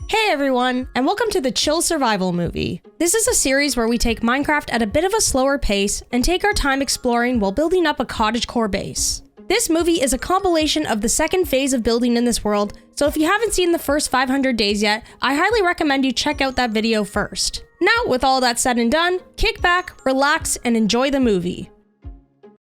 Hey everyone, and welcome to the Chill Survival Movie. This is a series where we take Minecraft at a bit of a slower pace and take our time exploring while building up a cottagecore base. This movie is a compilation of the second phase of building in this world, so if you haven't seen the first 500 days yet, I highly recommend you check out that video first. Now, with all that said and done, kick back, relax, and enjoy the movie.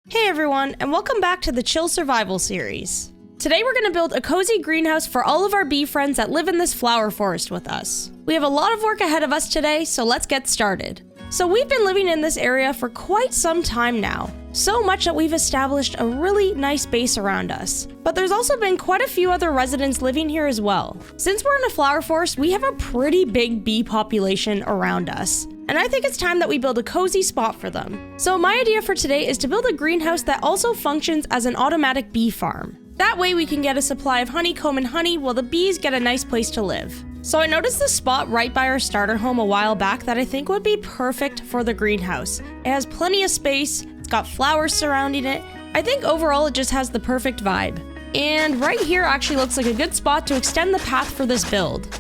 Hey everyone, and welcome back to the Chill Survival series. Today we're going to build a cozy greenhouse for all of our bee friends that live in this flower forest with us. We have a lot of work ahead of us today, so let's get started. So we've been living in this area for quite some time now, so much that we've established a really nice base around us. But there's also been quite a few other residents living here as well. Since we're in a flower forest, we have a pretty big bee population around us. And I think it's time that we build a cozy spot for them. So my idea for today is to build a greenhouse that also functions as an automatic bee farm. That way we can get a supply of honeycomb and honey while the bees get a nice place to live. So I noticed this spot right by our starter home a while back that I think would be perfect for the greenhouse. It has plenty of space, it's got flowers surrounding it. I think overall it just has the perfect vibe. And right here actually looks like a good spot to extend the path for this build.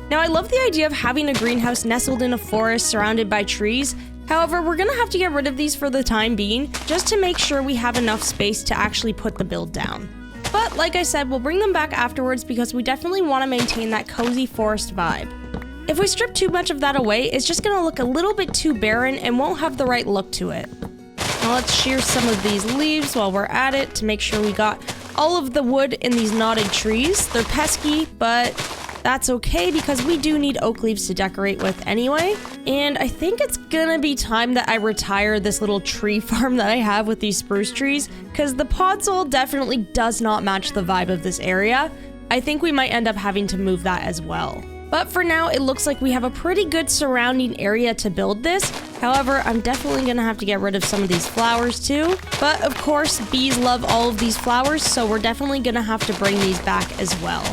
Now I love the idea of having a greenhouse nestled in a forest surrounded by trees. However, we're gonna have to get rid of these for the time being, just to make sure we have enough space to actually put the build down. But like I said, we'll bring them back afterwards because we definitely want to maintain that cozy forest vibe. If we strip too much of that away, it's just gonna look a little bit too barren and won't have the right look to it. Now let's shear some of these leaves while we're at it to make sure we got all of the wood in these knotted trees. They're pesky, but that's okay because we do need oak leaves to decorate with anyway. And I think it's gonna be time that I retire this little tree farm that I have with these spruce trees because the podzol definitely does not match the vibe of this area. I think we might end up having to move that as well. But for now, it looks like we have a pretty good surrounding area to build this. However, I'm definitely gonna have to get rid of some of these flowers too. But of course, bees love all of these flowers, so we're definitely gonna have to bring these back as well.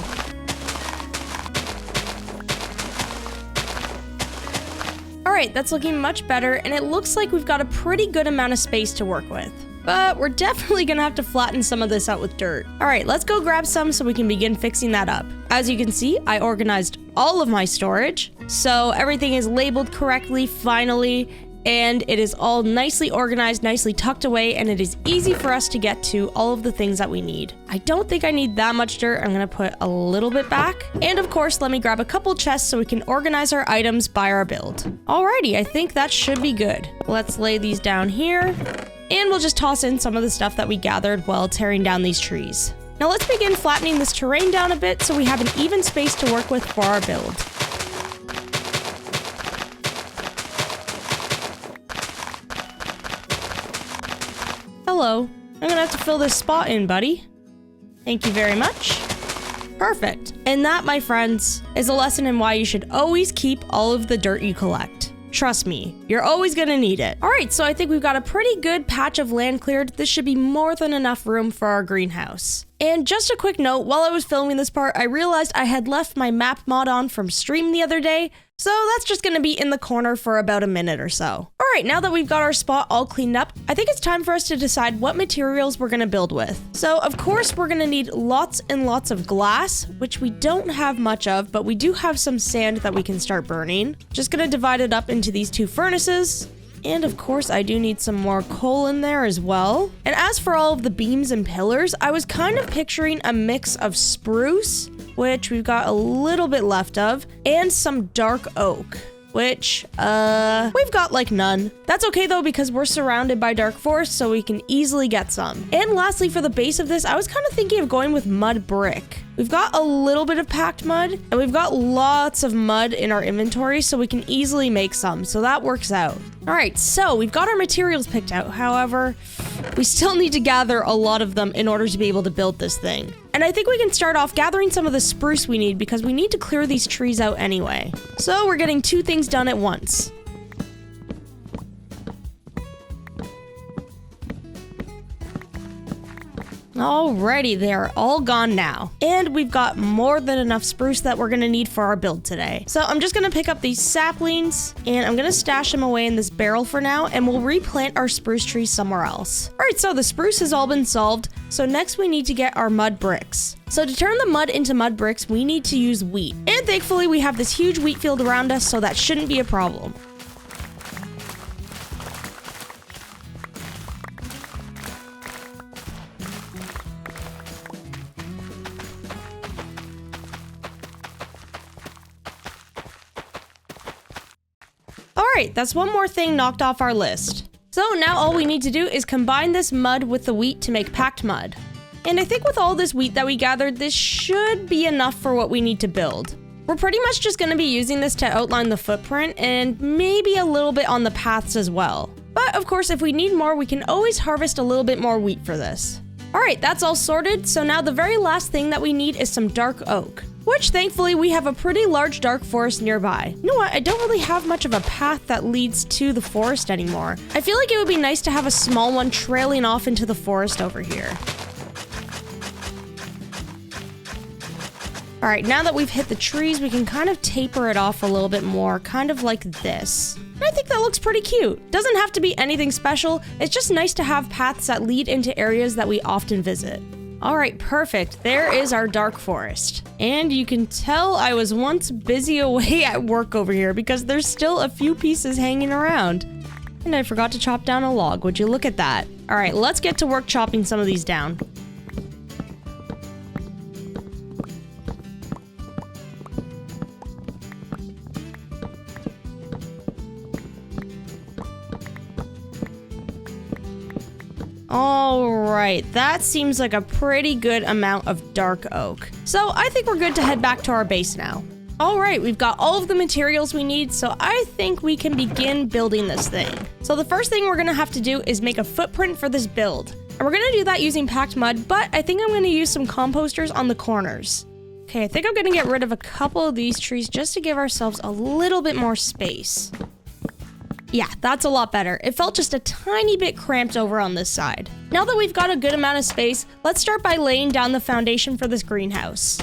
Alright, that's looking much better, and it looks like we've got a pretty good amount of space to work with. But we're definitely gonna have to flatten some of this out with dirt. Alright, let's go grab some so we can begin fixing that up. As you can see, I organized all of my storage, so everything is labeled correctly, finally, and it is all nicely organized, nicely tucked away, and it is easy for us to get to all of the things that we need. I don't think I need that much dirt. I'm gonna put a little bit back. And of course, let me grab a couple chests so we can organize our items by our build. Alrighty, I think that should be good. Let's lay these down here, and we'll just toss in some of the stuff that we gathered while tearing down these trees. Now let's begin flattening this terrain down a bit so we have an even space to work with for our build. Hello. I'm gonna have to fill this spot in, buddy. Thank you very much. Perfect. And that, my friends, is a lesson in why you should always keep all of the dirt you collect. Trust me, you're always gonna need it. Alright, so I think we've got a pretty good patch of land cleared. This should be more than enough room for our greenhouse. And just a quick note, while I was filming this part, I realized I had left my map mod on from stream the other day, so that's just gonna be in the corner for about a minute or so. Alright, now that we've got our spot all cleaned up, I think it's time for us to decide what materials we're gonna build with. So of course we're gonna need lots and lots of glass, which we don't have much of, but we do have some sand that we can start burning. Just gonna divide it up into these two furnaces. And of course, I do need some more coal in there as well. And as for all of the beams and pillars, I was kind of picturing a mix of spruce, which we've got a little bit left of, and some dark oak, which, we've got like none. That's okay though, because we're surrounded by dark forest, so we can easily get some. And lastly, for the base of this, I was kind of thinking of going with mud brick. We've got a little bit of packed mud, and we've got lots of mud in our inventory, so we can easily make some, so that works out. Alright, so we've got our materials picked out. However, we still need to gather a lot of them in order to be able to build this thing. And I think we can start off gathering some of the spruce we need because we need to clear these trees out anyway. So we're getting two things done at once. Alrighty, they are all gone now. And we've got more than enough spruce that we're gonna need for our build today. So I'm just gonna pick up these saplings and I'm gonna stash them away in this barrel for now, and we'll replant our spruce trees somewhere else. Alright, so the spruce has all been solved. So next we need to get our mud bricks. So to turn the mud into mud bricks, we need to use wheat. And thankfully we have this huge wheat field around us, so that shouldn't be a problem. Alright, that's one more thing knocked off our list. So now all we need to do is combine this mud with the wheat to make packed mud. And I think with all this wheat that we gathered, this should be enough for what we need to build. We're pretty much just going to be using this to outline the footprint and maybe a little bit on the paths as well. But of course, if we need more, we can always harvest a little bit more wheat for this. Alright, that's all sorted, so now the very last thing that we need is some dark oak. Which thankfully we have a pretty large dark forest nearby. You know what, I don't really have much of a path that leads to the forest anymore. I feel like it would be nice to have a small one trailing off into the forest over here. Alright, now that we've hit the trees, we can kind of taper it off a little bit more, kind of like this. And I think that looks pretty cute. Doesn't have to be anything special, it's just nice to have paths that lead into areas that we often visit. Alright, perfect. There is our dark forest. And you can tell I was once busy away at work over here because there's still a few pieces hanging around. And I forgot to chop down a log. Would you look at that? Alright, let's get to work chopping some of these down. Alright, that seems like a pretty good amount of dark oak. So I think we're good to head back to our base now. Alright, we've got all of the materials we need, so I think we can begin building this thing. So the first thing we're gonna have to do is make a footprint for this build. And we're gonna do that using packed mud, but I think I'm gonna use some composters on the corners. Okay, I think I'm gonna get rid of a couple of these trees just to give ourselves a little bit more space. Yeah, that's a lot better. It felt just a tiny bit cramped over on this side. Now that we've got a good amount of space, let's start by laying down the foundation for this greenhouse.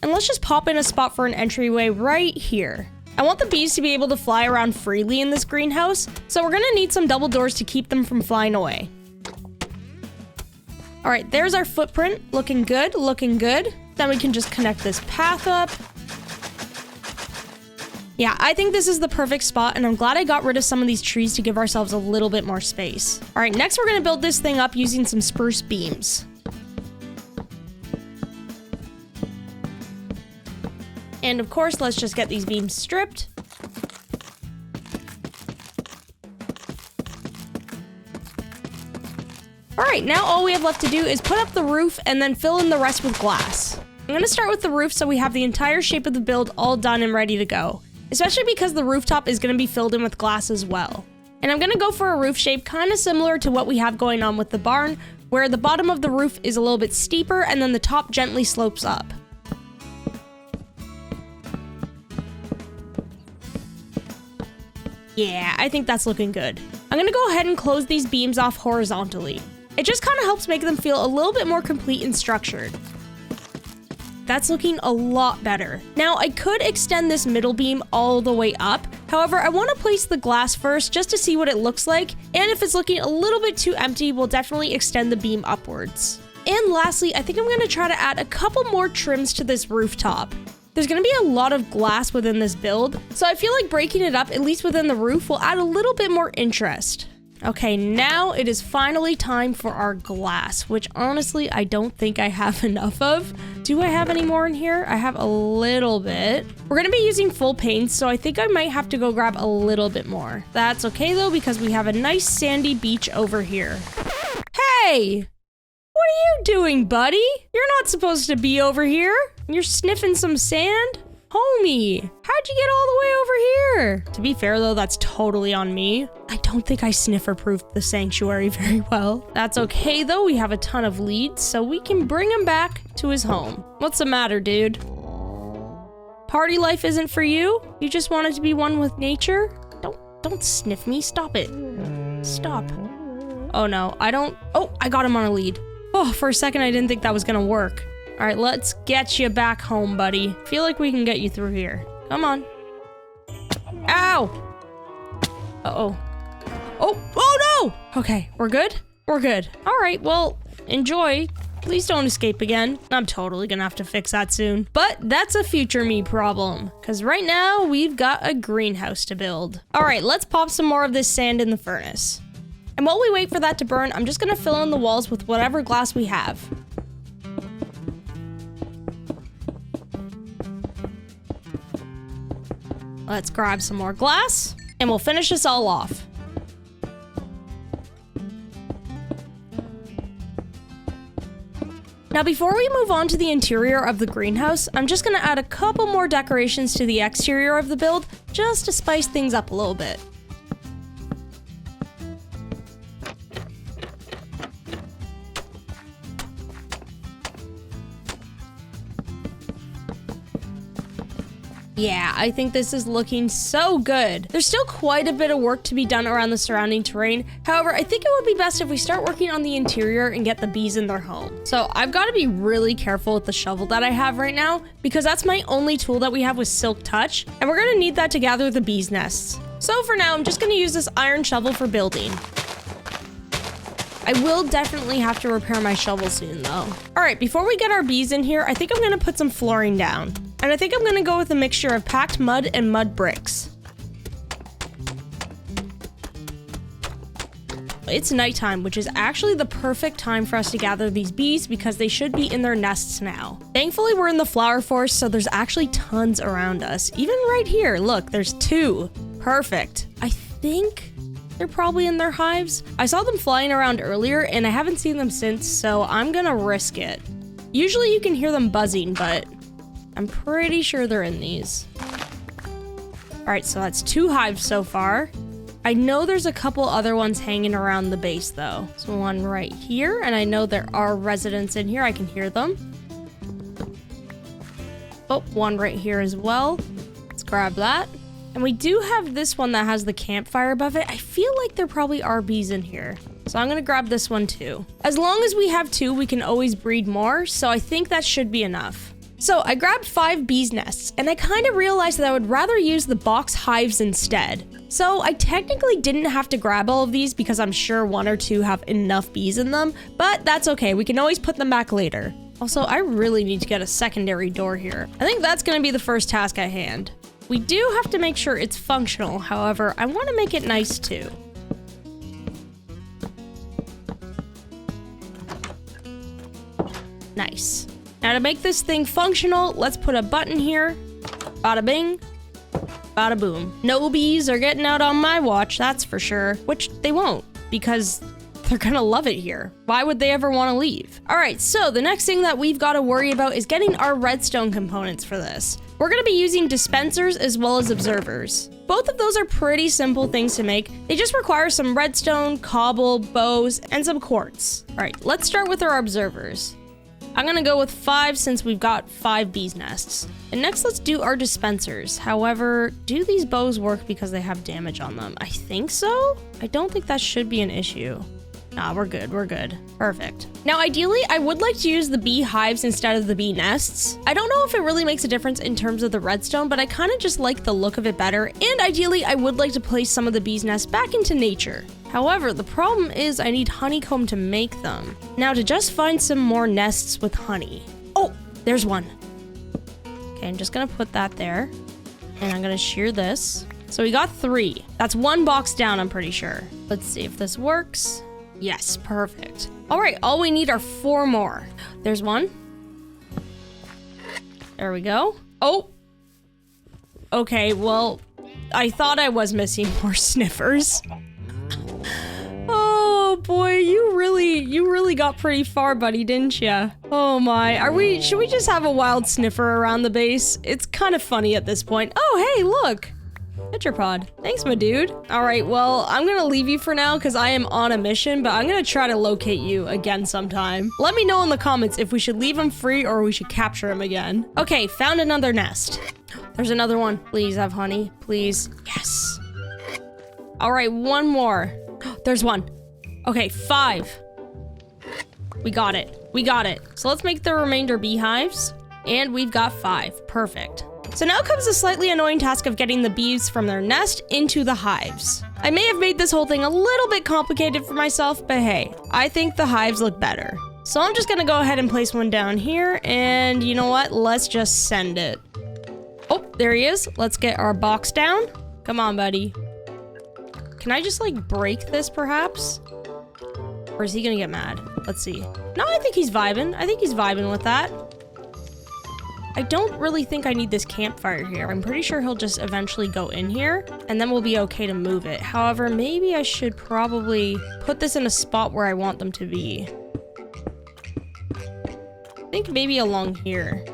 And let's just pop in a spot for an entryway right here. I want the bees to be able to fly around freely in this greenhouse, so we're gonna need some double doors to keep them from flying away. Alright, there's our footprint. Looking good, looking good. Then we can just connect this path up. Yeah, I think this is the perfect spot, and I'm glad I got rid of some of these trees to give ourselves a little bit more space. Alright, next we're gonna build this thing up using some spruce beams. And of course, let's just get these beams stripped. Alright, now all we have left to do is put up the roof and then fill in the rest with glass. I'm gonna start with the roof so we have the entire shape of the build all done and ready to go. Especially because the rooftop is going to be filled in with glass as well. And I'm going to go for a roof shape kind of similar to what we have going on with the barn, where the bottom of the roof is a little bit steeper and then the top gently slopes up. Yeah, I think that's looking good. I'm going to go ahead and close these beams off horizontally. It just kind of helps make them feel a little bit more complete and structured. That's looking a lot better. Now, I could extend this middle beam all the way up. However, I want to place the glass first just to see what it looks like. And if it's looking a little bit too empty, we'll definitely extend the beam upwards. And lastly, I think I'm going to try to add a couple more trims to this rooftop. There's going to be a lot of glass within this build, so I feel like breaking it up, at least within the roof, will add a little bit more interest. Okay, now it is finally time for our glass, which honestly, I don't think I have enough of. Do I have any more in here? I have a little bit. We're gonna be using full paints, so I think I might have to go grab a little bit more. That's okay though, because we have a nice sandy beach over here. Hey! What are you doing, buddy? You're not supposed to be over here. You're sniffing some sand? Homie, how'd you get all the way over here? To be fair though, that's totally on me. I don't think I sniffer-proofed the sanctuary very well. That's okay though, we have a ton of leads, so we can bring him back to his home. What's the matter, dude? Party life isn't for you? You just wanted to be one with nature? Don't sniff me, stop it. Stop. Oh no, I don't. Oh, I got him on a lead. Oh, for a second I didn't think that was gonna work. All right, let's get you back home, buddy. Feel like we can get you through here. Come on. Ow! Uh-oh. Oh no! Okay, we're good? We're good. All right, well, enjoy. Please don't escape again. I'm totally gonna have to fix that soon. But that's a future me problem, because right now we've got a greenhouse to build. All right, let's pop some more of this sand in the furnace. And while we wait for that to burn, I'm just gonna fill in the walls with whatever glass we have. Let's grab some more glass, and we'll finish this all off. Now, before we move on to the interior of the greenhouse, I'm just gonna add a couple more decorations to the exterior of the build, just to spice things up a little bit. Yeah, I think this is looking so good. There's still quite a bit of work to be done around the surrounding terrain. However, I think it would be best if we start working on the interior and get the bees in their home. So I've got to be really careful with the shovel that I have right now, because that's my only tool that we have with Silk Touch, and we're gonna need that to gather the bees' nests. So for now, I'm just gonna use this iron shovel for building. I will definitely have to repair my shovel soon though. All right, before we get our bees in here, I think I'm gonna put some flooring down. And I think I'm gonna go with a mixture of packed mud and mud bricks. It's nighttime, which is actually the perfect time for us to gather these bees because they should be in their nests now. Thankfully, we're in the flower forest, so there's actually tons around us. Even right here, look, there's 2. Perfect. I think they're probably in their hives. I saw them flying around earlier and I haven't seen them since, so I'm gonna risk it. Usually you can hear them buzzing, but I'm pretty sure they're in these. All right, so that's 2 hives so far. I know there's a couple other ones hanging around the base though. So one right here, and I know there are residents in here. I can hear them. Oh, one right here as well. Let's grab that. And we do have this one that has the campfire above it. I feel like there probably are bees in here. So I'm gonna grab this one too. As long as we have 2, we can always breed more. So I think that should be enough. So I grabbed 5 bees nests, and I kind of realized that I would rather use the box hives instead. So I technically didn't have to grab all of these because I'm sure 1 or 2 have enough bees in them, but that's okay, we can always put them back later. Also, I really need to get a secondary door here. I think that's gonna be the first task at hand. We do have to make sure it's functional, however, I want to make it nice too. Nice. Now to make this thing functional, let's put a button here. Bada bing, bada boom. No bees are getting out on my watch, that's for sure. Which they won't, because they're gonna love it here. Why would they ever want to leave? All right, so the next thing that we've got to worry about is getting our redstone components for this. We're gonna be using dispensers as well as observers. Both of those are pretty simple things to make. They just require some redstone, cobble, bows, and some quartz. All right, let's start with our observers. I'm gonna go with 5 since we've got 5 bees nests. And next, let's do our dispensers. However, do these bows work because they have damage on them? I think so. I don't think that should be an issue. Nah, we're good, we're good. Perfect. Now, ideally, I would like to use the bee hives instead of the bee nests. I don't know if it really makes a difference in terms of the redstone, but I kind of just like the look of it better. And ideally, I would like to place some of the bees nests back into nature. However, the problem is I need honeycomb to make them. Now, to just find some more nests with honey. Oh, there's one. Okay, I'm just gonna put that there. And I'm gonna shear this. So we got 3. That's 1 box down, I'm pretty sure. Let's see if this works. Yes, perfect. All right, all we need are 4 more. There's one. There we go. Oh. Okay, well, I thought I was missing more sniffers. Oh boy, you really got pretty far, buddy, didn't ya? Oh my, should we just have a wild sniffer around the base? It's kind of funny at this point. Oh, hey, look. Tetrapod. Thanks, my dude. All right, well, I'm gonna leave you for now because I am on a mission, but I'm gonna try to locate you again sometime. Let me know in the comments if we should leave him free or we should capture him again. Okay, found another nest. There's another one. Please have honey, please. Yes. All right, 1 more. There's one. Okay, 5. We got it. We got it. So let's make the remainder beehives. And we've got 5. Perfect. So now comes the slightly annoying task of getting the bees from their nest into the hives. I may have made this whole thing a little bit complicated for myself, but hey, I think the hives look better. So I'm just gonna go ahead and place one down here, and you know what? Let's just send it. Oh, there he is. Let's get our box down. Come on, buddy. Can I just like break this perhaps? Or is he gonna get mad? Let's see. No, I think he's vibing. I think he's vibing with that. I don't really think I need this campfire here. I'm pretty sure he'll just eventually go in here and then we'll be okay to move it. However, maybe I should probably put this in a spot where I want them to be. I think maybe along here.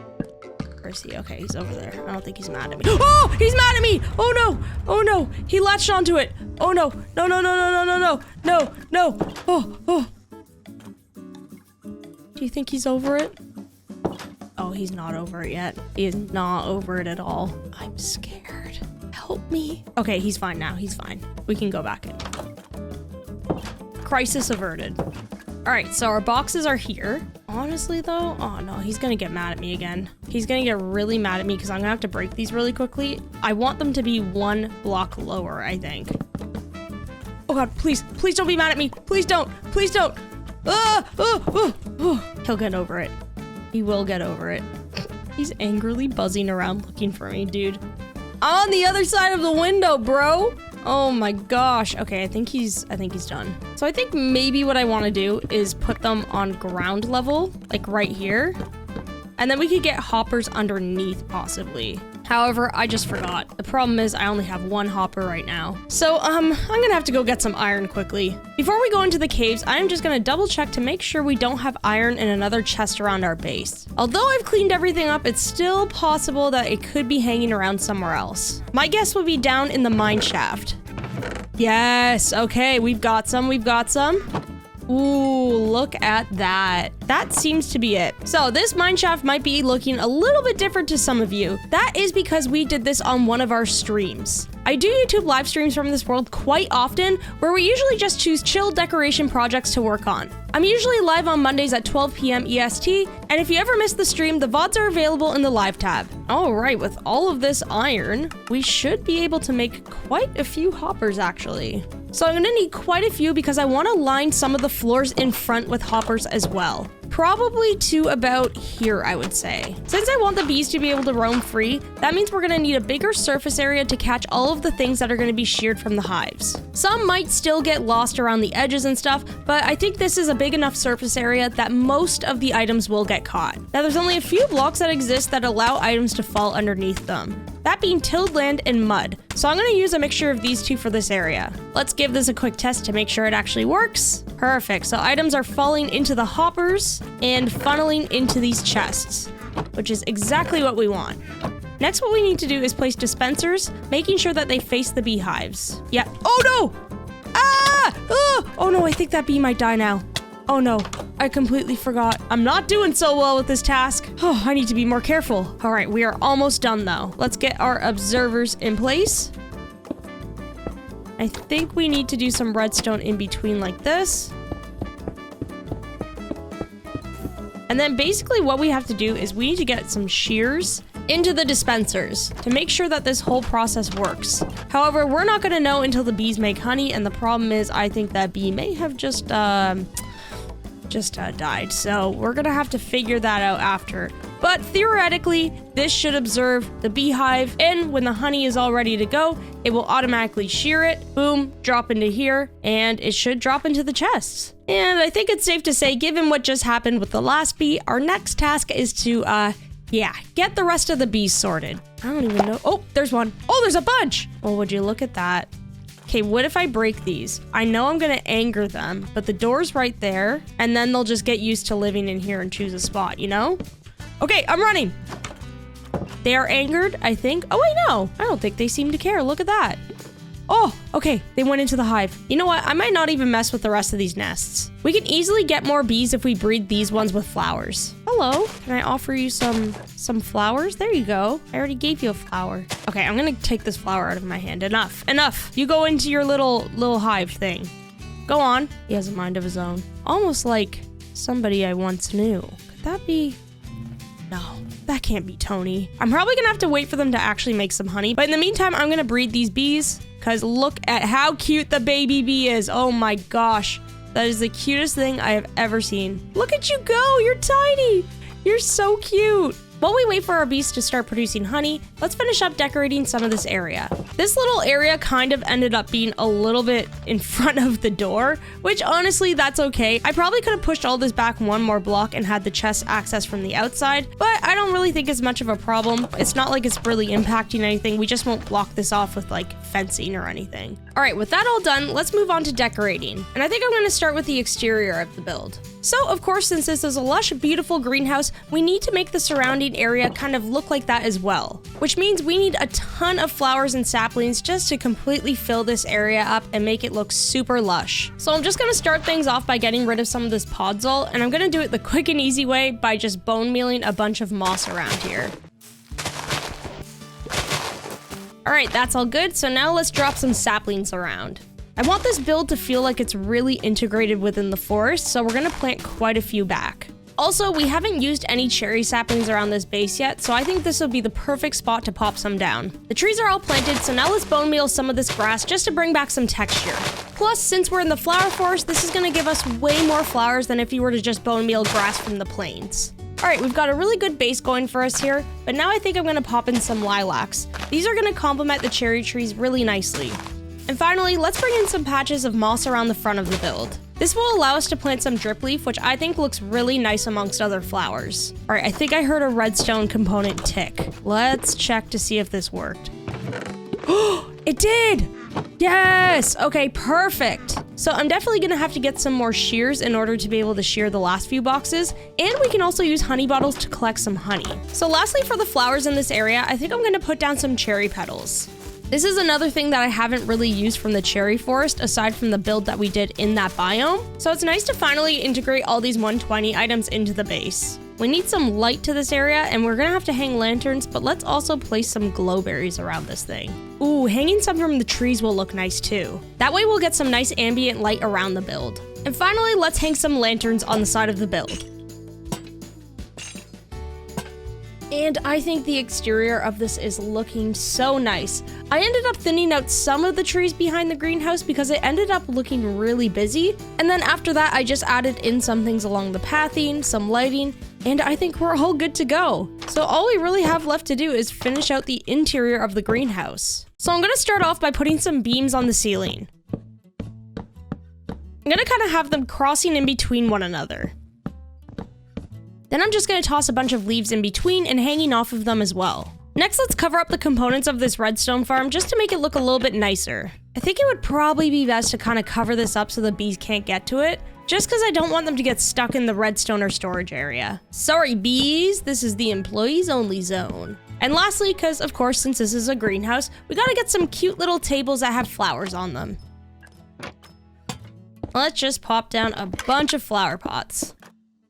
Where is he? Okay, he's over there. I don't think he's mad at me. Oh, he's mad at me. Oh no. Oh no. He latched onto it. Oh no. No, no, no, no, no, no, no. No, no. Oh, oh. Do you think he's over it? Oh, he's not over it yet. He is not over it at all. I'm scared. Help me. Okay, he's fine now. He's fine. We can go back in. Crisis averted. All right, so our boxes are here. Honestly, though, oh no, he's gonna get mad at me again. He's gonna get really mad at me because I'm gonna have to break these really quickly. I want them to be 1 block lower, I think. Oh God, please, please don't be mad at me. Please don't. Please don't. He'll get over it. He will get over it. He's angrily buzzing around looking for me, dude. I'm on the other side of the window, bro. Oh my gosh. Okay, I think he's done. So I think maybe what I want to do is put them on ground level, like right here. And then we could get hoppers underneath possibly. However, I just forgot. The problem is I only have 1 hopper right now. So, I'm gonna have to go get some iron quickly. Before we go into the caves, I'm just gonna double check to make sure we don't have iron in another chest around our base. Although I've cleaned everything up, it's still possible that it could be hanging around somewhere else. My guess would be down in the mine shaft. Yes, okay, we've got some, we've got some. Ooh, look at that. That seems to be it. So this mineshaft might be looking a little bit different to some of you. That is because we did this on one of our streams. I do YouTube live streams from this world quite often, where we usually just choose chill decoration projects to work on. I'm usually live on Mondays at 12 p.m. EST, and if you ever miss the stream, the VODs are available in the live tab. All right, with all of this iron, we should be able to make quite a few hoppers actually. So I'm gonna need quite a few because I wanna line some of the floors in front with hoppers as well. Probably to about here, I would say. Since I want the bees to be able to roam free, that means we're gonna need a bigger surface area to catch all of the things that are gonna be sheared from the hives. Some might still get lost around the edges and stuff, but I think this is a big enough surface area that most of the items will get caught. Now there's only a few blocks that exist that allow items to fall underneath them. That being tilled land and mud. So I'm gonna use a mixture of these two for this area. Let's give this a quick test to make sure it actually works. Perfect, so items are falling into the hoppers and funneling into these chests, which is exactly what we want. Next, what we need to do is place dispensers, making sure that they face the beehives. Yeah, oh no! Ah! Oh no, I think that bee might die now. Oh no, I completely forgot. I'm not doing so well with this task. Oh, I need to be more careful. All right, we are almost done though. Let's get our observers in place. I think we need to do some redstone in between like this. And then basically what we have to do is we need to get some shears into the dispensers to make sure that this whole process works. However, we're not gonna know until the bees make honey, and the problem is I think that bee may have just died. So we're gonna have to figure that out after. But theoretically, this should observe the beehive, and when the honey is all ready to go, it will automatically shear it, boom, drop into here, and it should drop into the chests. And I think it's safe to say, given what just happened with the last bee, our next task is to, get the rest of the bees sorted. I don't even know. Oh, there's one. Oh, there's a bunch. Oh, would you look at that? Okay, what if I break these? I know I'm gonna anger them, but the door's right there, and then they'll just get used to living in here and choose a spot, you know? Okay, I'm running. They are angered, I think. Oh, wait, no. I don't think they seem to care. Look at that. Oh, okay. They went into the hive. You know what? I might not even mess with the rest of these nests. We can easily get more bees if we breed these ones with flowers. Hello. Can I offer you some flowers? There you go. I already gave you a flower. Okay, I'm gonna take this flower out of my hand. Enough. Enough. You go into your little hive thing. Go on. He has a mind of his own. Almost like somebody I once knew. Could that be? No, that can't be Tony. I'm probably gonna have to wait for them to actually make some honey. But in the meantime, I'm gonna breed these bees because look at how cute the baby bee is. Oh my gosh. That is the cutest thing I have ever seen. Look at you go. You're tiny. You're so cute. While we wait for our bees to start producing honey, let's finish up decorating some of this area. This little area kind of ended up being a little bit in front of the door, which honestly, that's okay. I probably could have pushed all this back one more block and had the chest access from the outside, but I don't really think it's much of a problem. It's not like it's really impacting anything. We just won't block this off with like fencing or anything. All right, with that all done, let's move on to decorating. And I think I'm gonna start with the exterior of the build. So of course, since this is a lush, beautiful greenhouse, we need to make the surrounding area kind of look like that as well, which means we need a ton of flowers and saplings just to completely fill this area up and make it look super lush. So I'm just gonna start things off by getting rid of some of this podzol, and I'm gonna do it the quick and easy way by just bone mealing a bunch of moss around here. All right, that's all good. So now let's drop some saplings around. I want this build to feel like it's really integrated within the forest, so we're gonna plant quite a few back. Also, we haven't used any cherry saplings around this base yet, so I think this will be the perfect spot to pop some down. The trees are all planted, so now let's bone meal some of this grass just to bring back some texture. Plus, since we're in the flower forest, this is gonna give us way more flowers than if you were to just bone meal grass from the plains. All right, we've got a really good base going for us here, but now I think I'm gonna pop in some lilacs. These are gonna complement the cherry trees really nicely. And finally, let's bring in some patches of moss around the front of the build. This will allow us to plant some drip leaf, which I think looks really nice amongst other flowers. All right, I think I heard a redstone component tick. Let's check to see if this worked. Oh, it did! Yes! Okay, perfect. So I'm definitely gonna have to get some more shears in order to be able to shear the last few boxes, and we can also use honey bottles to collect some honey. So lastly, for the flowers in this area, I think I'm gonna put down some cherry petals. This is another thing that I haven't really used from the cherry forest aside from the build that we did in that biome. So it's nice to finally integrate all these 120 items into the base. We need some light to this area and we're gonna have to hang lanterns, but let's also place some glowberries around this thing. Ooh, hanging some from the trees will look nice too. That way we'll get some nice ambient light around the build. And finally, let's hang some lanterns on the side of the build. And I think the exterior of this is looking so nice. I ended up thinning out some of the trees behind the greenhouse because it ended up looking really busy. And then after that, I just added in some things along the pathing, some lighting, and I think we're all good to go. So all we really have left to do is finish out the interior of the greenhouse. So I'm gonna start off by putting some beams on the ceiling. I'm gonna kind of have them crossing in between one another. Then I'm just gonna toss a bunch of leaves in between and hanging off of them as well. Next, let's cover up the components of this redstone farm just to make it look a little bit nicer. I think it would probably be best to kind of cover this up so the bees can't get to it, just because I don't want them to get stuck in the redstone or storage area. Sorry bees, this is the employees only zone. And lastly, because of course since this is a greenhouse, we gotta get some cute little tables that have flowers on them. Let's just pop down a bunch of flower pots.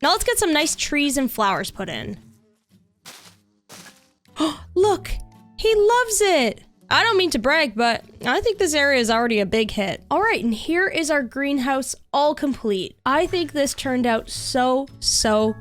Now let's get some nice trees and flowers put in. Oh, look, he loves it. I don't mean to brag, but I think this area is already a big hit. All right, and here is our greenhouse all complete. I think this turned out so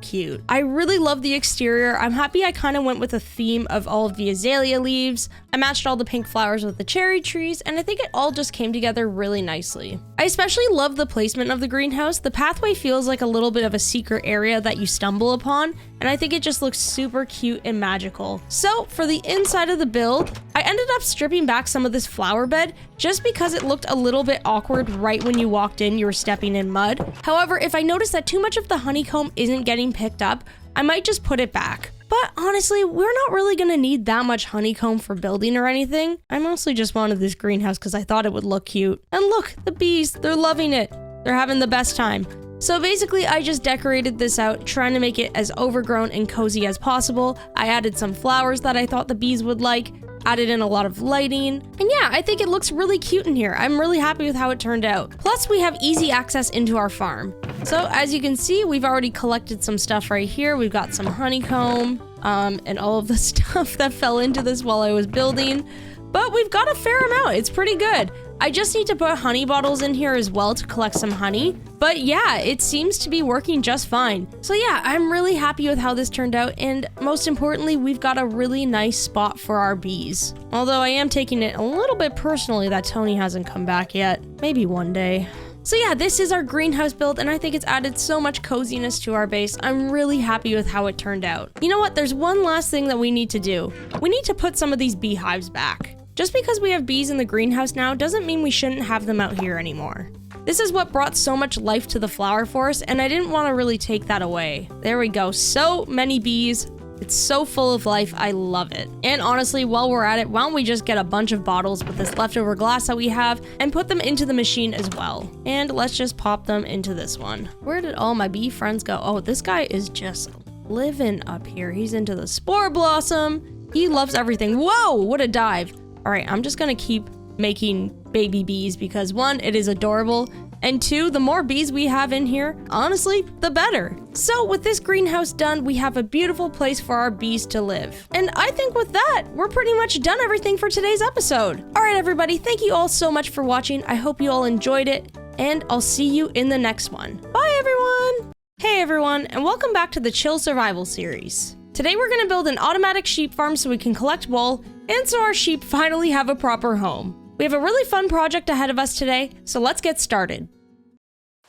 cute. I really love the exterior. I'm happy I kind of went with a theme of all of the azalea leaves. I matched all the pink flowers with the cherry trees, and I think it all just came together really nicely. I especially love the placement of the greenhouse. The pathway feels like a little bit of a secret area that you stumble upon, and I think it just looks super cute and magical. So for the inside of the build, I ended up stripping back some of this flower bed just because it looked a little bit awkward right when you walked in, you were stepping in mud. However, if I notice that too much of the honeycomb isn't getting picked up, I might just put it back. But honestly, we're not really gonna need that much honeycomb for building or anything. I mostly just wanted this greenhouse because I thought it would look cute. And look, the bees, they're loving it. They're having the best time. So basically, I just decorated this out, trying to make it as overgrown and cozy as possible. I added some flowers that I thought the bees would like, added in a lot of lighting, and yeah, I think it looks really cute in here. I'm really happy with how it turned out. Plus, we have easy access into our farm. So as you can see, we've already collected some stuff right here. We've got some honeycomb, and all of the stuff that fell into this while I was building. But we've got a fair amount. It's pretty good. I just need to put honey bottles in here as well to collect some honey. But yeah, it seems to be working just fine. So yeah, I'm really happy with how this turned out, and most importantly, we've got a really nice spot for our bees. Although I am taking it a little bit personally that Tony hasn't come back yet. Maybe one day. So yeah, this is our greenhouse build, and I think it's added so much coziness to our base. I'm really happy with how it turned out. You know what? There's one last thing that we need to do. We need to put some of these beehives back. Just because we have bees in the greenhouse now doesn't mean we shouldn't have them out here anymore. This is what brought so much life to the flower forest, and I didn't want to really take that away. There we go. So many bees. It's so full of life. I love it. And honestly, while we're at it, why don't we just get a bunch of bottles with this leftover glass that we have and put them into the machine as well. And let's just pop them into this one. Where did all my bee friends go? Oh, this guy is just living up here. He's into the spore blossom. He loves everything. Whoa, what a dive. All right, I'm just gonna keep making baby bees because one, it is adorable, and two, the more bees we have in here, honestly, the better. So with this greenhouse done, we have a beautiful place for our bees to live. And I think with that, we're pretty much done everything for today's episode. All right, everybody, thank you all so much for watching. I hope you all enjoyed it, and I'll see you in the next one. Bye, everyone. Hey, everyone, and welcome back to the Chill Survival series. Today, we're gonna build an automatic sheep farm so we can collect wool, and so our sheep finally have a proper home. We have a really fun project ahead of us today, so let's get started.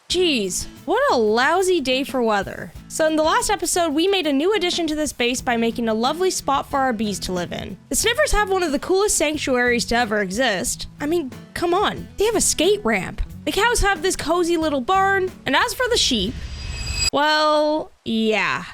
Geez, what a lousy day for weather. So in the last episode, we made a new addition to this base by making a lovely spot for our bees to live in. The Sniffers have one of the coolest sanctuaries to ever exist. I mean, come on, they have a skate ramp. The cows have this cozy little barn, and as for the sheep, well, yeah.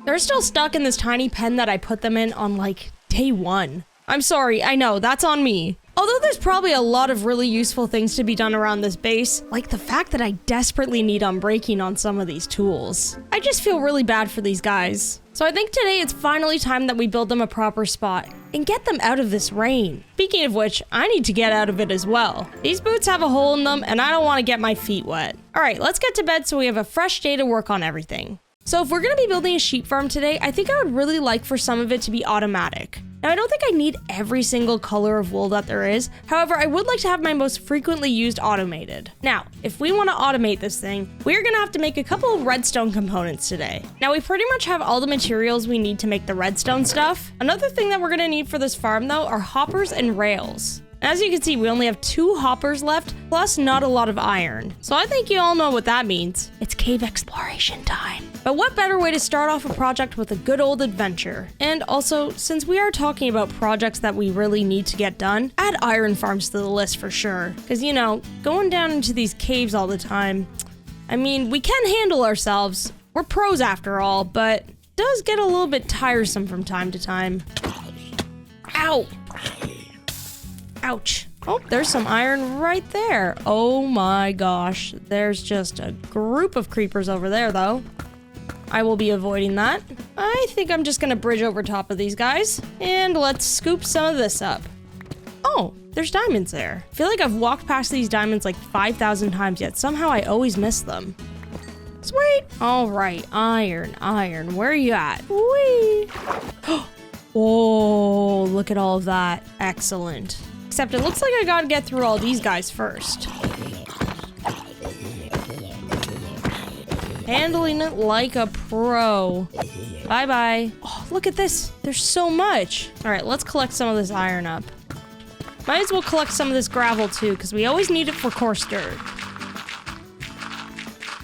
They're still stuck in this tiny pen that I put them in on like day one. I'm sorry, I know, that's on me. Although there's probably a lot of really useful things to be done around this base, like the fact that I desperately need unbreaking on some of these tools. I just feel really bad for these guys. So I think today it's finally time that we build them a proper spot and get them out of this rain. Speaking of which, I need to get out of it as well. These boots have a hole in them and I don't want to get my feet wet. All right, let's get to bed so we have a fresh day to work on everything. So if we're gonna be building a sheep farm today, I think I would really like for some of it to be automatic. Now, I don't think I need every single color of wool that there is. However, I would like to have my most frequently used automated. Now, if we want to automate this thing, we're going to have to make a couple of redstone components today. Now, we pretty much have all the materials we need to make the redstone stuff. Another thing that we're going to need for this farm, though, are hoppers and rails. As you can see, we only have 2 hoppers left, plus not a lot of iron. So I think you all know what that means. It's cave exploration time. But what better way to start off a project with a good old adventure? And also, since we are talking about projects that we really need to get done, add iron farms to the list for sure. Because, you know, going down into these caves all the time, I mean, we can handle ourselves. We're pros after all, but it does get a little bit tiresome from time to time. Ow! Ouch. Oh, there's some iron right there. Oh my gosh. There's just a group of creepers over there, though. I will be avoiding that. I think I'm just gonna bridge over top of these guys. And let's scoop some of this up. Oh, there's diamonds there. I feel like I've walked past these diamonds like 5,000 times, yet somehow I always miss them. Sweet. All right, iron. Where are you at? Whee! Oh, look at all of that. Excellent. Except it looks like I gotta get through all these guys first. Handling it like a pro. Bye-bye. Oh, look at this. There's so much. All right, let's collect some of this iron up. Might as well collect some of this gravel too, because we always need it for coarse dirt.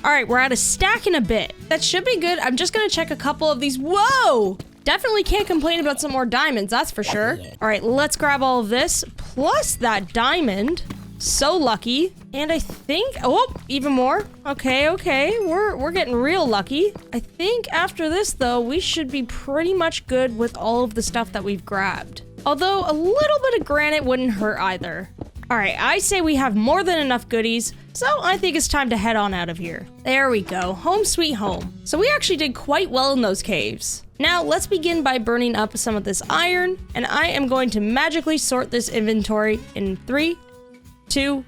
All right, we're at a stack and a bit. That should be good. I'm just gonna check a couple of these. Whoa! Definitely can't complain about some more diamonds, that's for sure. All right, let's grab all of this, plus that diamond. So lucky. And I think, oh, even more. Okay, we're getting real lucky. I think after this, though, we should be pretty much good with all of the stuff that we've grabbed. Although a little bit of granite wouldn't hurt either. All right, I say we have more than enough goodies, so I think it's time to head on out of here. There we go, home sweet home. So we actually did quite well in those caves. Now, let's begin by burning up some of this iron, and I am going to magically sort this inventory in 3, 2,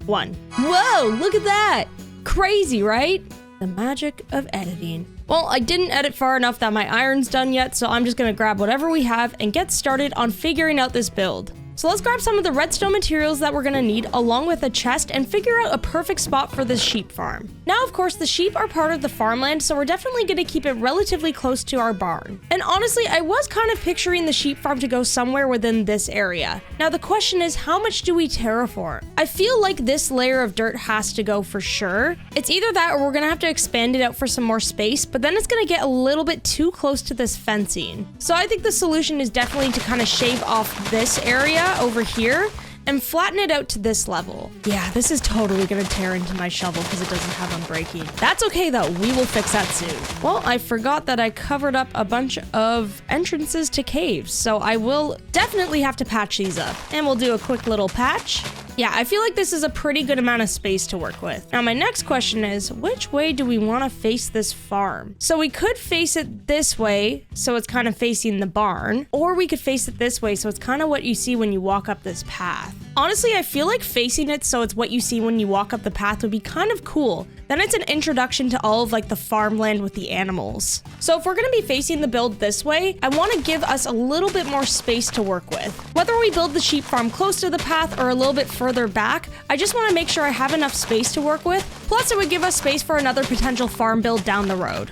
1. Whoa, look at that! Crazy, right? The magic of editing. Well, I didn't edit far enough that my iron's done yet, so I'm just gonna grab whatever we have and get started on figuring out this build. So let's grab some of the redstone materials that we're gonna need along with a chest and figure out a perfect spot for this sheep farm. Now, of course, the sheep are part of the farmland, so we're definitely gonna keep it relatively close to our barn. And honestly, I was kind of picturing the sheep farm to go somewhere within this area. Now, the question is, how much do we terraform? I feel like this layer of dirt has to go for sure. It's either that or we're gonna have to expand it out for some more space, but then it's gonna get a little bit too close to this fencing. So I think the solution is definitely to kind of shave off this area over here and flatten it out to this level. Yeah, this is totally gonna tear into my shovel because it doesn't have unbreaking. That's okay though, we will fix that soon. Well, I forgot that I covered up a bunch of entrances to caves, so I will definitely have to patch these up. And we'll do a quick little patch. Yeah, I feel like this is a pretty good amount of space to work with. Now, my next question is, which way do we want to face this farm? So we could face it this way, so it's kind of facing the barn, or we could face it this way, so it's kind of what you see when you walk up this path. Honestly, I feel like facing it so it's what you see when you walk up the path would be kind of cool. Then it's an introduction to all of like the farmland with the animals. So if we're gonna be facing the build this way, I wanna give us a little bit more space to work with. Whether we build the sheep farm close to the path or a little bit further back, I just wanna make sure I have enough space to work with. Plus it would give us space for another potential farm build down the road.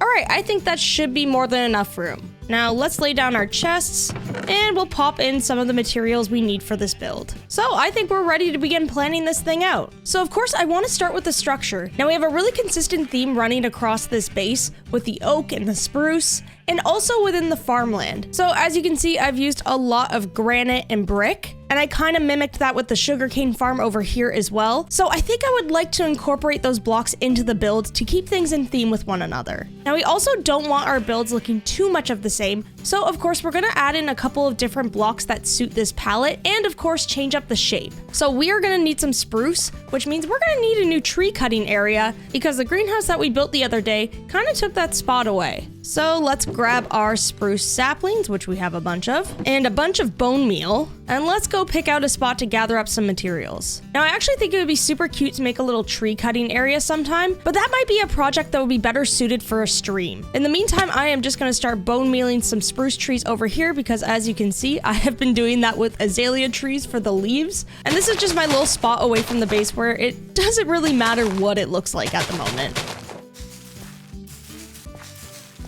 Alright, I think that should be more than enough room. Now let's lay down our chests and we'll pop in some of the materials we need for this build. So I think we're ready to begin planning this thing out. So of course I want to start with the structure. Now we have a really consistent theme running across this base with the oak and the spruce and also within the farmland. So as you can see, I've used a lot of granite and brick, and I kind of mimicked that with the sugarcane farm over here as well. So I think I would like to incorporate those blocks into the build to keep things in theme with one another. Now we also don't want our builds looking too much of the same, so of course we're gonna add in a couple of different blocks that suit this palette and of course change up the shape. So we are gonna need some spruce, which means we're gonna need a new tree cutting area because the greenhouse that we built the other day kind of took that spot away. So let's grab our spruce saplings, which we have a bunch of, and a bunch of bone meal, and let's go pick out a spot to gather up some materials. Now I actually think it would be super cute to make a little tree cutting area sometime, but that might be a project that would be better suited for a stream. In the meantime, I am just gonna start bone mealing some spruce trees over here because as you can see, I have been doing that with azalea trees for the leaves, and this is just my little spot away from the base where it doesn't really matter what it looks like at the moment.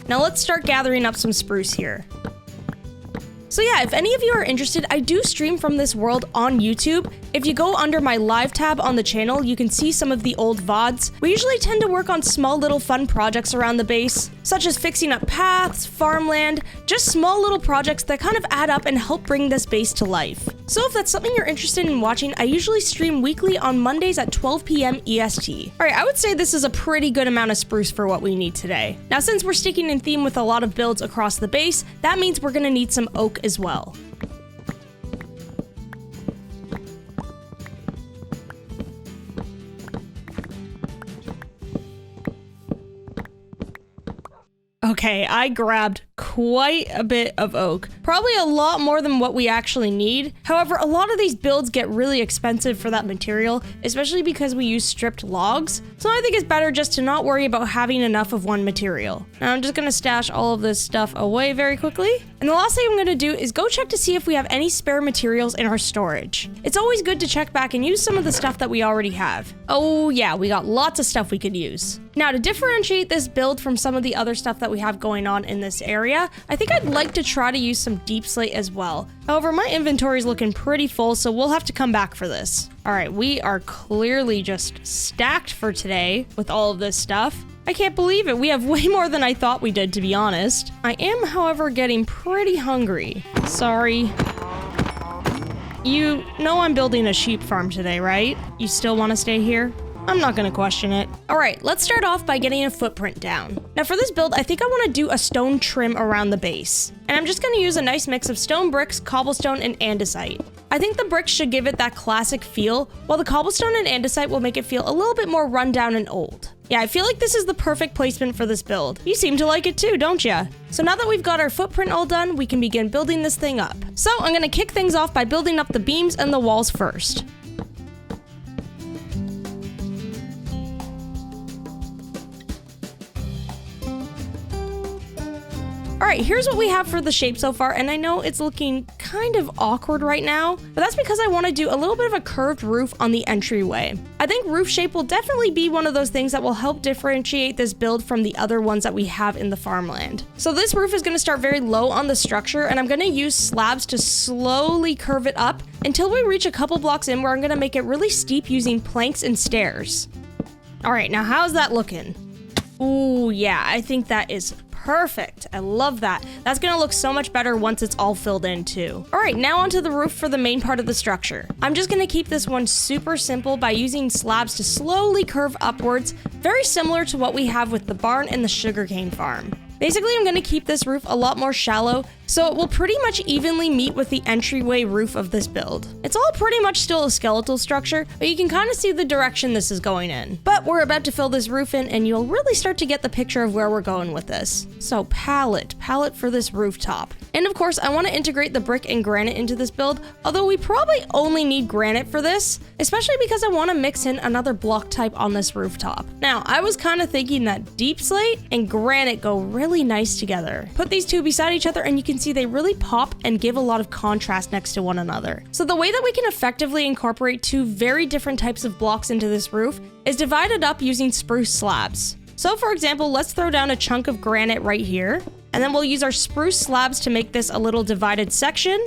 Now let's start gathering up some spruce here. So yeah, if any of you are interested, I do stream from this world on YouTube. If you go under my live tab on the channel, you can see some of the old VODs. We usually tend to work on small little fun projects around the base, such as fixing up paths, farmland, just small little projects that kind of add up and help bring this base to life. So if that's something you're interested in watching, I usually stream weekly on Mondays at 12 p.m. EST. Alright, I would say this is a pretty good amount of spruce for what we need today. Now since we're sticking in theme with a lot of builds across the base, that means we're gonna need some oak as well. Okay, I grabbed quite a bit of oak. Probably a lot more than what we actually need. However, a lot of these builds get really expensive for that material, especially because we use stripped logs. So I think it's better just to not worry about having enough of one material. Now I'm just gonna stash all of this stuff away very quickly. And the last thing I'm gonna do is go check to see if we have any spare materials in our storage. It's always good to check back and use some of the stuff that we already have. Oh yeah, we got lots of stuff we could use. Now to differentiate this build from some of the other stuff that we have going on in this area, I think I'd like to try to use some deep slate as well. However, my inventory is looking pretty full, so we'll have to come back for this. All right, we are clearly just stacked for today with all of this stuff. I can't believe it. We have way more than I thought we did, to be honest. I am, however, getting pretty hungry. Sorry. You know I'm building a sheep farm today, right? You still want to stay here? I'm not gonna question it. All right, let's start off by getting a footprint down. Now for this build, I think I wanna do a stone trim around the base. And I'm just gonna use a nice mix of stone bricks, cobblestone, and andesite. I think the bricks should give it that classic feel, while the cobblestone and andesite will make it feel a little bit more rundown and old. Yeah, I feel like this is the perfect placement for this build. You seem to like it too, don't ya? So now that we've got our footprint all done, we can begin building this thing up. So I'm gonna kick things off by building up the beams and the walls first. All right, here's what we have for the shape so far, and I know it's looking kind of awkward right now, but that's because I want to do a little bit of a curved roof on the entryway. I think roof shape will definitely be one of those things that will help differentiate this build from the other ones that we have in the farmland. So this roof is going to start very low on the structure, and I'm going to use slabs to slowly curve it up until we reach a couple blocks in where I'm going to make it really steep using planks and stairs. All right, now how's that looking? Ooh, yeah, I think that is perfect. I love that. That's gonna look so much better once it's all filled in too. All right, now onto the roof for the main part of the structure. I'm just gonna keep this one super simple by using slabs to slowly curve upwards, very similar to what we have with the barn and the sugarcane farm. Basically, I'm going to keep this roof a lot more shallow, so it will pretty much evenly meet with the entryway roof of this build. It's all pretty much still a skeletal structure, but you can kind of see the direction this is going in. But we're about to fill this roof in, and you'll really start to get the picture of where we're going with this. So pallet for this rooftop. And of course, I want to integrate the brick and granite into this build, although we probably only need granite for this, especially because I want to mix in another block type on this rooftop. Now, I was kind of thinking that deep slate and granite go really nice together. Put these two beside each other and you can see they really pop and give a lot of contrast next to one another. So the way that we can effectively incorporate two very different types of blocks into this roof is divided up using spruce slabs. So for example, let's throw down a chunk of granite right here, and then we'll use our spruce slabs to make this a little divided section,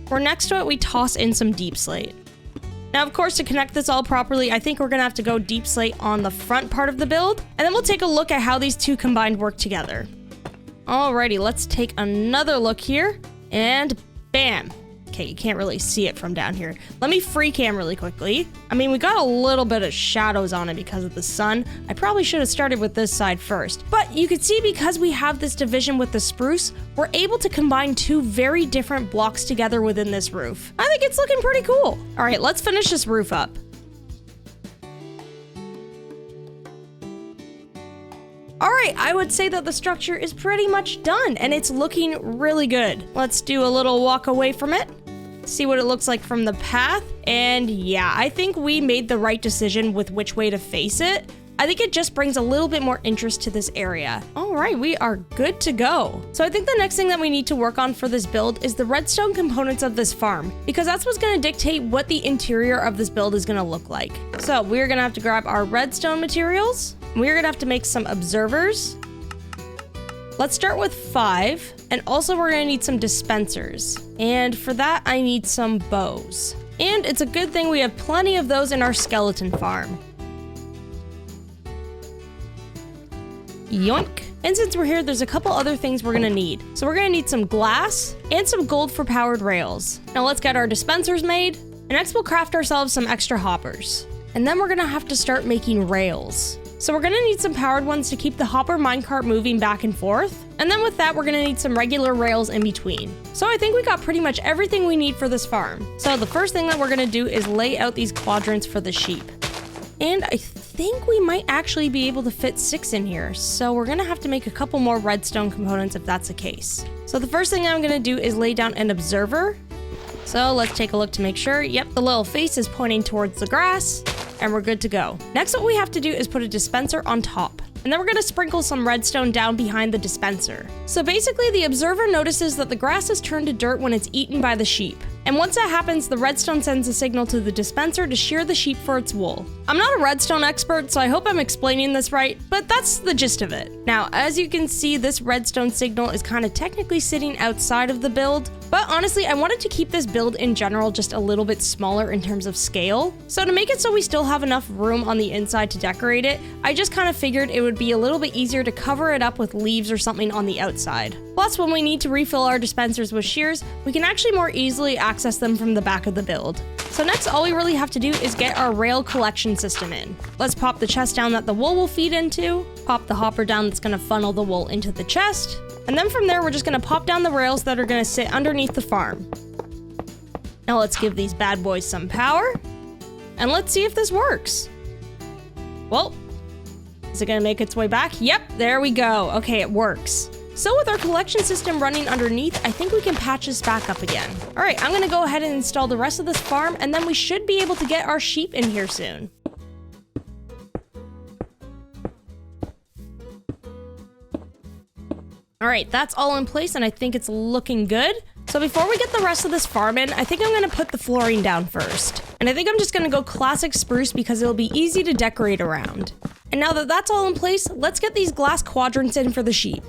where next to it we toss in some deep slate. Now, of course, to connect this all properly, I think we're gonna have to go deep slate on the front part of the build, and then we'll take a look at how these two combined work together. Alrighty, let's take another look here, and bam. Okay, you can't really see it from down here. Let me free cam really quickly. I mean, we got a little bit of shadows on it because of the sun. I probably should have started with this side first. But you can see because we have this division with the spruce, we're able to combine two very different blocks together within this roof. I think it's looking pretty cool. All right, let's finish this roof up. All right, I would say that the structure is pretty much done and it's looking really good. Let's do a little walk away from it, see what it looks like from the path. And yeah, I think we made the right decision with which way to face it. I think it just brings a little bit more interest to this area. All right, we are good to go. So I think the next thing that we need to work on for this build is the redstone components of this farm, because that's what's gonna dictate what the interior of this build is gonna look like. So we're gonna have to grab our redstone materials. We're gonna have to make some observers. Let's start with 5, and also we're gonna need some dispensers. And for that, I need some bows. And it's a good thing we have plenty of those in our skeleton farm. Yoink. And since we're here, there's a couple other things we're gonna need. So we're gonna need some glass and some gold for powered rails. Now let's get our dispensers made, and next we'll craft ourselves some extra hoppers. And then we're gonna have to start making rails. So we're gonna need some powered ones to keep the hopper minecart moving back and forth. And then with that, we're gonna need some regular rails in between. So I think we got pretty much everything we need for this farm. So the first thing that we're gonna do is lay out these quadrants for the sheep. And I think we might actually be able to fit 6 in here. So we're gonna have to make a couple more redstone components if that's the case. So the first thing I'm gonna do is lay down an observer. So let's take a look to make sure. Yep, the little face is pointing towards the grass, and we're good to go. Next, what we have to do is put a dispenser on top. And then we're gonna sprinkle some redstone down behind the dispenser. So basically, the observer notices that the grass is turned to dirt when it's eaten by the sheep. And once that happens, the redstone sends a signal to the dispenser to shear the sheep for its wool. I'm not a redstone expert, so I hope I'm explaining this right, but that's the gist of it. Now, as you can see, this redstone signal is kind of technically sitting outside of the build, but honestly, I wanted to keep this build in general just a little bit smaller in terms of scale. So to make it so we still have enough room on the inside to decorate it, I just kind of figured it would be a little bit easier to cover it up with leaves or something on the outside. Plus, when we need to refill our dispensers with shears, we can actually more easily access them from the back of the build. So next, all we really have to do is get our rail collection system in. Let's pop the chest down that the wool will feed into, pop the hopper down that's gonna funnel the wool into the chest, and then from there, we're just gonna pop down the rails that are gonna sit underneath the farm. Now let's give these bad boys some power, and let's see if this works. Well, is it gonna make its way back? Yep, there we go. Okay, it works. So with our collection system running underneath, I think we can patch this back up again. All right, I'm gonna go ahead and install the rest of this farm, and then we should be able to get our sheep in here soon. All right, that's all in place, and I think it's looking good. So before we get the rest of this farm in, I think I'm gonna put the flooring down first. And I think I'm just gonna go classic spruce because it'll be easy to decorate around. And now that that's all in place, let's get these glass quadrants in for the sheep.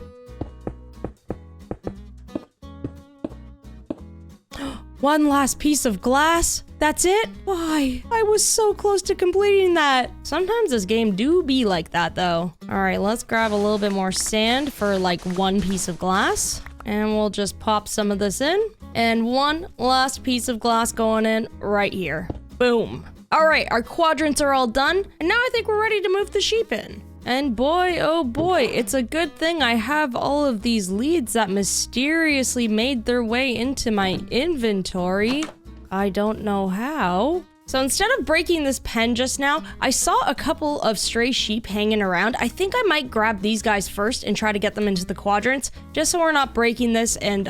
One last piece of glass. That's it? Why? I was so close to completing that. Sometimes this game do be like that though. All right, let's grab a little bit more sand for like one piece of glass. And we'll just pop some of this in. And one last piece of glass going in right here. Boom. All right, our quadrants are all done. And now I think we're ready to move the sheep in. And boy, oh boy, it's a good thing I have all of these leads that mysteriously made their way into my inventory. I don't know how. So instead of breaking this pen just now, I saw a couple of stray sheep hanging around. I think I might grab these guys first and try to get them into the quadrants, just so we're not breaking this and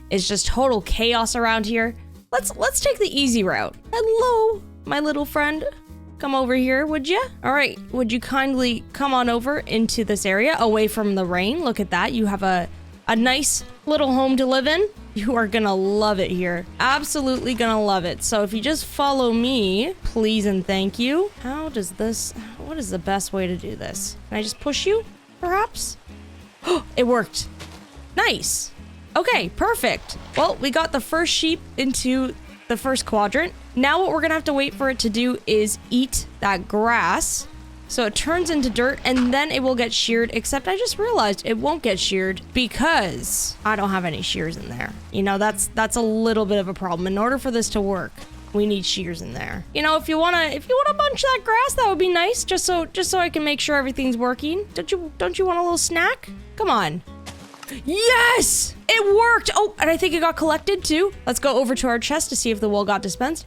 it's just total chaos around here. Let's take the easy route. Hello, my little friend. Come over here, would you? All right, would you kindly come on over into this area away from the rain? Look at that. You have a nice little home to live in. You are gonna love it here. Absolutely gonna love it. So if you just follow me, please and thank you. What is the best way to do this? Can I just push you, perhaps? Oh, it worked. Nice. Okay, perfect. Well, we got the first sheep into the first quadrant. Now what we're gonna have to wait for it to do is eat that grass. So it turns into dirt and then it will get sheared, except I just realized it won't get sheared because I don't have any shears in there. You know, that's a little bit of a problem. In order for this to work, we need shears in there. You know, if you wanna bunch that grass, that would be nice, just so I can make sure everything's working. Don't you want a little snack? Come on. Yes! It worked! Oh, and I think it got collected too. Let's go over to our chest to see if the wool got dispensed.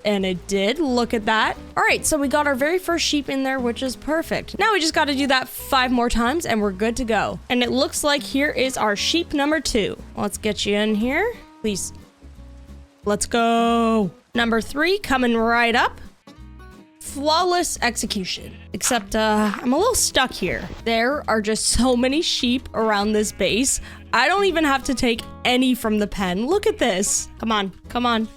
And it did. Look at that. All right, so we got our very first sheep in there, which is perfect. Now we just got to do that 5 more times and we're good to go. And it looks like here is our sheep number 2. Let's get you in here. Please. Let's go. Number 3 coming right up. Flawless execution. Except I'm a little stuck here. There are just so many sheep around this base. I don't even have to take any from the pen. Look at this. Come on, come on.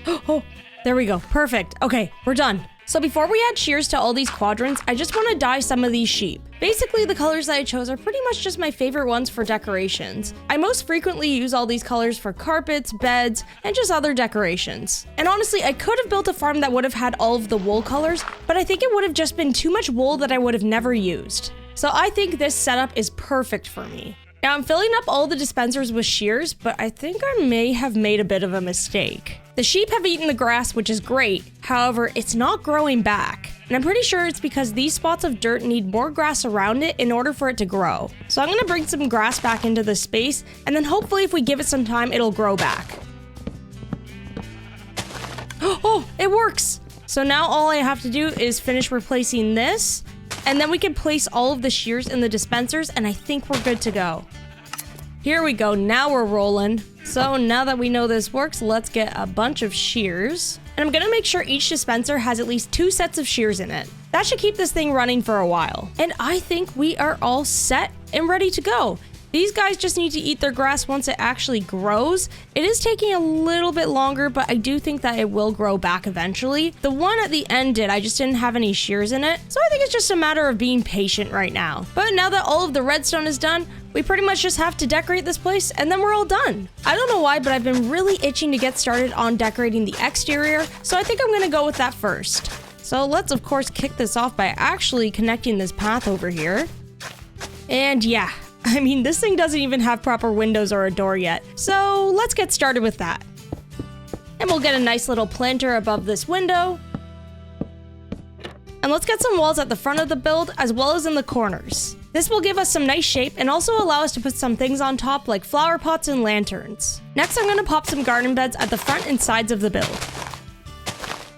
Oh, there we go. Perfect. Okay, we're done. So before we add shears to all these quadrants, I just want to dye some of these sheep. Basically, the colors that I chose are pretty much just my favorite ones for decorations. I most frequently use all these colors for carpets, beds, and just other decorations. And honestly, I could have built a farm that would have had all of the wool colors, but I think it would have just been too much wool that I would have never used. So I think this setup is perfect for me. Now I'm filling up all the dispensers with shears, but I think I may have made a bit of a mistake. The sheep have eaten the grass, which is great. However, it's not growing back. And I'm pretty sure it's because these spots of dirt need more grass around it in order for it to grow. So I'm gonna bring some grass back into the space, and then hopefully if we give it some time, it'll grow back. Oh, it works! So now all I have to do is finish replacing this, and then we can place all of the shears in the dispensers, and I think we're good to go. Here we go, now we're rolling. So now that we know this works, let's get a bunch of shears. And I'm gonna make sure each dispenser has at least 2 sets of shears in it. That should keep this thing running for a while. And I think we are all set and ready to go. These guys just need to eat their grass once it actually grows. It is taking a little bit longer, but I do think that it will grow back eventually. The one at the end did, I just didn't have any shears in it. So I think it's just a matter of being patient right now. But now that all of the redstone is done, we pretty much just have to decorate this place and then we're all done. I don't know why, but I've been really itching to get started on decorating the exterior. So I think I'm gonna go with that first. So let's of course kick this off by actually connecting this path over here. And yeah. I mean, this thing doesn't even have proper windows or a door yet. So let's get started with that. And we'll get a nice little planter above this window. And let's get some walls at the front of the build as well as in the corners. This will give us some nice shape and also allow us to put some things on top like flower pots and lanterns. Next, I'm gonna pop some garden beds at the front and sides of the build.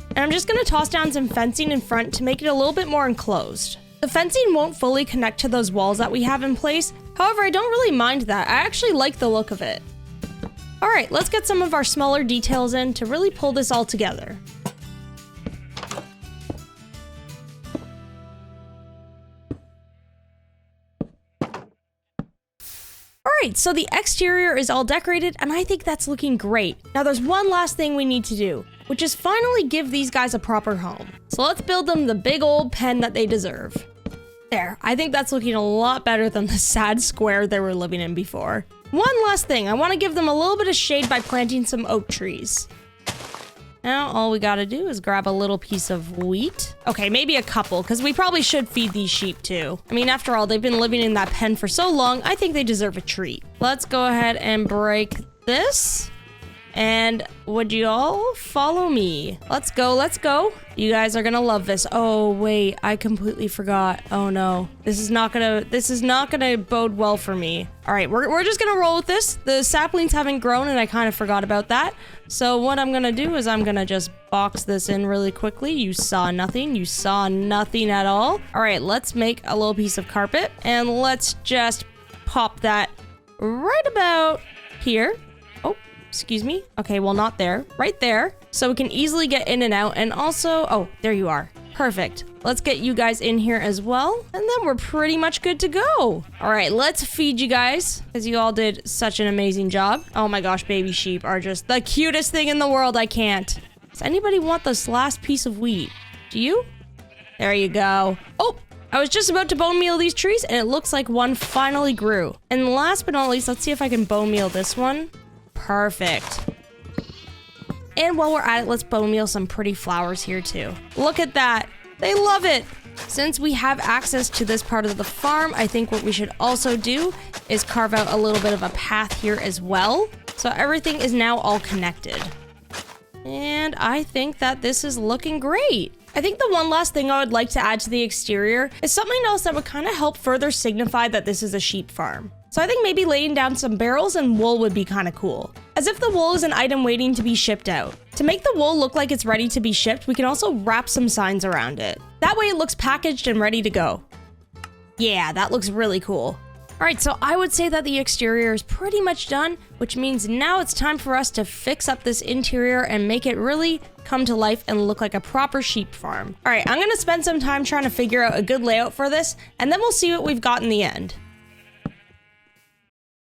And I'm just gonna toss down some fencing in front to make it a little bit more enclosed. The fencing won't fully connect to those walls that we have in place. However, I don't really mind that. I actually like the look of it. All right, let's get some of our smaller details in to really pull this all together. right, so the exterior is all decorated, and I think that's looking great. Now there's one last thing we need to do, which is finally give these guys a proper home. So let's build them the big old pen that they deserve. There, I think that's looking a lot better than the sad square they were living in before. One last thing, I want to give them a little bit of shade by planting some oak trees. Now all we gotta do is grab a little piece of wheat. Okay, maybe a couple, because we probably should feed these sheep too. I mean, after all, they've been living in that pen for so long, I think they deserve a treat. Let's go ahead and break this. And would you all follow me? Let's go, let's go. You guys are gonna love this. Oh, wait, I completely forgot. Oh no, this is not gonna bode well for me. All right, we're just gonna roll with this. The saplings haven't grown and I kind of forgot about that. So what I'm gonna do is I'm gonna just box this in really quickly. You saw nothing at all. All right, let's make a little piece of carpet and let's just pop that right about here. Excuse me. Okay, well, not there. Right there. So we can easily get in and out. And also, oh, there you are. Perfect. Let's get you guys in here as well. And then we're pretty much good to go. All right, let's feed you guys because you all did such an amazing job. Oh my gosh, baby sheep are just the cutest thing in the world. I can't. Does anybody want this last piece of wheat? Do you? There you go. Oh, I was just about to bone meal these trees and it looks like one finally grew. And last but not least, let's see if I can bone meal this one. Perfect. And while we're at it, let's bone meal some pretty flowers here too. Look at that. They love it. Since we have access to this part of the farm, I think what we should also do is carve out a little bit of a path here as well. So everything is now all connected. And I think that this is looking great. I think the one last thing I would like to add to the exterior is something else that would kind of help further signify that this is a sheep farm. So I think maybe laying down some barrels and wool would be kind of cool. As if the wool is an item waiting to be shipped out. To make the wool look like it's ready to be shipped, we can also wrap some signs around it. That way it looks packaged and ready to go. Yeah, that looks really cool. All right, so I would say that the exterior is pretty much done, which means now it's time for us to fix up this interior and make it really come to life and look like a proper sheep farm. All right, I'm gonna spend some time trying to figure out a good layout for this, and then we'll see what we've got in the end.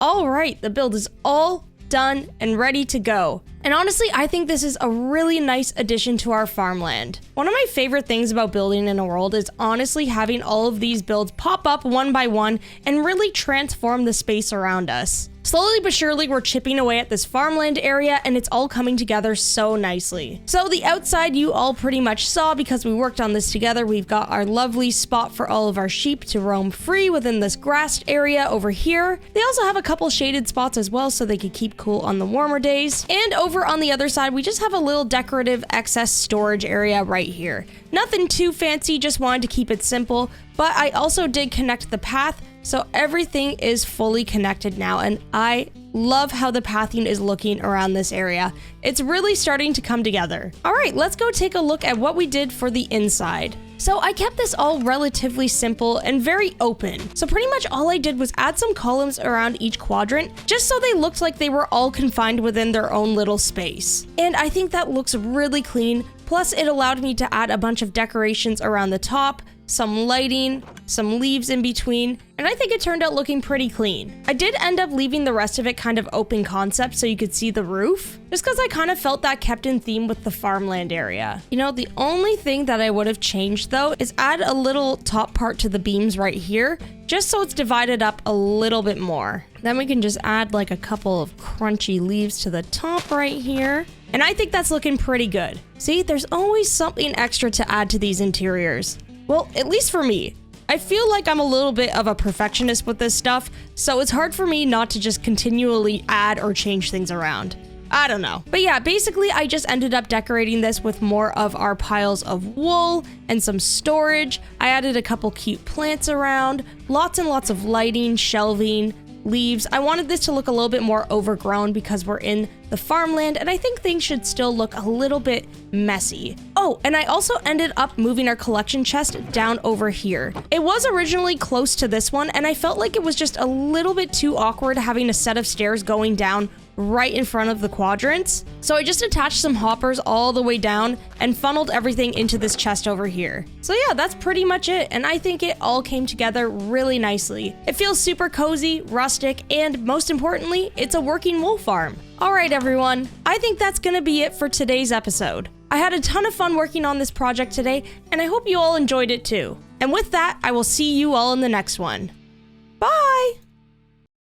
All right, the build is all done and ready to go. And honestly, I think this is a really nice addition to our farmland. One of my favorite things about building in a world is honestly having all of these builds pop up one by one and really transform the space around us. Slowly but surely, we're chipping away at this farmland area and it's all coming together so nicely. So the outside you all pretty much saw because we worked on this together. We've got our lovely spot for all of our sheep to roam free within this grassed area over here. They also have a couple shaded spots as well so they could keep cool on the warmer days. And over on the other side, we just have a little decorative excess storage area right here. Nothing too fancy, just wanted to keep it simple, but I also did connect the path so everything is fully connected now, and I love how the pathing is looking around this area. It's really starting to come together. All right, let's go take a look at what we did for the inside. So I kept this all relatively simple and very open. So pretty much all I did was add some columns around each quadrant, just so they looked like they were all confined within their own little space. And I think that looks really clean. Plus it allowed me to add a bunch of decorations around the top, some lighting, some leaves in between, and I think it turned out looking pretty clean. I did end up leaving the rest of it kind of open concept so you could see the roof, just because I kind of felt that kept in theme with the farmland area. You know, the only thing that I would have changed though is add a little top part to the beams right here, just so it's divided up a little bit more. Then we can just add like a couple of crunchy leaves to the top right here. And I think that's looking pretty good. See, there's always something extra to add to these interiors. Well, at least for me. I feel like I'm a little bit of a perfectionist with this stuff, so it's hard for me not to just continually add or change things around. I don't know. But yeah, basically I just ended up decorating this with more of our piles of wool and some storage. I added a couple cute plants around, lots and lots of lighting, shelving, leaves. I wanted this to look a little bit more overgrown because we're in the farmland and I think things should still look a little bit messy. Oh, and I also ended up moving our collection chest down over here. It was originally close to this one and I felt like it was just a little bit too awkward having a set of stairs going down right in front of the quadrants. So I just attached some hoppers all the way down and funneled everything into this chest over here. So yeah, that's pretty much it, and I think it all came together really nicely. It feels super cozy, rustic, and most importantly, it's a working wool farm. Alright everyone, I think that's gonna be it for today's episode. I had a ton of fun working on this project today, and I hope you all enjoyed it too. And with that, I will see you all in the next one. Bye!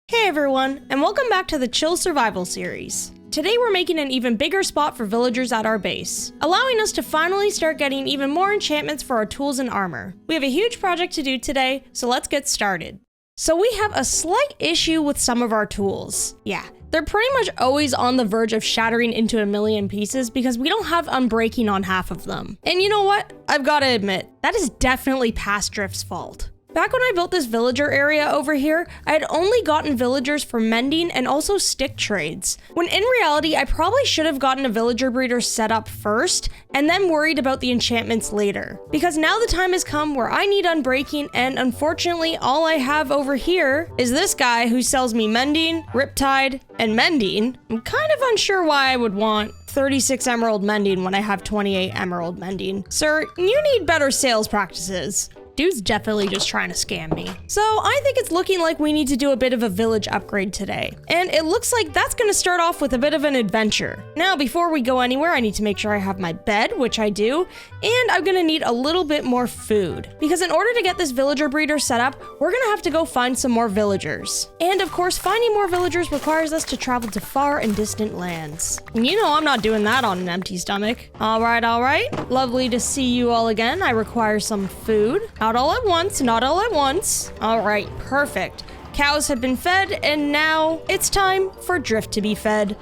Hey everyone, and welcome back to the Chill Survival series. Today we're making an even bigger spot for villagers at our base, allowing us to finally start getting even more enchantments for our tools and armor. We have a huge project to do today, so let's get started. So we have a slight issue with some of our tools. Yeah, they're pretty much always on the verge of shattering into a million pieces because we don't have unbreaking on half of them. And you know what? I've got to admit, that is definitely Past Drift's fault. Back when I built this villager area over here, I had only gotten villagers for mending and also stick trades, when in reality I probably should have gotten a villager breeder set up first and then worried about the enchantments later. Because now the time has come where I need unbreaking, and unfortunately all I have over here is this guy who sells me mending, riptide, and mending. I'm kind of unsure why I would want 36 emerald mending when I have 28 emerald mending. Sir, you need better sales practices. Dude's definitely just trying to scam me. So I think it's looking like we need to do a bit of a village upgrade today. And it looks like that's gonna start off with a bit of an adventure. Now, before we go anywhere, I need to make sure I have my bed, which I do, and I'm gonna need a little bit more food. Because in order to get this villager breeder set up, we're gonna have to go find some more villagers. And of course, finding more villagers requires us to travel to far and distant lands. And you know I'm not doing that on an empty stomach. All right. Lovely to see you all again. I require some food. Not all at once. All right, perfect. Cows have been fed, and now it's time for Drift to be fed.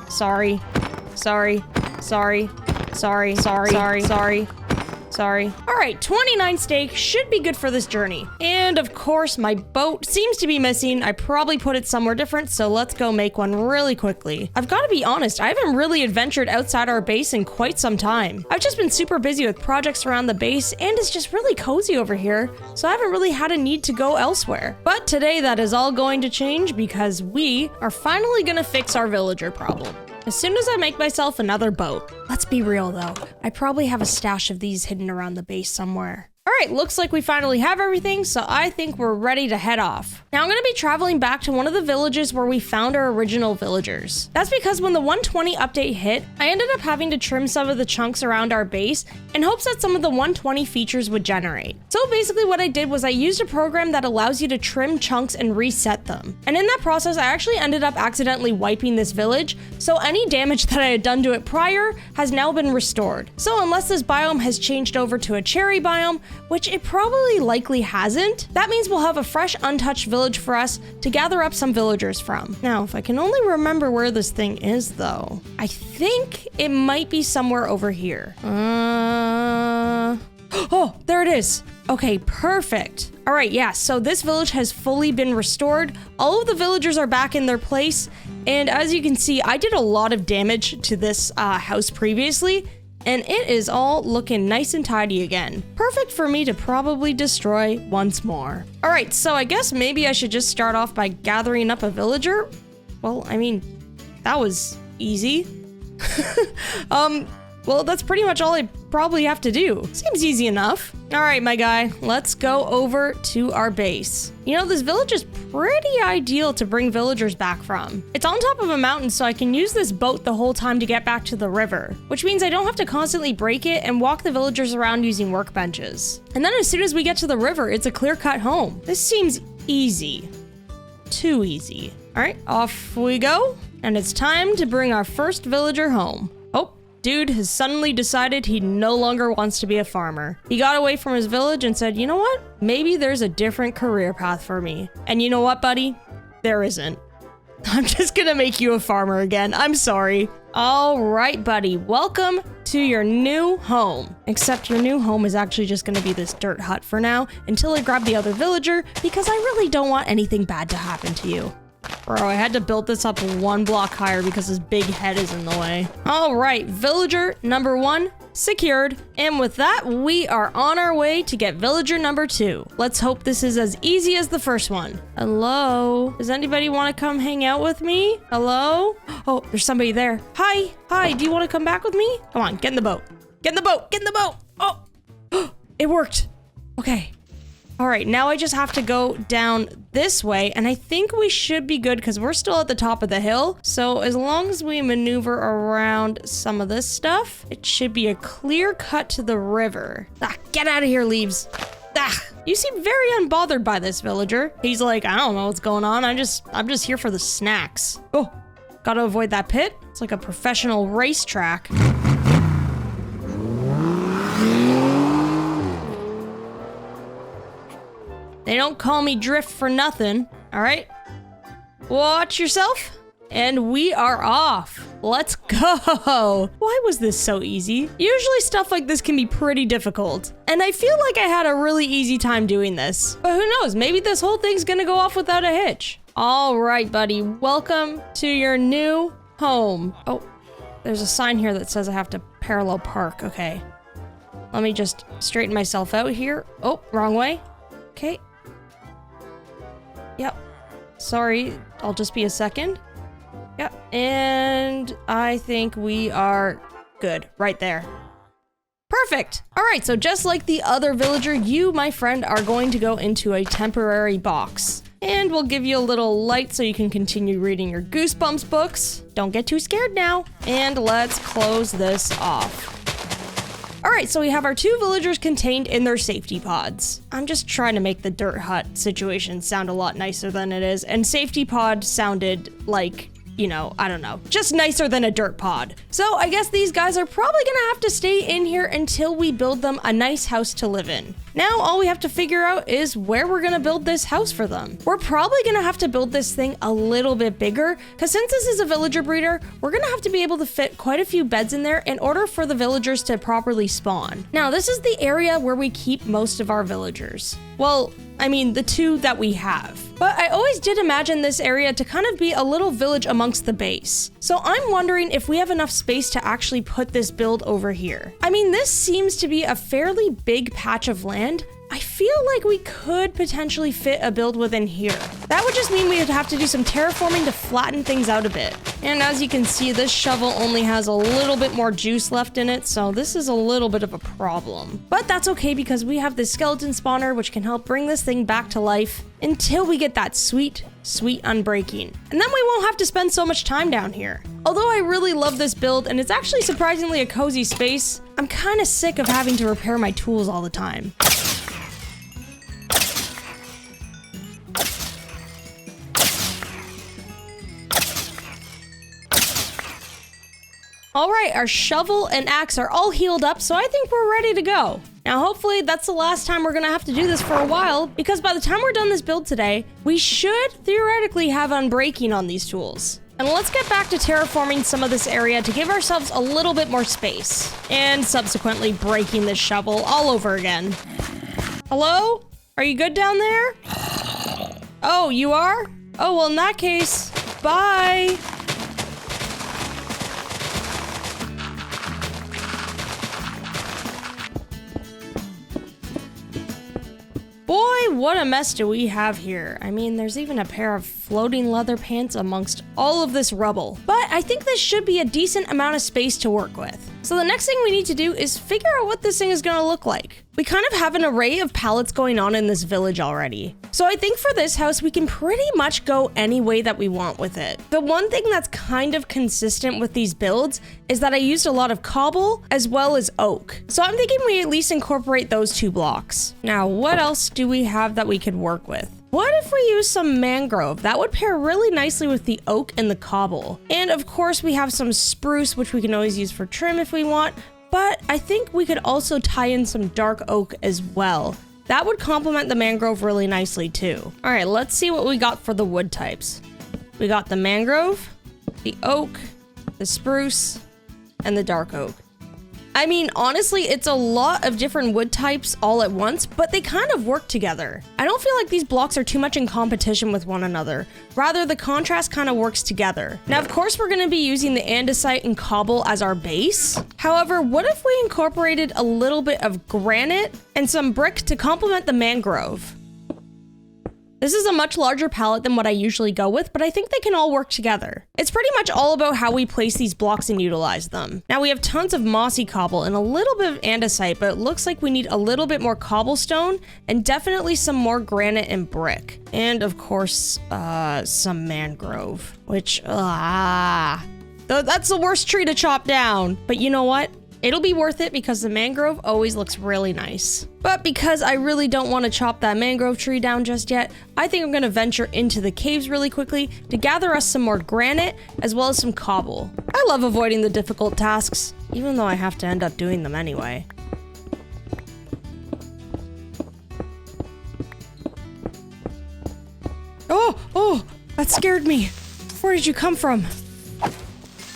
Sorry. All right, 29 steak should be good for this journey. And of course, my boat seems to be missing. I probably put it somewhere different, so let's go make one really quickly. I've got to be honest, I haven't really adventured outside our base in quite some time. I've just been super busy with projects around the base, and it's just really cozy over here, so I haven't really had a need to go elsewhere. But today that is all going to change because we are finally gonna fix our villager problem. As soon as I make myself another boat. Let's be real though, I probably have a stash of these hidden around the base somewhere. Alright, looks like we finally have everything, so I think we're ready to head off. Now I'm going to be traveling back to one of the villages where we found our original villagers. That's because when the 120 update hit, I ended up having to trim some of the chunks around our base in hopes that some of the 120 features would generate. So basically what I did was I used a program that allows you to trim chunks and reset them. And in that process, I actually ended up accidentally wiping this village, so any damage that I had done to it prior has now been restored. So unless this biome has changed over to a cherry biome, which it probably likely hasn't, that means we'll have a fresh, untouched village for us to gather up some villagers from. Now, if I can only remember where this thing is, though, I think it might be somewhere over here. Oh, there it is. Okay, perfect. All right, yeah, so this village has fully been restored. All of the villagers are back in their place. And as you can see, I did a lot of damage to this house previously, and it is all looking nice and tidy again. Perfect for me to probably destroy once more. All right, so I guess maybe I should just start off by gathering up a villager. Well, I mean, that was easy. Well, that's pretty much all I probably have to do. Seems easy enough. All right, my guy, let's go over to our base. You know, this village is pretty ideal to bring villagers back from. It's on top of a mountain, so I can use this boat the whole time to get back to the river, which means I don't have to constantly break it and walk the villagers around using workbenches. And then as soon as we get to the river, it's a clear-cut home. This seems easy. Too easy. All right, off we go. And it's time to bring our first villager home. Dude has suddenly decided he no longer wants to be a farmer. He got away from his village and said, you know what? Maybe there's a different career path for me. And you know what, buddy? There isn't. I'm just gonna make you a farmer again. I'm sorry. All right, buddy. Welcome to your new home. Except your new home is actually just gonna be this dirt hut for now until I grab the other villager because I really don't want anything bad to happen to you. Bro, I had to build this up 1 block higher because his big head is in the way. All right, villager number 1 secured. And with that, we are on our way to get villager number 2. Let's hope this is as easy as the first one. Hello? Does anybody want to come hang out with me? Hello? Oh, there's somebody there. Hi. Hi, do you want to come back with me? Come on, get in the boat. Get in the boat. Get in the boat. Oh, it worked. Okay. All right, now I just have to go down this way, and I think we should be good because we're still at the top of the hill. So as long as we maneuver around some of this stuff, it should be a clear cut to the river. Ah, get out of here, leaves. Ah, you seem very unbothered by this, villager. He's like, I don't know what's going on. I'm just here for the snacks. Oh, gotta avoid that pit. It's like a professional racetrack. They don't call me Drift for nothing, all right? Watch yourself, and we are off. Let's go. Why was this so easy? Usually stuff like this can be pretty difficult, and I feel like I had a really easy time doing this. But who knows, maybe this whole thing's gonna go off without a hitch. All right, buddy, welcome to your new home. Oh, there's a sign here that says I have to parallel park, okay. Let me just straighten myself out here. Oh, wrong way. Okay. Yep. Sorry, I'll just be a second. Yep. And I think we are good right there. Perfect. All right, so just like the other villager, you, my friend, are going to go into a temporary box. And we'll give you a little light so you can continue reading your Goosebumps books. Don't get too scared now. And let's close this off. All right, so we have our 2 villagers contained in their safety pods. I'm just trying to make the dirt hut situation sound a lot nicer than it is, and safety pod sounded like, you know, I don't know, just nicer than a dirt pod. So I guess these guys are probably gonna have to stay in here until we build them a nice house to live in. Now all we have to figure out is where we're gonna build this house for them. We're probably gonna have to build this thing a little bit bigger, because since this is a villager breeder, we're gonna have to be able to fit quite a few beds in there in order for the villagers to properly spawn. Now this is the area where we keep most of our villagers. Well, I mean, the 2 that we have. But I always did imagine this area to kind of be a little village amongst the base. So I'm wondering if we have enough space to actually put this build over here. I mean, this seems to be a fairly big patch of land. I feel like we could potentially fit a build within here. That would just mean we would have to do some terraforming to flatten things out a bit. And as you can see, this shovel only has a little bit more juice left in it, so this is a little bit of a problem. But that's okay because we have this skeleton spawner which can help bring this thing back to life until we get that sweet, sweet unbreaking. And then we won't have to spend so much time down here. Although I really love this build and it's actually surprisingly a cozy space, I'm kind of sick of having to repair my tools all the time. All right, our shovel and axe are all healed up, so I think we're ready to go. Now, hopefully that's the last time we're gonna have to do this for a while, because by the time we're done this build today, we should theoretically have unbreaking on these tools. And let's get back to terraforming some of this area to give ourselves a little bit more space, and subsequently breaking this shovel all over again. Hello? Are you good down there? Oh, you are? Oh, well, in that case, bye. Boy, what a mess do we have here. I mean, there's even a pair of floating leather pants amongst all of this rubble. But I think this should be a decent amount of space to work with. So the next thing we need to do is figure out what this thing is gonna look like. We kind of have an array of pallets going on in this village already. So I think for this house, we can pretty much go any way that we want with it. The one thing that's kind of consistent with these builds is that I used a lot of cobble as well as oak. So I'm thinking we at least incorporate those 2 blocks. Now, what else do we have that we could work with? What if we use some mangrove? That would pair really nicely with the oak and the cobble. And of course we have some spruce, which we can always use for trim if we want, but I think we could also tie in some dark oak as well. That would complement the mangrove really nicely too. All right, let's see what we got for the wood types. We got the mangrove, the oak, the spruce, and the dark oak. I mean, honestly, it's a lot of different wood types all at once, but they kind of work together. I don't feel like these blocks are too much in competition with one another. Rather, the contrast kind of works together. Now, of course, we're going to be using the andesite and cobble as our base. However, what if we incorporated a little bit of granite and some brick to complement the mangrove? This is a much larger palette than what I usually go with, but I think they can all work together. It's pretty much all about how we place these blocks and utilize them. Now we have tons of mossy cobble and a little bit of andesite, but it looks like we need a little bit more cobblestone and definitely some more granite and brick. And of course, some mangrove, which, that's the worst tree to chop down. But you know what? It'll be worth it because the mangrove always looks really nice. But because I really don't want to chop that mangrove tree down just yet, I think I'm going to venture into the caves really quickly to gather us some more granite as well as some cobble. I love avoiding the difficult tasks, even though I have to end up doing them anyway. Oh, that scared me. Where did you come from?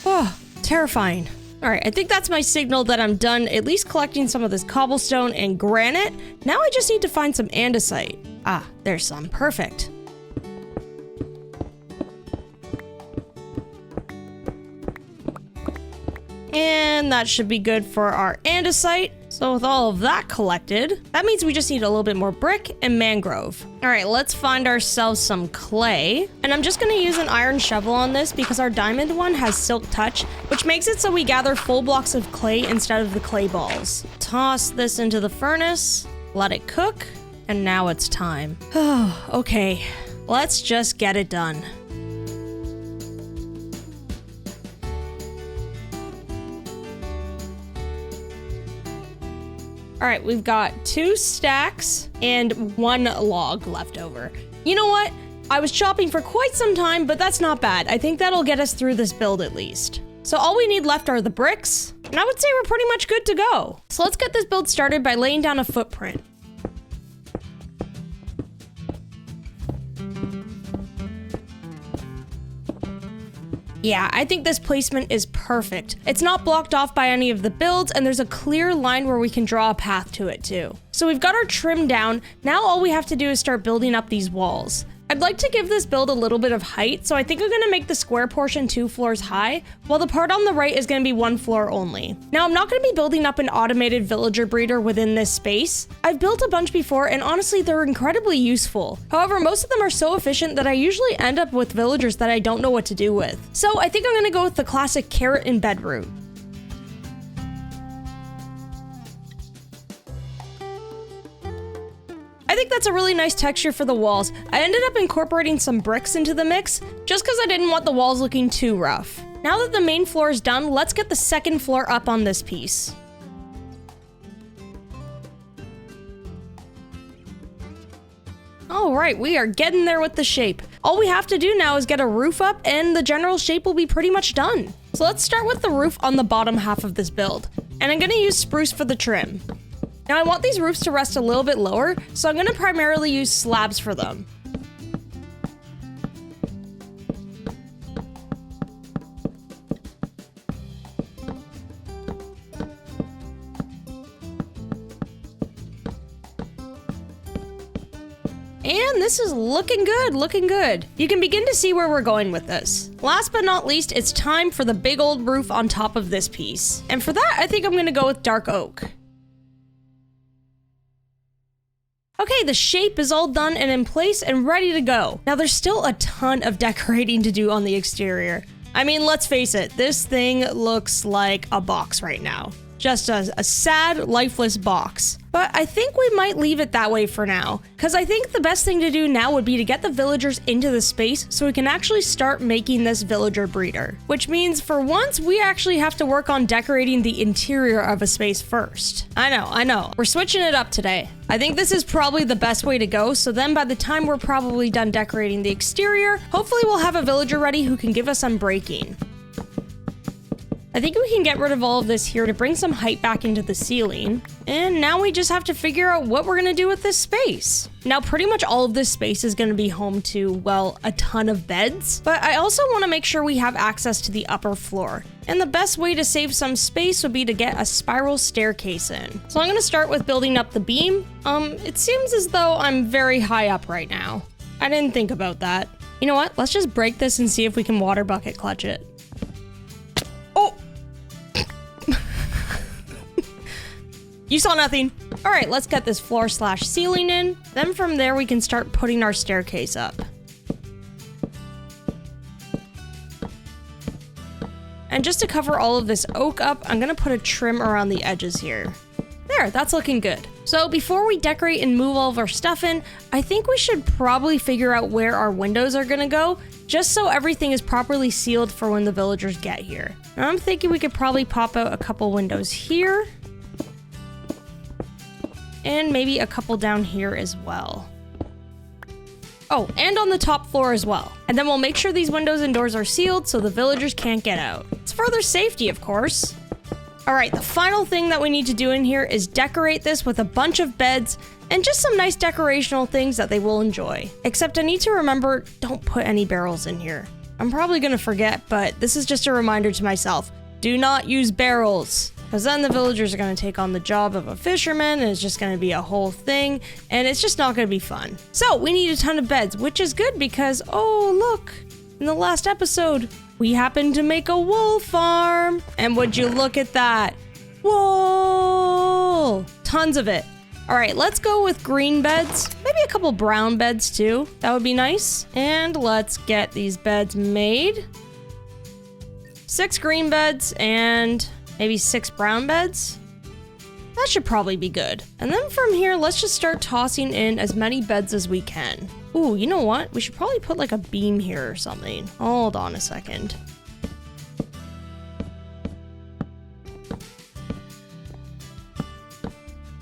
Oh, terrifying. All right, I think that's my signal that I'm done at least collecting some of this cobblestone and granite. Now I just need to find some andesite. Ah, there's some. Perfect. And that should be good for our andesite. So with all of that collected, that means we just need a little bit more brick and mangrove. All right, let's find ourselves some clay. And I'm just gonna use an iron shovel on this because our diamond one has silk touch, which makes it so we gather full blocks of clay instead of the clay balls. Toss this into the furnace, let it cook, and now it's time. Oh, okay, let's just get it done. All right, we've got 2 stacks and 1 log left over. You know what? I was chopping for quite some time, but that's not bad. I think that'll get us through this build at least. So all we need left are the bricks, and I would say we're pretty much good to go. So let's get this build started by laying down a footprint. Yeah, I think this placement is perfect. It's not blocked off by any of the builds, and there's a clear line where we can draw a path to it too. So we've got our trim down. Now all we have to do is start building up these walls. I'd like to give this build a little bit of height, so I think I'm gonna make the square portion 2 floors high, while the part on the right is gonna be 1 floor only. Now, I'm not gonna be building up an automated villager breeder within this space. I've built a bunch before, and honestly, they're incredibly useful. However, most of them are so efficient that I usually end up with villagers that I don't know what to do with. So I think I'm gonna go with the classic carrot and bed route. I think that's a really nice texture for the walls. I ended up incorporating some bricks into the mix, just because I didn't want the walls looking too rough. Now that the main floor is done, let's get the second floor up on this piece. All right, we are getting there with the shape. All we have to do now is get a roof up and the general shape will be pretty much done. So let's start with the roof on the bottom half of this build. And I'm gonna use spruce for the trim. Now I want these roofs to rest a little bit lower, so I'm gonna primarily use slabs for them. And this is looking good, looking good. You can begin to see where we're going with this. Last but not least, it's time for the big old roof on top of this piece. And for that, I think I'm gonna go with dark oak. Okay, the shape is all done and in place and ready to go. Now there's still a ton of decorating to do on the exterior. I mean, let's face it, this thing looks like a box right now. Just a sad, lifeless box. But I think we might leave it that way for now, because I think the best thing to do now would be to get the villagers into the space so we can actually start making this villager breeder. Which means for once, we actually have to work on decorating the interior of a space first. I know. We're switching it up today. I think this is probably the best way to go, so then by the time we're probably done decorating the exterior, hopefully we'll have a villager ready who can give us some breaking. I think we can get rid of all of this here to bring some height back into the ceiling. And now we just have to figure out what we're gonna do with this space. Now, pretty much all of this space is gonna be home to, well, a ton of beds, but I also wanna make sure we have access to the upper floor. And the best way to save some space would be to get a spiral staircase in. So I'm gonna start with building up the beam. It seems as though I'm very high up right now. I didn't think about that. You know what? Let's just break this and see if we can water bucket clutch it. Oh! You saw nothing. All right, let's get this floor/ceiling in. Then from there, we can start putting our staircase up. And just to cover all of this oak up, I'm gonna put a trim around the edges here. There, that's looking good. So before we decorate and move all of our stuff in, I think we should probably figure out where our windows are gonna go, just so everything is properly sealed for when the villagers get here. Now I'm thinking we could probably pop out a couple windows here. And maybe a couple down here as well. Oh, and on the top floor as well. And then we'll make sure these windows and doors are sealed so the villagers can't get out. It's for their safety, of course. All right, the final thing that we need to do in here is decorate this with a bunch of beds and just some nice decorational things that they will enjoy. Except I need to remember, don't put any barrels in here. I'm probably gonna forget, but this is just a reminder to myself. Do not use barrels. Because then the villagers are going to take on the job of a fisherman, and it's just going to be a whole thing, and it's just not going to be fun. So we need a ton of beds, which is good because, oh look, in the last episode, we happened to make a wool farm. And would you look at that? Wool! Tons of it. All right, let's go with green beds, maybe a couple brown beds too. That would be nice. And let's get these beds made. 6 green beds and maybe 6 brown beds. That should probably be good. And then from here, let's just start tossing in as many beds as we can. Ooh, you know what? We should probably put like a beam here or something. Hold on a second.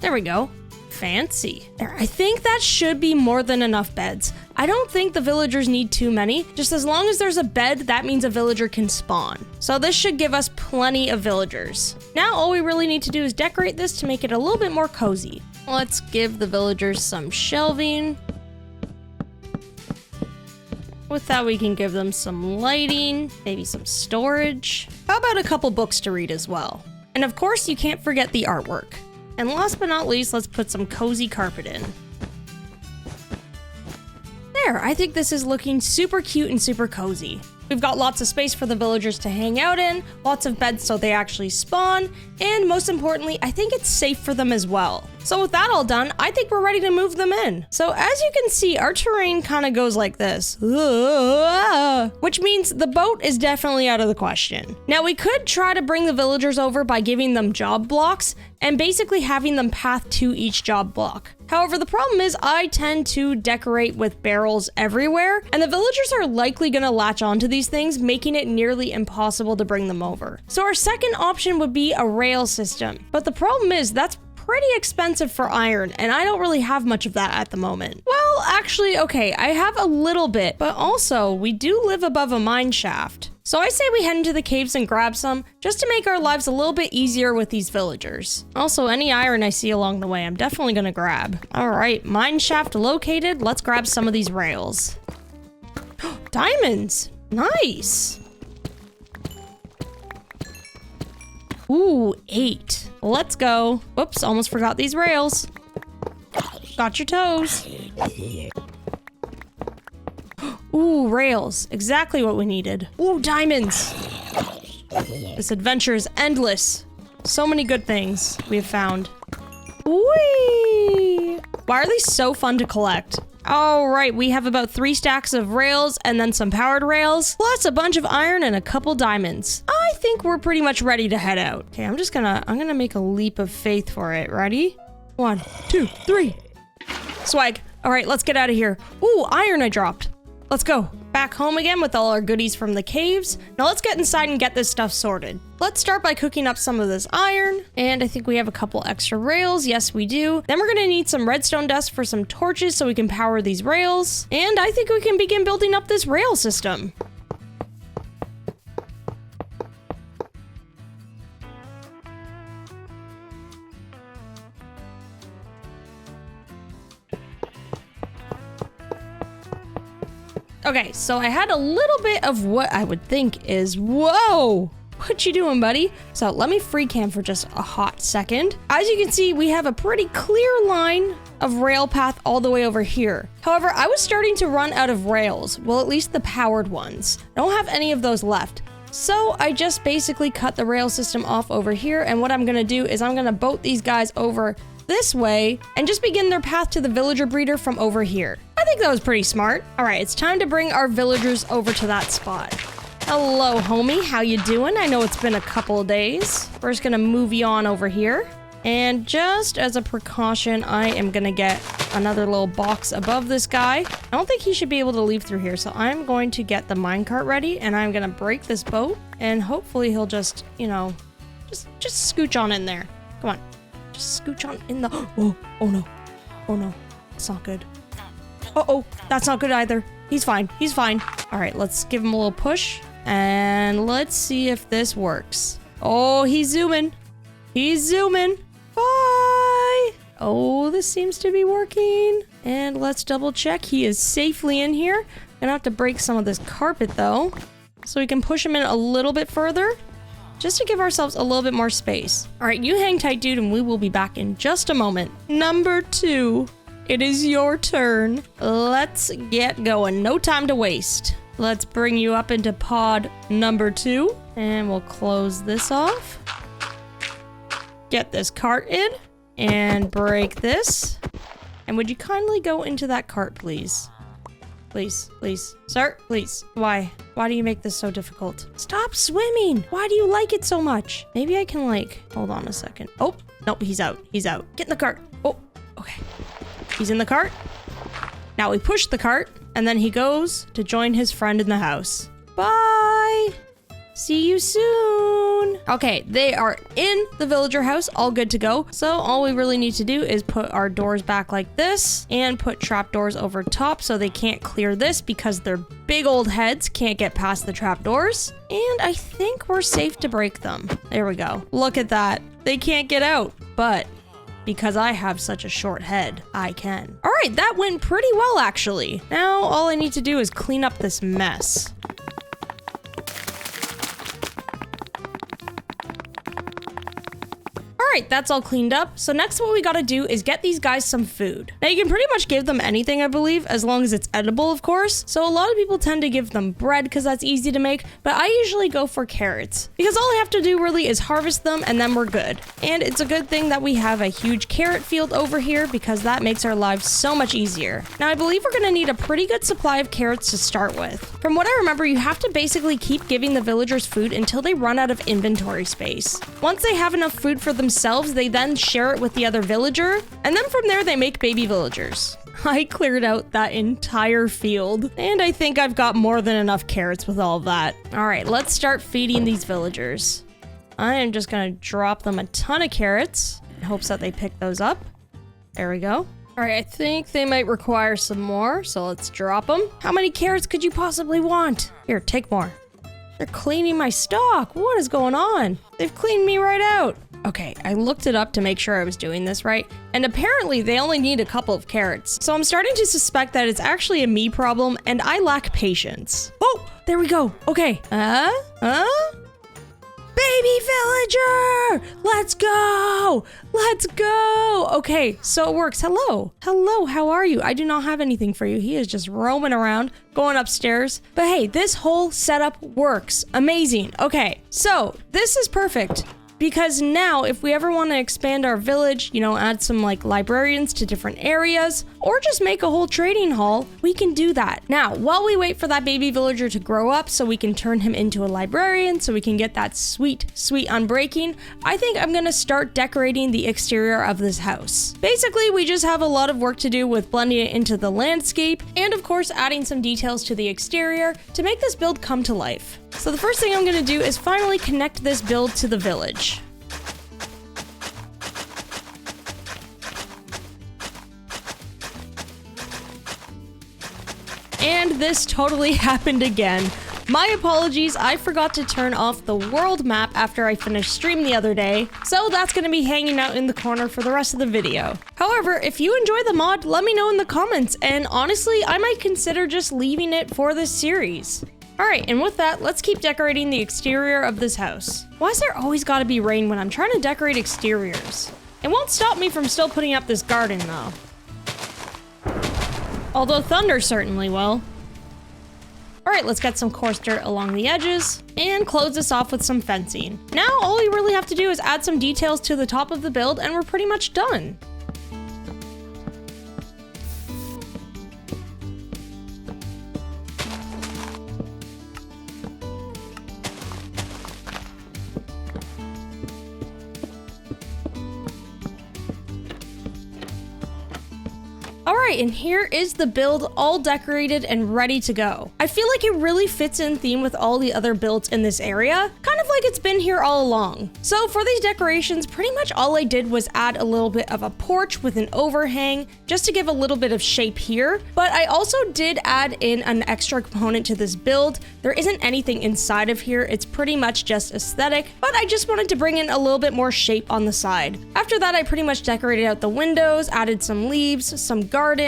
There we go. Fancy. There, I think that should be more than enough beds. I don't think the villagers need too many. Just as long as there's a bed, that means a villager can spawn. So this should give us plenty of villagers. Now all we really need to do is decorate this to make it a little bit more cozy. Let's give the villagers some shelving. With that, we can give them some lighting, maybe some storage. How about a couple books to read as well? And of course, you can't forget the artwork. And last but not least, let's put some cozy carpet in. There, I think this is looking super cute and super cozy. We've got lots of space for the villagers to hang out in, lots of beds so they actually spawn, and most importantly, I think it's safe for them as well. So with that all done, I think we're ready to move them in. So as you can see, our terrain kind of goes like this, which means the boat is definitely out of the question. Now we could try to bring the villagers over by giving them job blocks and basically having them path to each job block. However, the problem is I tend to decorate with barrels everywhere, and the villagers are likely gonna latch onto these things, making it nearly impossible to bring them over. So our second option would be a rail system, but the problem is that's pretty expensive for iron, and I don't really have much of that at the moment. Well, actually, okay, I have a little bit, but also we do live above a mine shaft. So I say we head into the caves and grab some, just to make our lives a little bit easier with these villagers. Also, any iron I see along the way, I'm definitely gonna grab. All right, mine shaft located. Let's grab some of these rails. Diamonds, nice. Ooh, 8. Let's go. Whoops, almost forgot these rails. Got your toes. Ooh, rails. Exactly what we needed. Ooh, diamonds. This adventure is endless. So many good things we have found. Whee! Why are these so fun to collect? All right, we have about 3 stacks of rails and then some powered rails, plus a bunch of iron and a couple diamonds. I think we're pretty much ready to head out. Okay, I'm gonna make a leap of faith for it. Ready? 1, 2, 3. Swag. All right, let's get out of here. Ooh, iron I dropped. Let's go. Back home again with all our goodies from the caves. Now let's get inside and get this stuff sorted. Let's start by cooking up some of this iron. And I think we have a couple extra rails. Yes, we do. Then we're gonna need some redstone dust for some torches so we can power these rails. And I think we can begin building up this rail system. Okay, so I had a little bit of what I would think is, whoa! What you doing, buddy? So let me free cam for just a hot second. As you can see, we have a pretty clear line of rail path all the way over here. However, I was starting to run out of rails. Well, at least the powered ones. I don't have any of those left. So I just basically cut the rail system off over here. And what I'm gonna do is I'm gonna boat these guys over this way and just begin their path to the villager breeder from over here. I think that was pretty smart. All right, it's time to bring our villagers over to that spot. Hello, homie. How you doing? I know it's been a couple of days. We're just gonna move you on over here. And just as a precaution, I am gonna get another little box above this guy. I don't think he should be able to leave through here, so I'm going to get the minecart ready, and I'm gonna break this boat, and hopefully he'll just, you know, just scooch on in there. Come on. Just scooch on in the... Oh no. Oh no. It's not good. Uh-oh. That's not good either. He's fine. He's fine. All right, let's give him a little push. And let's see if this works. Oh, he's zooming. He's zooming. Bye. Oh, this seems to be working. And let's double check. He is safely in here. Gonna have to break some of this carpet though, so we can push him in a little bit further, just to give ourselves a little bit more space. All right, you hang tight, dude, and we will be back in just a moment. Number 2. It is your turn. Let's get going. No time to waste. Let's bring you up into pod number 2. And we'll close this off. Get this cart in. And break this. And would you kindly go into that cart, please? Please, please. Sir, please. Why? Why do you make this so difficult? Stop swimming! Why do you like it so much? Maybe I can, like... Hold on a second. Oh, nope, he's out. He's out. Get in the cart. Oh, okay. He's in the cart. Now we push the cart, and then he goes to join his friend in the house. Bye! See you soon! Okay, they are in the villager house, all good to go. So all we really need to do is put our doors back like this, and put trapdoors over top so they can't clear this because their big old heads can't get past the trapdoors. And I think we're safe to break them. There we go. Look at that. They can't get out, but... because I have such a short head, I can. All right, that went pretty well, actually. Now, all I need to do is clean up this mess. All right, that's all cleaned up. So next what we gotta do is get these guys some food. Now you can pretty much give them anything, I believe, as long as it's edible, of course. So a lot of people tend to give them bread because that's easy to make, but I usually go for carrots because all I have to do really is harvest them and then we're good. And it's a good thing that we have a huge carrot field over here because that makes our lives so much easier. Now I believe we're gonna need a pretty good supply of carrots to start with. From what I remember, you have to basically keep giving the villagers food until they run out of inventory space. Once they have enough food for themselves, they then share it with the other villager, and then from there they make baby villagers. I cleared out that entire field, and I think I've got more than enough carrots with all of that. All right, let's start feeding these villagers. I am just gonna drop them a ton of carrots in hopes that they pick those up. There we go. All right, I think they might require some more, so let's drop them. How many carrots could you possibly want? Here, take more. They're cleaning my stock. What is going on? They've cleaned me right out. Okay, I looked it up to make sure I was doing this right, and apparently they only need a couple of carrots. So I'm starting to suspect that it's actually a me problem, and I lack patience. Oh, there we go. Okay. Baby villager! Let's go! Let's go! Okay, so it works. Hello. Hello, how are you? I do not have anything for you. He is just roaming around, going upstairs. But hey, this whole setup works. Amazing. Okay, so this is perfect. Because now, if we ever want to expand our village, you know, add some like librarians to different areas, or just make a whole trading hall, we can do that. Now, while we wait for that baby villager to grow up so we can turn him into a librarian, so we can get that sweet, sweet unbreaking, I think I'm gonna start decorating the exterior of this house. Basically, we just have a lot of work to do with blending it into the landscape, and of course, adding some details to the exterior to make this build come to life. So the first thing I'm gonna do is finally connect this build to the village. And this totally happened again. My apologies, I forgot to turn off the world map after I finished stream the other day, so that's gonna be hanging out in the corner for the rest of the video. However, if you enjoy the mod, let me know in the comments, and honestly, I might consider just leaving it for this series. Alright, and with that, let's keep decorating the exterior of this house. Why is there always gotta be rain when I'm trying to decorate exteriors? It won't stop me from still putting up this garden, though. Although thunder certainly will. Alright, let's get some coarse dirt along the edges, and close this off with some fencing. Now, all we really have to do is add some details to the top of the build, and we're pretty much done. Alright, and here is the build all decorated and ready to go. I feel like it really fits in theme with all the other builds in this area, kind of like it's been here all along. So for these decorations, pretty much all I did was add a little bit of a porch with an overhang, just to give a little bit of shape here. But I also did add in an extra component to this build. There isn't anything inside of here, it's pretty much just aesthetic, but I just wanted to bring in a little bit more shape on the side. After that, I pretty much decorated out the windows, added some leaves, some gardens.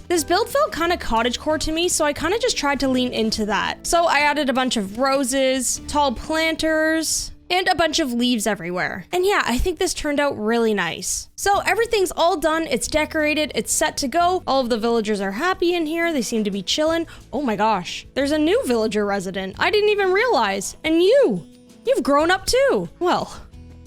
This build felt kind of cottagecore to me, so I kind of just tried to lean into that. So I added a bunch of roses, tall planters, and a bunch of leaves everywhere. And yeah, I think this turned out really nice. So everything's all done, it's decorated, it's set to go. All of the villagers are happy in here, they seem to be chilling. Oh my gosh, there's a new villager resident. I didn't even realize. And you've grown up too. Well,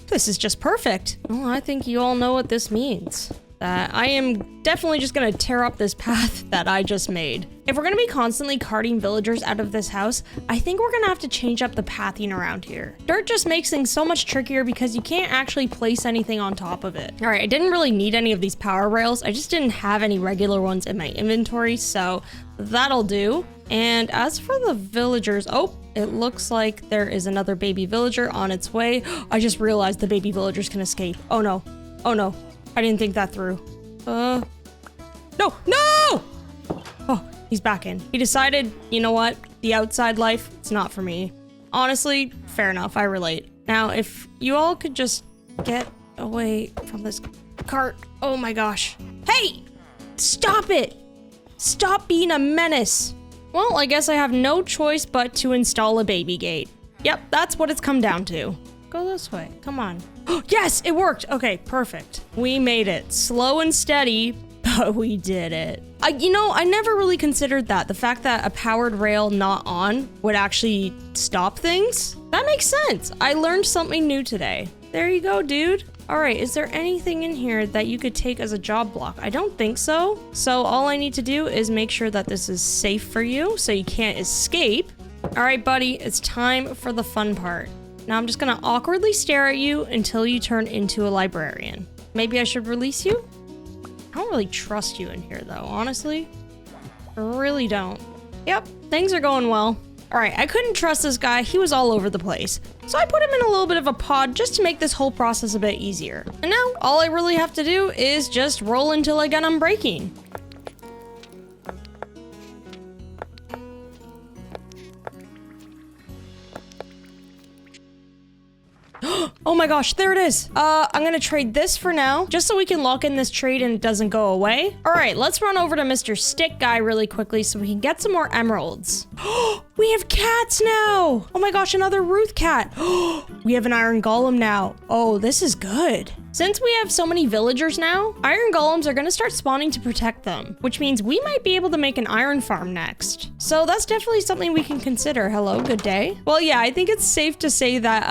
this is just perfect. Well, I think you all know what this means. I am definitely just gonna tear up this path that I just made. If we're gonna be constantly carting villagers out of this house, I think we're gonna have to change up the pathing around here. Dirt just makes things so much trickier because you can't actually place anything on top of it. All right, I didn't really need any of these power rails. I just didn't have any regular ones in my inventory, so that'll do. And as for the villagers, oh, it looks like there is another baby villager on its way. I just realized the baby villagers can escape. Oh no, oh no. I didn't think that through. No! Oh, he's back in. He decided, you know what? The outside life, it's not for me. Honestly, fair enough, I relate. Now, if you all could just get away from this cart. Oh my gosh. Hey! Stop it! Stop being a menace! Well, I guess I have no choice but to install a baby gate. Yep, that's what it's come down to. Go this way, come on. Yes, it worked. Okay, perfect. We made it. Slow and steady, but we did it. I never really considered that. The fact that a powered rail not on would actually stop things. That makes sense. I learned something new today. There you go, dude. All right, is there anything in here that you could take as a job block? I don't think so. So all I need to do is make sure that this is safe for you so you can't escape. All right, buddy, it's time for the fun part. Now I'm just gonna awkwardly stare at you until you turn into a librarian. Maybe I should release you? I don't really trust you in here though, honestly. I really don't. Yep, things are going well. All right, I couldn't trust this guy. He was all over the place. So I put him in a little bit of a pod just to make this whole process a bit easier. And now all I really have to do is just roll until I get unbreaking. Oh my gosh, there it is. I'm gonna trade this for now, just so we can lock in this trade and it doesn't go away. All right, let's run over to Mr. Stick Guy really quickly so we can get some more emeralds. We have cats now. Oh my gosh, another Ruth cat. We have an iron golem now. Oh, this is good. Since we have so many villagers now, iron golems are gonna start spawning to protect them, which means we might be able to make an iron farm next. So that's definitely something we can consider. Hello, good day. Well, yeah, I think it's safe to say that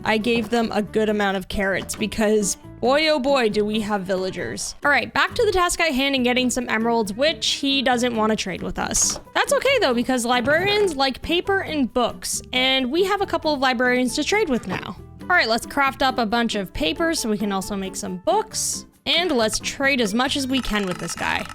I gave them a good amount of carrots because boy, oh boy, do we have villagers. All right, back to the task at hand and getting some emeralds, which he doesn't want to trade with us. That's okay though, because librarians like paper and books, and we have a couple of librarians to trade with now. All right, let's craft up a bunch of paper so we can also make some books, and let's trade as much as we can with this guy.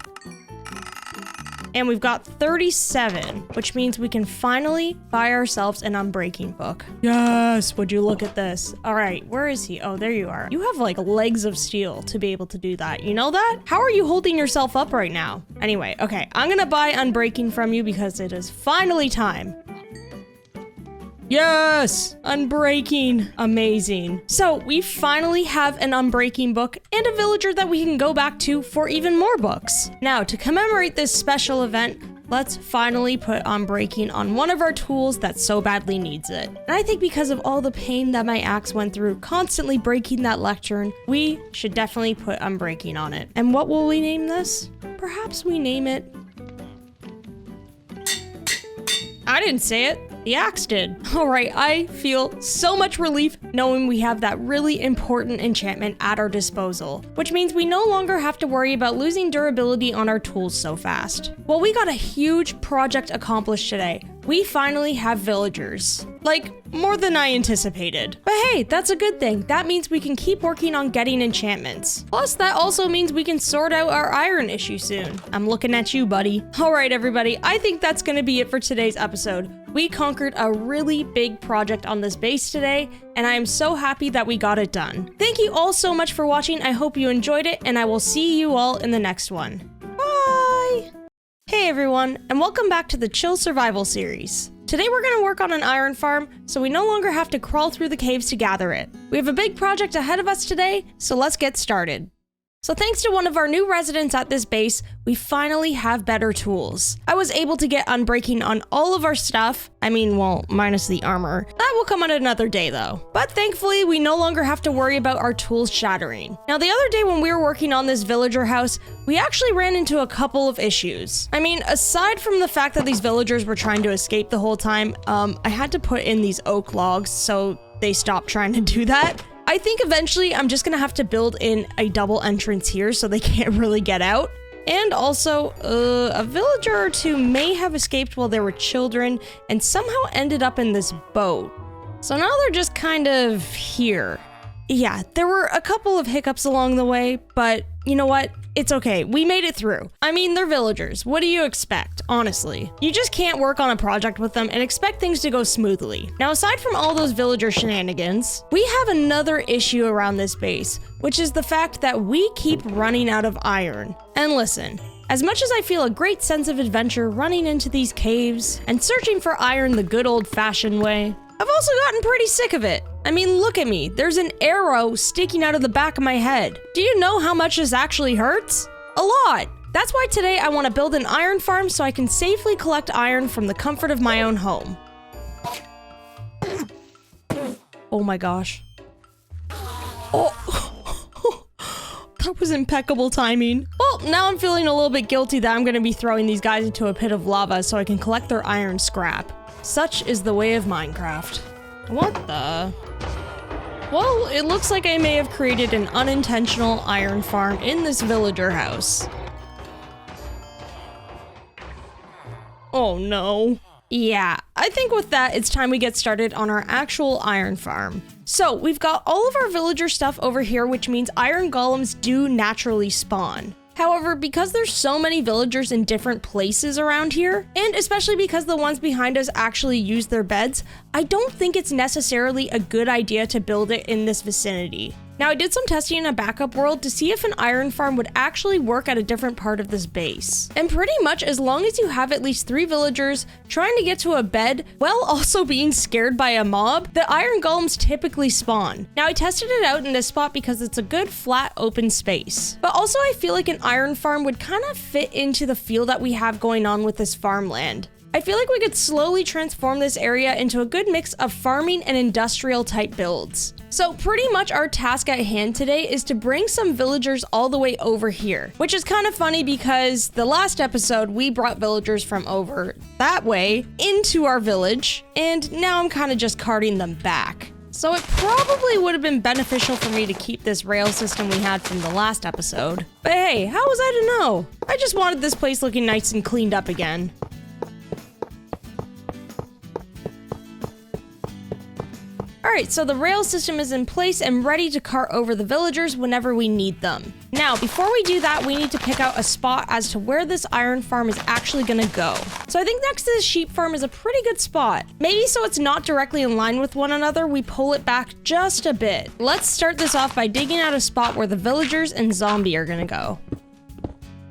And we've got 37, which means we can finally buy ourselves an unbreaking book. Yes, would you look at this? All right, where is he? Oh, there you are. You have like legs of steel to be able to do that. You know that? How are you holding yourself up right now? Anyway, okay, I'm gonna buy unbreaking from you because it is finally time. Yes! Unbreaking. Amazing. So we finally have an unbreaking book and a villager that we can go back to for even more books. Now, to commemorate this special event, let's finally put unbreaking on one of our tools that so badly needs it. And I think because of all the pain that my axe went through constantly breaking that lectern, we should definitely put unbreaking on it. And what will we name this? Perhaps we name it... I didn't say it. The axe did. All right, I feel so much relief knowing we have that really important enchantment at our disposal, which means we no longer have to worry about losing durability on our tools so fast. Well, we got a huge project accomplished today. We finally have villagers. Like, more than I anticipated. But hey, that's a good thing. That means we can keep working on getting enchantments. Plus, that also means we can sort out our iron issue soon. I'm looking at you, buddy. All right, everybody, I think that's gonna be it for today's episode. We conquered a really big project on this base today, and I am so happy that we got it done. Thank you all so much for watching. I hope you enjoyed it, and I will see you all in the next one. Bye! Hey everyone, and welcome back to the Chill Survival series. Today we're going to work on an iron farm, so we no longer have to crawl through the caves to gather it. We have a big project ahead of us today, so let's get started. So thanks to one of our new residents at this base, we finally have better tools. I was able to get unbreaking on all of our stuff. I mean, well, minus the armor. That will come on another day though. But thankfully, we no longer have to worry about our tools shattering. Now, the other day when we were working on this villager house, we actually ran into a couple of issues. I mean, aside from the fact that these villagers were trying to escape the whole time, I had to put in these oak logs so they stopped trying to do that. I think eventually I'm just gonna have to build in a double entrance here so they can't really get out. And also, a villager or two may have escaped while they were children and somehow ended up in this boat. So now they're just kind of here. Yeah, there were a couple of hiccups along the way, but you know what? It's okay. We made it through. I mean, they're villagers. What do you expect, honestly? You just can't work on a project with them and expect things to go smoothly. Now, aside from all those villager shenanigans, we have another issue around this base, which is the fact that we keep running out of iron. And listen, as much as I feel a great sense of adventure running into these caves and searching for iron the good old-fashioned way, I've also gotten pretty sick of it. I mean, look at me. There's an arrow sticking out of the back of my head. Do you know how much this actually hurts? A lot. That's why today I want to build an iron farm so I can safely collect iron from the comfort of my own home. Oh my gosh. Oh, that was impeccable timing. Well, now I'm feeling a little bit guilty that I'm going to be throwing these guys into a pit of lava so I can collect their iron scrap. Such is the way of Minecraft. What the? Well, it looks like I may have created an unintentional iron farm in this villager house. Oh no. Yeah, I think with that, it's time we get started on our actual iron farm. So, we've got all of our villager stuff over here, which means iron golems do naturally spawn. However, because there's so many villagers in different places around here, and especially because the ones behind us actually use their beds, I don't think it's necessarily a good idea to build it in this vicinity. Now, I did some testing in a backup world to see if an iron farm would actually work at a different part of this base. And pretty much as long as you have at least 3 villagers trying to get to a bed while also being scared by a mob, the iron golems typically spawn. Now, I tested it out in this spot because it's a good flat open space. But also I feel like an iron farm would kind of fit into the feel that we have going on with this farmland. I feel like we could slowly transform this area into a good mix of farming and industrial type builds. So pretty much our task at hand today is to bring some villagers all the way over here, which is kind of funny because the last episode we brought villagers from over that way into our village, and now I'm kind of just carting them back. So it probably would have been beneficial for me to keep this rail system we had from the last episode. But hey, how was I to know? I just wanted this place looking nice and cleaned up again. Alright, so the rail system is in place and ready to cart over the villagers whenever we need them. Now, before we do that, we need to pick out a spot as to where this iron farm is actually gonna go. So I think next to the sheep farm is a pretty good spot. Maybe so it's not directly in line with one another, we pull it back just a bit. Let's start this off by digging out a spot where the villagers and zombie are gonna go.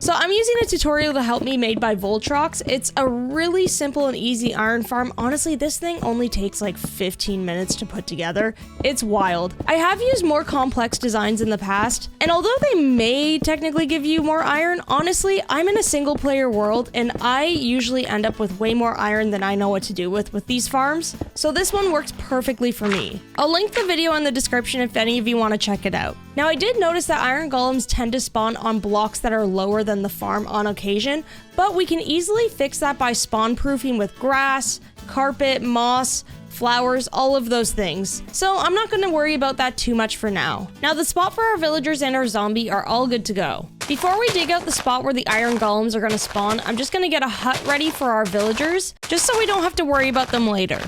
So I'm using a tutorial to help me made by Voltrox. It's a really simple and easy iron farm. Honestly, this thing only takes like 15 minutes to put together. It's wild. I have used more complex designs in the past, and although they may technically give you more iron, honestly, I'm in a single player world and I usually end up with way more iron than I know what to do with these farms. So this one works perfectly for me. I'll link the video in the description if any of you want to check it out. Now, I did notice that iron golems tend to spawn on blocks that are lower than the farm on occasion, but we can easily fix that by spawn proofing with grass, carpet, moss, flowers, all of those things. So I'm not going to worry about that too much for now. Now, the spot for our villagers and our zombie are all good to go. Before we dig out the spot where the iron golems are going to spawn, I'm just going to get a hut ready for our villagers, just so we don't have to worry about them later.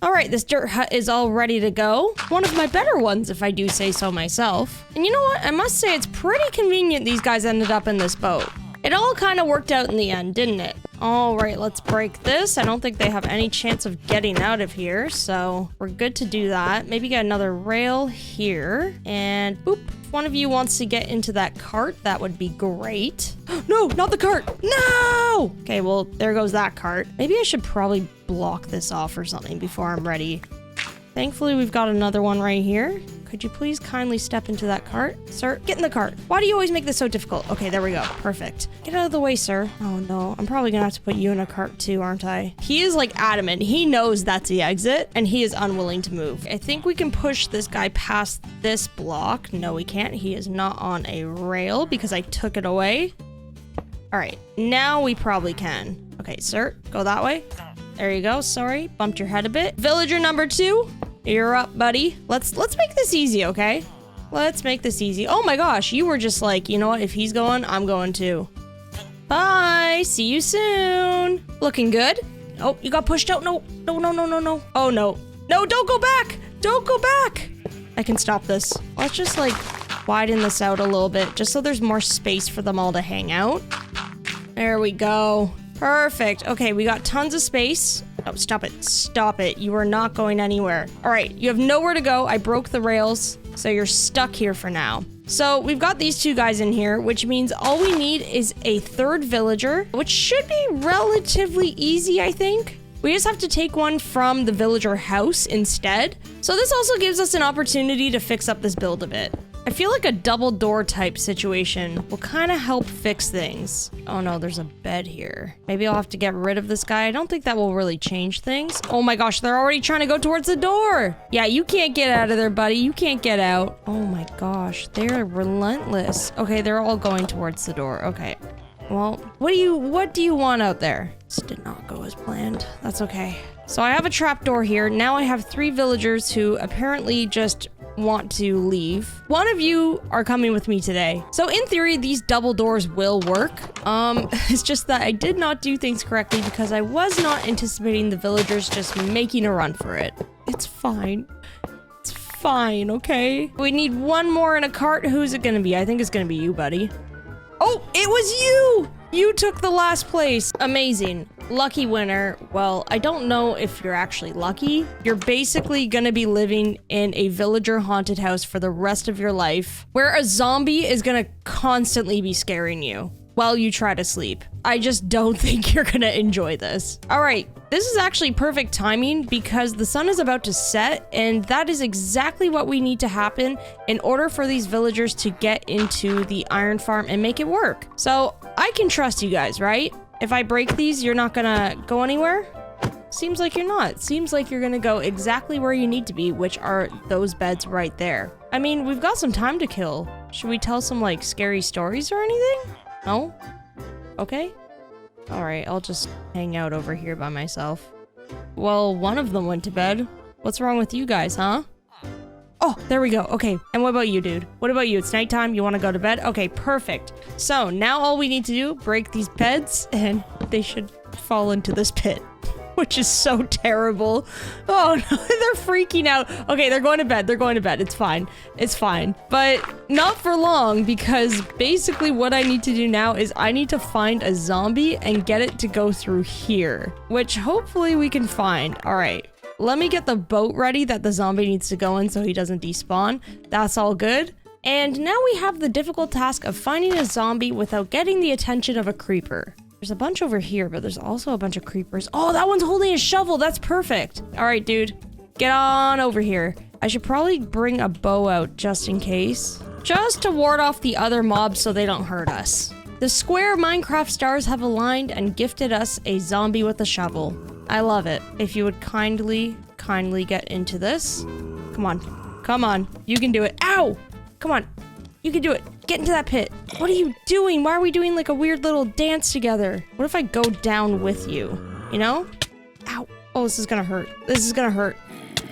All right, this dirt hut is all ready to go. One of my better ones, if I do say so myself. And you know what? I must say it's pretty convenient these guys ended up in this boat. It all kind of worked out in the end, didn't it? All right, let's break this. I don't think they have any chance of getting out of here, so we're good to do that. Maybe get another rail here, and boop. If one of you wants to get into that cart, that would be great. No, not the cart. No! Okay, well, there goes that cart. Maybe I should probably block this off or something before I'm ready. Thankfully, we've got another one right here. Could you please kindly step into that cart? Sir, get in the cart. Why do you always make this so difficult? Okay, there we go. Perfect. Get out of the way, sir. Oh, no. I'm probably gonna have to put you in a cart too, aren't I? He is, like, adamant. He knows that's the exit, and he is unwilling to move. I think we can push this guy past this block. No, we can't. He is not on a rail because I took it away. All right. Now we probably can. Okay, sir, go that way. There you go. Sorry, bumped your head a bit. Villager number 2. You're up, buddy. Let's make this easy, okay? Let's make this easy. Oh my gosh, you were just like, you know what? If he's going, I'm going too. Bye. See you soon. Looking good. Oh, you got pushed out. No. No, no, no, no, no. Oh, no. No, don't go back. Don't go back. I can stop this. Let's just like widen this out a little bit just so there's more space for them all to hang out. There we go. Perfect. Okay, we got tons of space. Oh, stop it. Stop it. You are not going anywhere. All right, you have nowhere to go. I broke the rails, so you're stuck here for now. So we've got these 2 guys in here, which means all we need is a 3rd villager, which should be relatively easy, I think. We just have to take one from the villager house instead. So this also gives us an opportunity to fix up this build a bit. I feel like a double door type situation will kind of help fix things. Oh no, there's a bed here. Maybe I'll have to get rid of this guy. I don't think that will really change things. Oh my gosh, they're already trying to go towards the door. Yeah, you can't get out of there, buddy. You can't get out. Oh my gosh, they're relentless. Okay, they're all going towards the door. Okay. Well, what do you want out there? This did not go as planned. That's okay. So I have a trapdoor here. Now I have 3 villagers who apparently just want to leave. One of you are coming with me today. So in theory, these double doors will work. It's just that I did not do things correctly because I was not anticipating the villagers just making a run for it. It's fine. It's fine, okay? We need one more in a cart. Who's it gonna be? I think it's gonna be you, buddy. Oh, it was you! You took the last place. Amazing. Lucky winner. Well, I don't know if you're actually lucky. You're basically gonna be living in a villager haunted house for the rest of your life, where a zombie is gonna constantly be scaring you while you try to sleep. I just don't think you're gonna enjoy this. All right, this is actually perfect timing because the sun is about to set, and that is exactly what we need to happen in order for these villagers to get into the iron farm and make it work. So I can trust you guys, right? If I break these, you're not gonna go anywhere? Seems like you're not. Seems like you're gonna go exactly where you need to be, which are those beds right there. I mean, we've got some time to kill. Should we tell some like scary stories or anything? No? Okay. All right, I'll just hang out over here by myself. Well, one of them went to bed. What's wrong with you guys, huh? Oh, there we go. Okay, and what about you, dude? What about you? It's nighttime. You want to go to bed? Okay, perfect. So now all we need to do, break these beds, and they should fall into this pit, which is so terrible. Oh no, they're freaking out. Okay, they're going to bed. They're going to bed. It's fine. It's fine. But not for long, because basically what I need to do now is I need to find a zombie and get it to go through here, which hopefully we can find. All right. Let me get the boat ready that the zombie needs to go in so he doesn't despawn. That's all good. And now we have the difficult task of finding a zombie without getting the attention of a creeper. There's a bunch over here, but there's also a bunch of creepers. Oh, that one's holding a shovel. That's perfect. All right, dude. Get on over here. I should probably bring a bow out just in case. Just to ward off the other mobs so they don't hurt us. The square Minecraft stars have aligned and gifted us a zombie with a shovel. I love it. If you would kindly get into this. Come on. Come on. You can do it. Ow! Come on. You can do it. Get into that pit. What are you doing? Why are we doing like a weird little dance together? What if I go down with you? You know? Ow. Oh, this is gonna hurt. This is gonna hurt.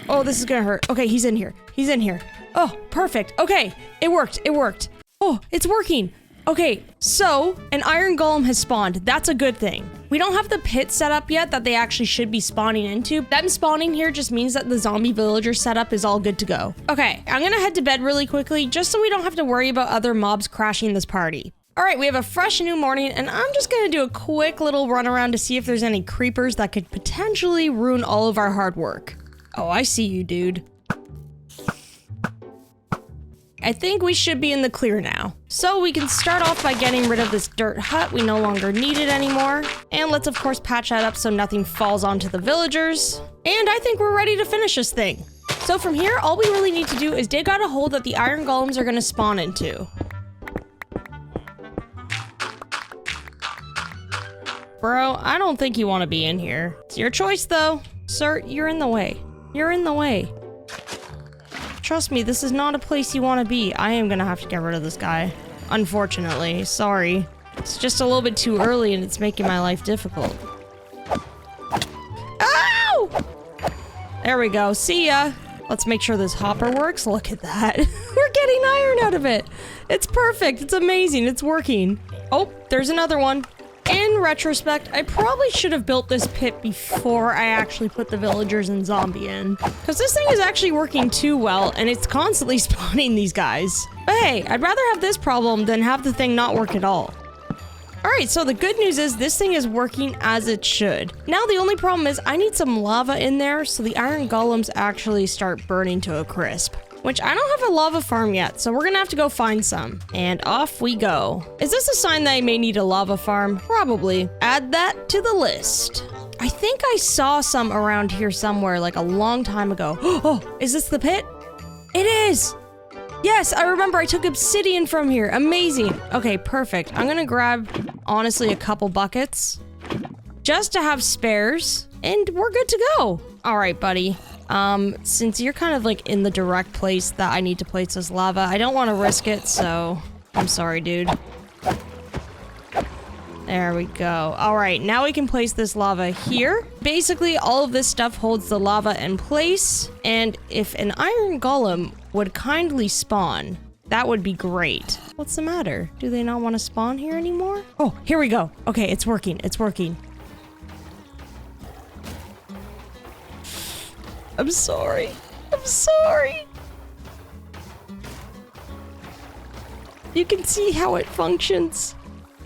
Oh, this is gonna hurt. Okay, he's in here. He's in here. Oh, perfect. Okay, it worked. It worked. Oh, it's working. Okay, so an iron golem has spawned. That's a good thing. We don't have the pit set up yet that they actually should be spawning into. Them spawning here just means that the zombie villager setup is all good to go. Okay, I'm gonna head to bed really quickly just so we don't have to worry about other mobs crashing this party. All right, we have a fresh new morning and I'm just gonna do a quick little run around to see if there's any creepers that could potentially ruin all of our hard work. Oh, I see you, dude. I think we should be in the clear now. So we can start off by getting rid of this dirt hut. We no longer need it anymore. And let's of course patch that up so nothing falls onto the villagers. And I think we're ready to finish this thing. So from here, all we really need to do is dig out a hole that the iron golems are gonna spawn into. Bro, I don't think you want to be in here. It's your choice though. Sir, you're in the way. You're in the way. Trust me, this is not a place you want to be. I am gonna have to get rid of this guy. Unfortunately, sorry. It's just a little bit too early and it's making my life difficult. Ow! There we go, see ya. Let's make sure this hopper works. Look at that. We're getting iron out of it. It's perfect, it's amazing, it's working. Oh, there's another one. In retrospect, I probably should have built this pit before I actually put the villagers and zombie in. Because this thing is actually working too well, and it's constantly spawning these guys. But hey, I'd rather have this problem than have the thing not work at all. Alright, so the good news is this thing is working as it should. Now the only problem is I need some lava in there so the iron golems actually start burning to a crisp. Which I don't have a lava farm yet, so we're gonna have to go find some. And off we go. Is this a sign that I may need a lava farm? Probably. Add that to the list. I think I saw some around here somewhere like a long time ago. Oh, is this the pit? It is! Yes, I remember I took obsidian from here. Amazing. Okay, perfect. I'm gonna grab, honestly, a couple buckets just to have spares, and we're good to go. All right, buddy. Since you're kind of like in the direct place that I need to place this lava, I don't want to risk it, so I'm sorry, dude. There we go. All right, now we can place this lava here. Basically, all of this stuff holds the lava in place, and if an iron golem would kindly spawn, that would be great. What's the matter? Do they not want to spawn here anymore? Oh, here we go. Okay, it's working. It's working. I'm sorry. I'm sorry. You can see how it functions.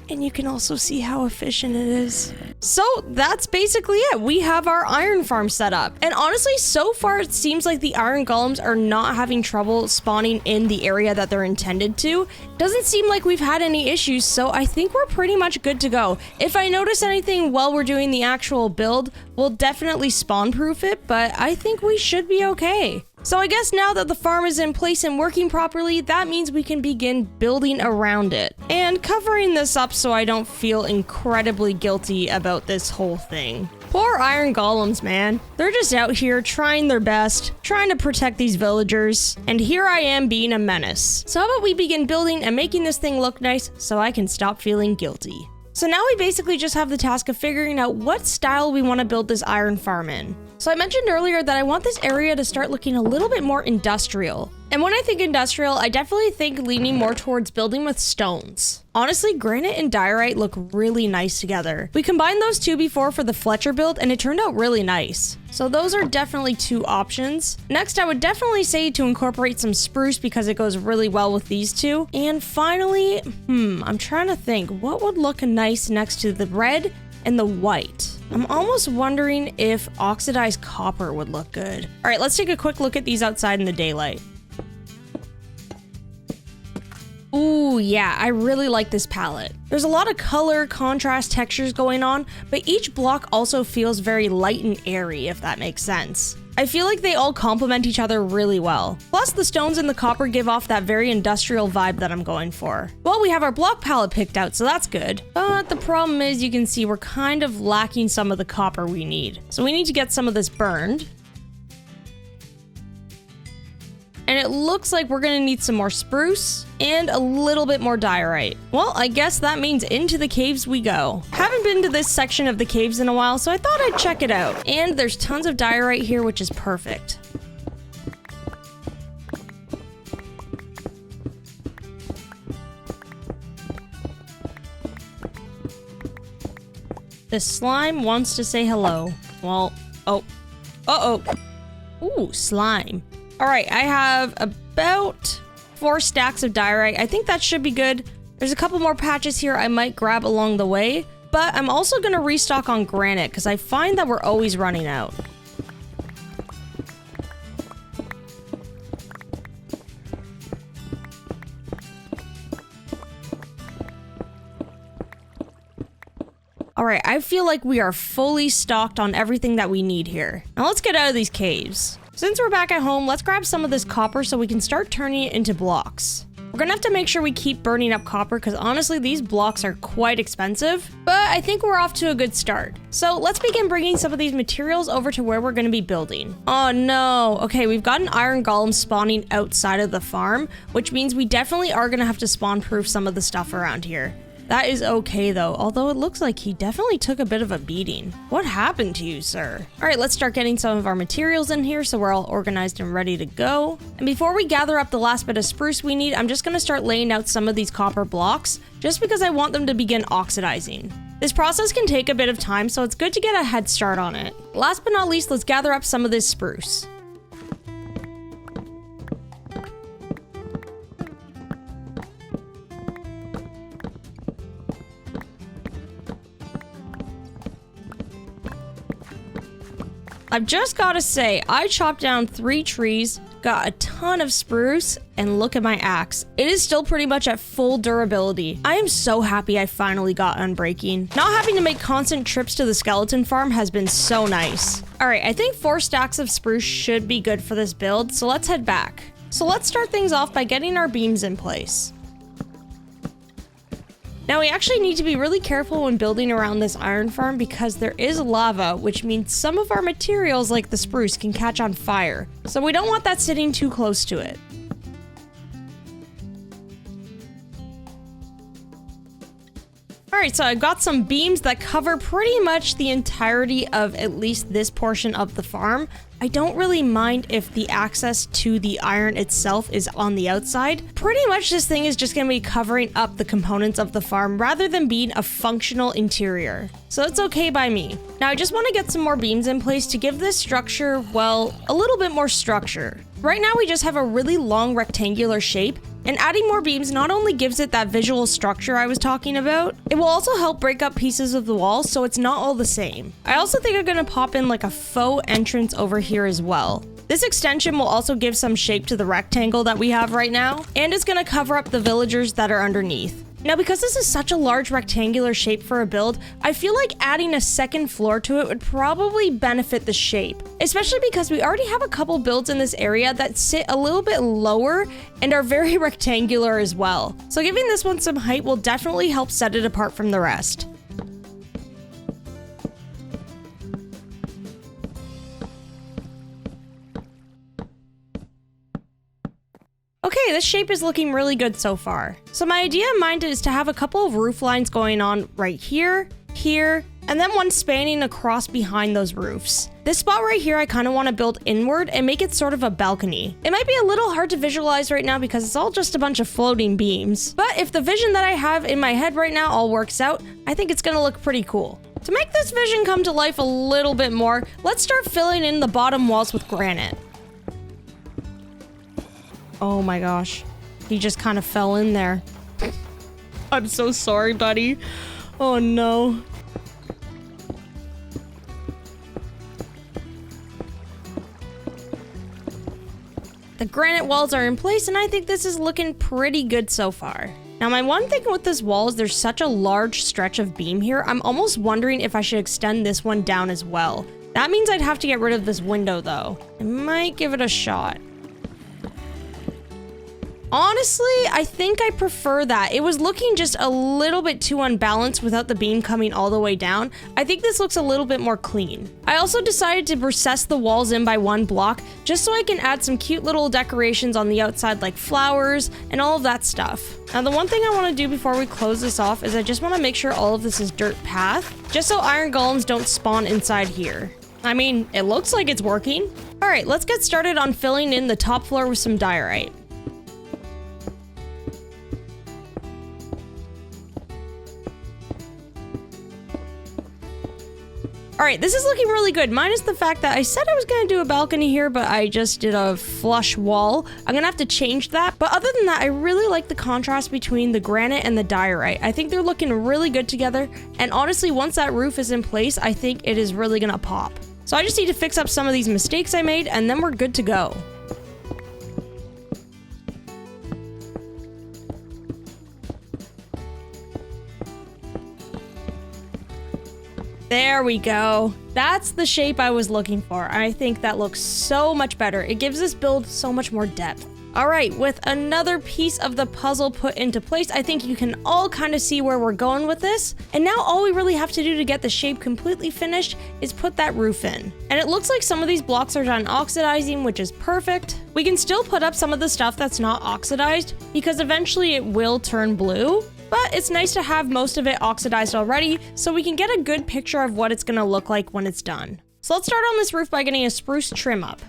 And you can also see how efficient it is. So that's basically it. We have our iron farm set up. And honestly, so far it seems like the iron golems are not having trouble spawning in the area that they're intended to. Doesn't seem like we've had any issues, so I think we're pretty much good to go. If I notice anything while we're doing the actual build, we'll definitely spawn proof it, but I think we should be okay. So I guess now that the farm is in place and working properly, that means we can begin building around it. And covering this up so I don't feel incredibly guilty about this whole thing. Poor iron golems, man. They're just out here trying their best, trying to protect these villagers. And here I am being a menace. So how about we begin building and making this thing look nice so I can stop feeling guilty. So now we basically just have the task of figuring out what style we want to build this iron farm in. So I mentioned earlier that I want this area to start looking a little bit more industrial. And when I think industrial, I definitely think leaning more towards building with stones. Honestly, granite and diorite look really nice together. We combined those two before for the Fletcher build and it turned out really nice. So those are definitely two options. Next, I would definitely say to incorporate some spruce because it goes really well with these two. And finally, I'm trying to think what would look nice next to the red and the white. I'm almost wondering if oxidized copper would look good. All right, let's take a quick look at these outside in the daylight. yeah, I really like this palette. There's a lot of color, contrast, textures going on, but each block also feels very light and airy, if that makes sense. I feel like they all complement each other really well. Plus, the stones and the copper give off that very industrial vibe that I'm going for. Well, we have our block palette picked out, so that's good. But the problem is, you can see we're kind of lacking some of the copper we need. So we need to get some of this burned. And it looks like we're gonna need some more spruce and a little bit more diorite. Well, I guess that means into the caves we go. Haven't been to this section of the caves in a while, so I thought I'd check it out. And there's tons of diorite here, which is perfect. The slime wants to say hello. Well, oh. Uh-oh. Ooh, slime. All right, I have about 4 stacks of diorite. I think that should be good. There's a couple more patches here I might grab along the way, but I'm also gonna restock on granite because I find that we're always running out. All right, I feel like we are fully stocked on everything that we need here. Now let's get out of these caves. Since we're back at home, let's grab some of this copper so we can start turning it into blocks. We're gonna have to make sure we keep burning up copper because honestly, these blocks are quite expensive, but I think we're off to a good start. So let's begin bringing some of these materials over to where we're gonna be building. Oh no, okay, we've got an iron golem spawning outside of the farm, which means we definitely are gonna have to spawn proof some of the stuff around here. That is okay though, although it looks like he definitely took a bit of a beating. What happened to you, sir? All right, let's start getting some of our materials in here so we're all organized and ready to go. And before we gather up the last bit of spruce we need, I'm just gonna start laying out some of these copper blocks just because I want them to begin oxidizing. This process can take a bit of time, so it's good to get a head start on it. Last but not least, let's gather up some of this spruce. I've just gotta say, I chopped down 3 trees, got a ton of spruce, and look at my axe. It is still pretty much at full durability. I am so happy I finally got unbreaking. Not having to make constant trips to the skeleton farm has been so nice. All right, I think 4 stacks of spruce should be good for this build, so let's head back. So let's start things off by getting our beams in place. Now we actually need to be really careful when building around this iron farm because there is lava, which means some of our materials like the spruce can catch on fire. So we don't want that sitting too close to it. Alright, so I've got some beams that cover pretty much the entirety of at least this portion of the farm. I don't really mind if the access to the iron itself is on the outside. Pretty much this thing is just going to be covering up the components of the farm rather than being a functional interior. So it's okay by me. Now I just want to get some more beams in place to give this structure, well, a little bit more structure. Right now we just have a really long rectangular shape, and adding more beams not only gives it that visual structure I was talking about, it will also help break up pieces of the wall so it's not all the same. I also think I'm going to pop in like a faux entrance over here as well. This extension will also give some shape to the rectangle that we have right now, and it's going to cover up the villagers that are underneath. Now, because this is such a large rectangular shape for a build, I feel like adding a second floor to it would probably benefit the shape, especially because we already have a couple builds in this area that sit a little bit lower and are very rectangular as well. So giving this one some height will definitely help set it apart from the rest. Okay, this shape is looking really good so far. So my idea in mind is to have a couple of roof lines going on right here, here, and then one spanning across behind those roofs. This spot right here I kind of want to build inward and make it sort of a balcony. It might be a little hard to visualize right now because it's all just a bunch of floating beams, but if the vision that I have in my head right now all works out, I think it's going to look pretty cool. To make this vision come to life a little bit more, let's start filling in the bottom walls with granite. Oh my gosh, he just kind of fell in there. I'm so sorry, buddy. Oh no. The granite walls are in place and I think this is looking pretty good so far. Now, my one thing with this wall is there's such a large stretch of beam here. I'm almost wondering if I should extend this one down as well. That means I'd have to get rid of this window though. I might give it a shot. Honestly, I think I prefer that. It was looking just a little bit too unbalanced without the beam coming all the way down. I think this looks a little bit more clean. I also decided to recess the walls in by 1 block just so I can add some cute little decorations on the outside like flowers and all of that stuff. Now, the one thing I want to do before we close this off is I just want to make sure all of this is dirt path, just so iron golems don't spawn inside here. I mean, it looks like it's working. All right, let's get started on filling in the top floor with some diorite. All right, this is looking really good, minus the fact that I said I was gonna do a balcony here, but I just did a flush wall. I'm gonna have to change that. But other than that, I really like the contrast between the granite and the diorite. I think they're looking really good together. And honestly, once that roof is in place, I think it is really gonna pop. So I just need to fix up some of these mistakes I made, and then we're good to go. There we go. That's the shape I was looking for. I think that looks so much better. It gives this build so much more depth. All right, with another piece of the puzzle put into place, I think you can all kind of see where we're going with this. And now all we really have to do to get the shape completely finished is put that roof in. And it looks like some of these blocks are done oxidizing, which is perfect. We can still put up some of the stuff that's not oxidized because eventually it will turn blue. But it's nice to have most of it oxidized already so we can get a good picture of what it's gonna look like when it's done. So let's start on this roof by getting a spruce trim up.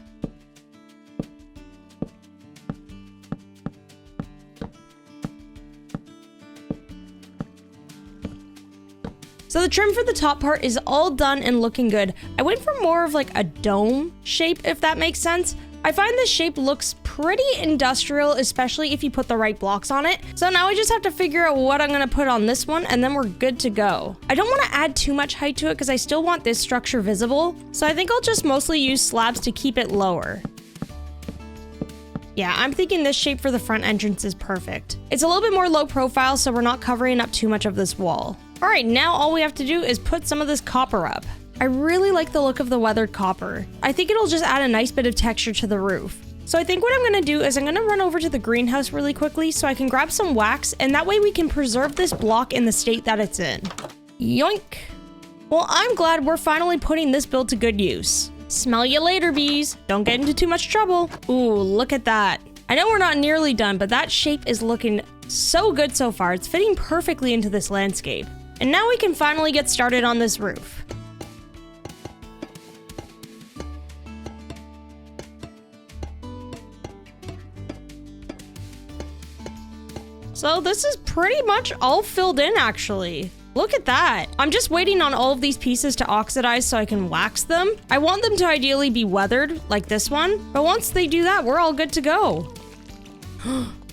So the trim for the top part is all done and looking good. I went for more of like a dome shape, if that makes sense. I find this shape looks pretty industrial, especially if you put the right blocks on it. So now I just have to figure out what I'm gonna put on this one and then we're good to go. I don't wanna add too much height to it because I still want this structure visible. So I think I'll just mostly use slabs to keep it lower. Yeah, I'm thinking this shape for the front entrance is perfect. It's a little bit more low profile, so we're not covering up too much of this wall. All right, now all we have to do is put some of this copper up. I really like the look of the weathered copper. I think it'll just add a nice bit of texture to the roof. So I think what I'm gonna do is I'm gonna run over to the greenhouse really quickly so I can grab some wax, and that way we can preserve this block in the state that it's in. Yoink. Well, I'm glad we're finally putting this build to good use. Smell you later, bees. Don't get into too much trouble. Ooh, look at that. I know we're not nearly done, but that shape is looking so good so far. It's fitting perfectly into this landscape. And now we can finally get started on this roof. So this is pretty much all filled in actually. Look at that. I'm just waiting on all of these pieces to oxidize so I can wax them. I want them to ideally be weathered like this one, but once they do that, we're all good to go.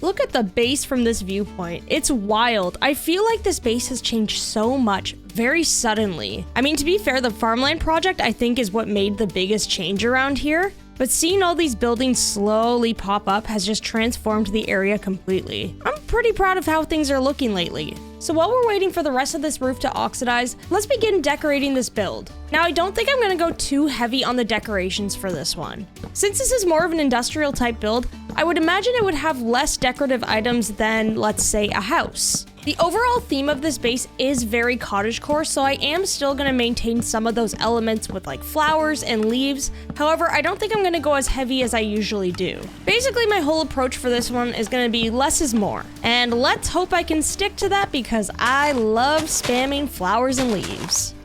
Look at the base from this viewpoint. It's wild. I feel like this base has changed so much very suddenly. I mean, to be fair, the farmland project I think is what made the biggest change around here. But seeing all these buildings slowly pop up has just transformed the area completely. I'm pretty proud of how things are looking lately. So while we're waiting for the rest of this roof to oxidize, let's begin decorating this build. Now, I don't think I'm gonna go too heavy on the decorations for this one. Since this is more of an industrial type build, I would imagine it would have less decorative items than, let's say, a house. The overall theme of this base is very cottagecore, so I am still gonna maintain some of those elements with like flowers and leaves. However, I don't think I'm gonna go as heavy as I usually do. Basically, my whole approach for this one is gonna be less is more. And let's hope I can stick to that because I love spamming flowers and leaves.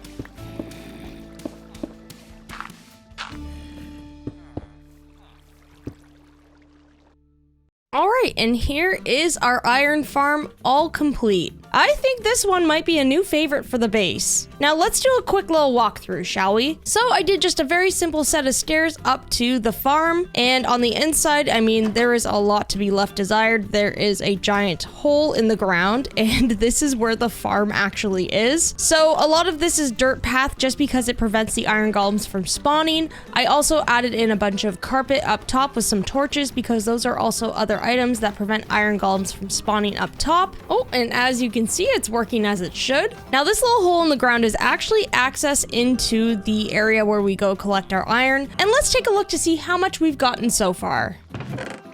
All right, and here is our iron farm all complete. I think this one might be a new favorite for the base. Now let's do a quick little walkthrough, shall we? So I did just a very simple set of stairs up to the farm, and on the inside, I mean, there is a lot to be left desired. There is a giant hole in the ground, and this is where the farm actually is. So a lot of this is dirt path just because it prevents the iron golems from spawning. I also added in a bunch of carpet up top with some torches because those are also other items that prevent iron golems from spawning up top. Oh, and as you can see, it's working as it should. Now this little hole in the ground is actually access into the area where we go collect our iron. And let's take a look to see how much we've gotten so far.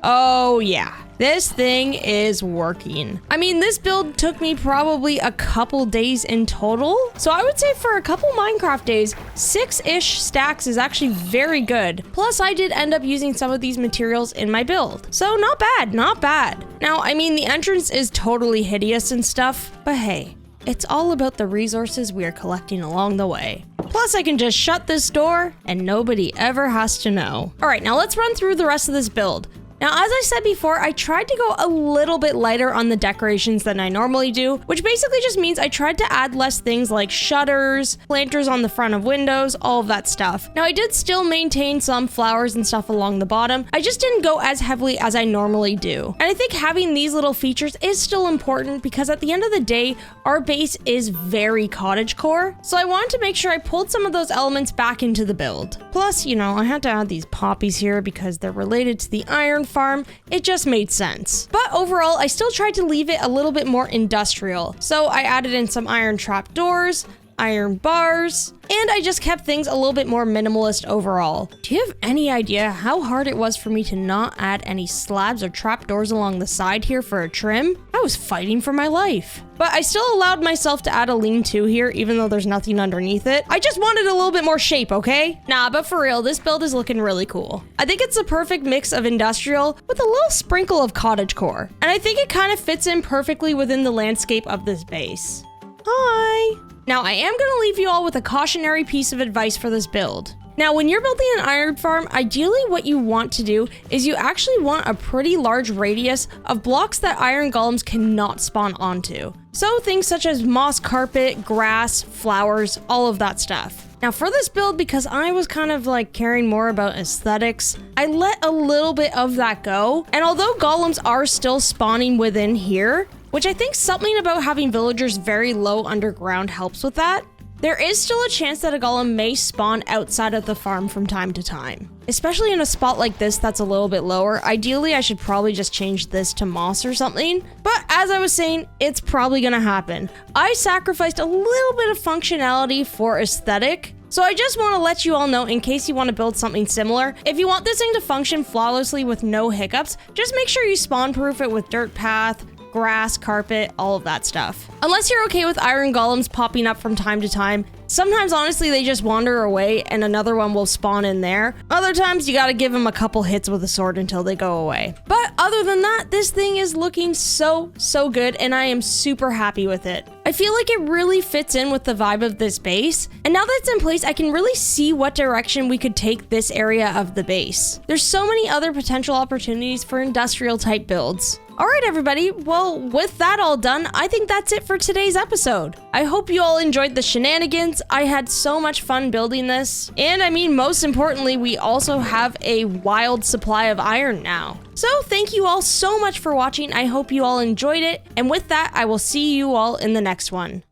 Oh yeah. This thing is working. I mean, this build took me probably a couple days in total. So I would say for a couple Minecraft days, 6-ish stacks is actually very good. Plus, I did end up using some of these materials in my build. So not bad, not bad. Now, I mean, the entrance is totally hideous and stuff, but hey, it's all about the resources we are collecting along the way. Plus, I can just shut this door and nobody ever has to know. All right, now let's run through the rest of this build. Now, as I said before, I tried to go a little bit lighter on the decorations than I normally do, which basically just means I tried to add less things like shutters, planters on the front of windows, all of that stuff. Now, I did still maintain some flowers and stuff along the bottom. I just didn't go as heavily as I normally do. And I think having these little features is still important because at the end of the day, our base is very cottagecore. So I wanted to make sure I pulled some of those elements back into the build. Plus, you know, I had to add these poppies here because they're related to the iron farm. It just made sense. But overall, I still tried to leave it a little bit more industrial. So I added in some iron trap doors, iron bars, and I just kept things a little bit more minimalist overall. Do you have any idea how hard it was for me to not add any slabs or trapdoors along the side here for a trim? I was fighting for my life. But I still allowed myself to add a lean-to here, even though there's nothing underneath it. I just wanted a little bit more shape, okay? Nah, but for real, this build is looking really cool. I think it's a perfect mix of industrial with a little sprinkle of cottagecore. And I think it kind of fits in perfectly within the landscape of this base. Hi! Now, I am going to leave you all with a cautionary piece of advice for this build. Now, when you're building an iron farm, ideally what you want to do is you actually want a pretty large radius of blocks that iron golems cannot spawn onto. So things such as moss carpet, grass, flowers, all of that stuff. Now for this build, because I was kind of like caring more about aesthetics, I let a little bit of that go. And although golems are still spawning within here, which I think something about having villagers very low underground helps with that, there is still a chance that a golem may spawn outside of the farm from time to time. Especially in a spot like this that's a little bit lower. Ideally, I should probably just change this to moss or something. But as I was saying, it's probably gonna happen. I sacrificed a little bit of functionality for aesthetic. So I just want to let you all know, in case you want to build something similar, if you want this thing to function flawlessly with no hiccups, just make sure you spawn proof it with dirt path, grass, carpet, all of that stuff. Unless you're okay with iron golems popping up from time to time, sometimes honestly they just wander away and another one will spawn in there. Other times you gotta give them a couple hits with a sword until they go away. But other than that, this thing is looking so good and I am super happy with it. I feel like it really fits in with the vibe of this base, and now that it's in place, I can really see what direction we could take this area of the base. There's so many other potential opportunities for industrial type builds. Alright everybody, well with that all done, I think that's it for today's episode. I hope you all enjoyed the shenanigans. I had so much fun building this. And I mean, most importantly, we also have a wild supply of iron now. So thank you all so much for watching. I hope you all enjoyed it. And with that, I will see you all in the next one.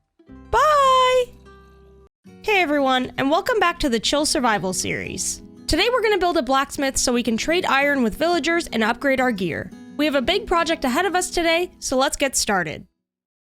Bye! Hey everyone, and welcome back to the Chill Survival series. Today we're going to build a blacksmith so we can trade iron with villagers and upgrade our gear. We have a big project ahead of us today, so let's get started.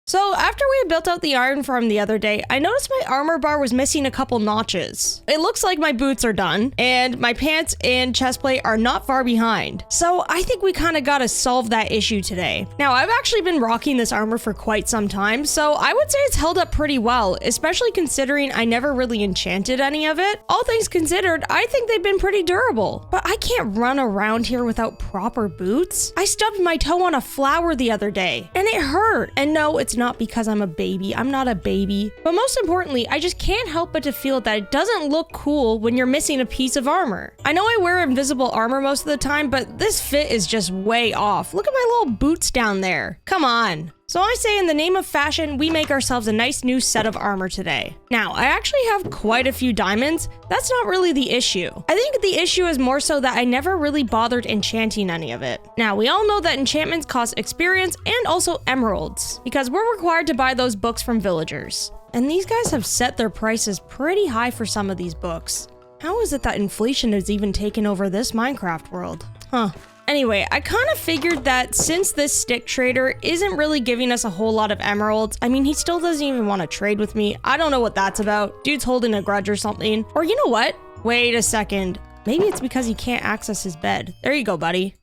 So after we had built out the iron farm the other day, I noticed my armor bar was missing a couple notches. It looks like my boots are done, and my pants and chest plate are not far behind. So I think we kind of got to solve that issue today. Now, I've actually been rocking this armor for quite some time, so I would say it's held up pretty well, especially considering I never really enchanted any of it. All things considered, I think they've been pretty durable. But I can't run around here without proper boots. I stubbed my toe on a flower the other day, and it hurt. And no, it's not because I'm a baby. I'm not a baby. But most importantly, I just can't help but to feel that it doesn't look cool when you're missing a piece of armor. I know I wear invisible armor most of the time, but this fit is just way off. Look at my little boots down there. Come on. So I say in the name of fashion, we make ourselves a nice new set of armor today. Now, I actually have quite a few diamonds. That's not really the issue. I think the issue is more so that I never really bothered enchanting any of it. Now, we all know that enchantments cost experience and also emeralds, because we're required to buy those books from villagers. And these guys have set their prices pretty high for some of these books. How is it that inflation has even taken over this Minecraft world? Huh. Anyway, I kind of figured that since this stick trader isn't really giving us a whole lot of emeralds, I mean, he still doesn't even want to trade with me. I don't know what that's about. Dude's holding a grudge or something. Or you know what? Wait a second. Maybe it's because he can't access his bed. There you go, buddy.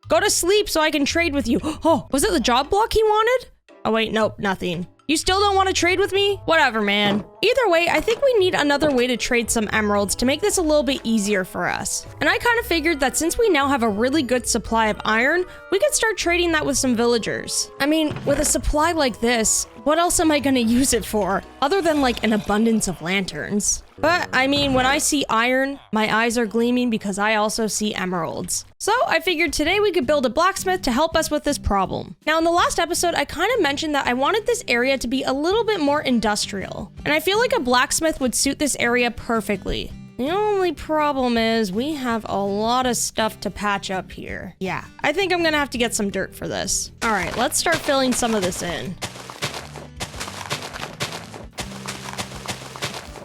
Go to sleep so I can trade with you. Oh, was it the job block he wanted? Oh wait, nope, nothing. You still don't want to trade with me? Whatever, man. Either way, I think we need another way to trade some emeralds to make this a little bit easier for us. And I kind of figured that since we now have a really good supply of iron, we could start trading that with some villagers. I mean, with a supply like this, what else am I going to use it for? Other than like an abundance of lanterns. But I mean, when I see iron, my eyes are gleaming because I also see emeralds. So I figured today we could build a blacksmith to help us with this problem. Now in the last episode, I kind of mentioned that I wanted this area to be a little bit more industrial. And I feel like a blacksmith would suit this area perfectly. The only problem is we have a lot of stuff to patch up here. Yeah, I think I'm gonna have to get some dirt for this. All right, let's start filling some of this in.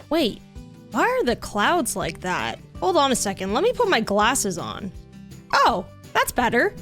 Wait, why are the clouds like that? Hold on a second, let me put my glasses on. Oh, that's better.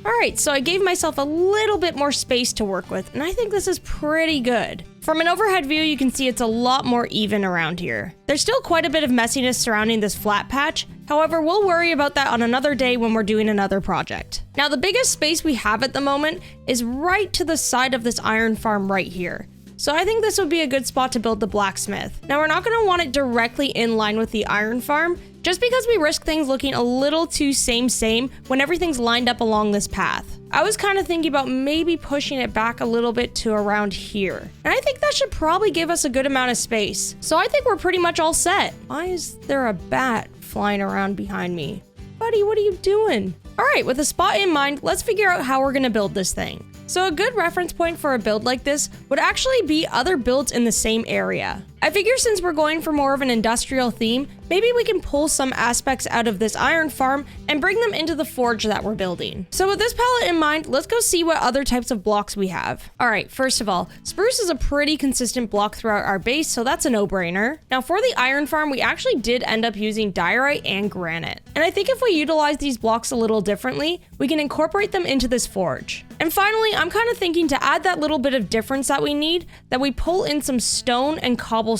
Alright, so I gave myself a little bit more space to work with, and I think this is pretty good. From an overhead view, you can see it's a lot more even around here. There's still quite a bit of messiness surrounding this flat patch, however, we'll worry about that on another day when we're doing another project. Now, the biggest space we have at the moment is right to the side of this iron farm right here. So I think this would be a good spot to build the blacksmith. Now, we're not going to want it directly in line with the iron farm, just because we risk things looking a little too same when everything's lined up along this path. I was kind of thinking about maybe pushing it back a little bit to around here. And I think that should probably give us a good amount of space. So I think we're pretty much all set. Why is there a bat flying around behind me? Buddy, what are you doing? All right, with a spot in mind, let's figure out how we're gonna build this thing. So a good reference point for a build like this would actually be other builds in the same area. I figure since we're going for more of an industrial theme, maybe we can pull some aspects out of this iron farm and bring them into the forge that we're building. So with this palette in mind, let's go see what other types of blocks we have. All right, first of all, spruce is a pretty consistent block throughout our base, so that's a no-brainer. Now for the iron farm, we actually did end up using diorite and granite. And I think if we utilize these blocks a little differently, we can incorporate them into this forge. And finally, I'm kind of thinking to add that little bit of difference that we need, that we pull in some stone and cobblestone.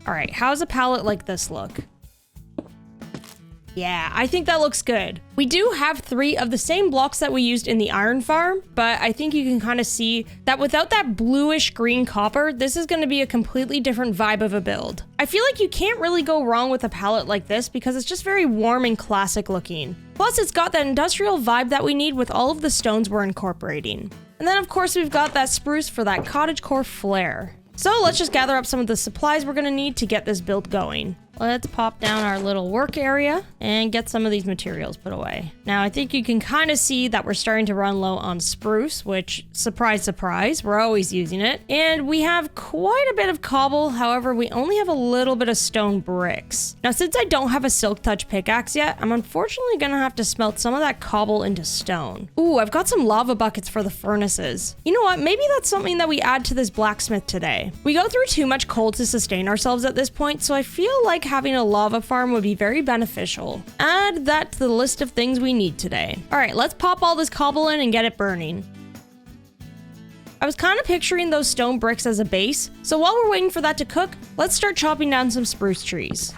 All right, how's a palette like this look? Yeah, I think that looks good. We do have 3 of the same blocks that we used in the iron farm, but I think you can kind of see that without that bluish green copper, this is going to be a completely different vibe of a build. I feel like you can't really go wrong with a palette like this because it's just very warm and classic looking. Plus, it's got that industrial vibe that we need with all of the stones we're incorporating. And then of course we've got that spruce for that cottagecore flair. So let's just gather up some of the supplies we're going to need to get this build going. Let's pop down our little work area and get some of these materials put away. Now, I think you can kind of see that we're starting to run low on spruce, which, surprise, surprise, we're always using it. And we have quite a bit of cobble, however, we only have a little bit of stone bricks. Now, since I don't have a silk touch pickaxe yet, I'm unfortunately gonna have to smelt some of that cobble into stone. Ooh, I've got some lava buckets for the furnaces. You know what, maybe that's something that we add to this blacksmith today. We go through too much coal to sustain ourselves at this point, so I feel like having a lava farm would be very beneficial. Add that to the list of things we need today. All right, let's pop all this cobble in and get it burning. I was kind of picturing those stone bricks as a base, so while we're waiting for that to cook, let's start chopping down some spruce trees.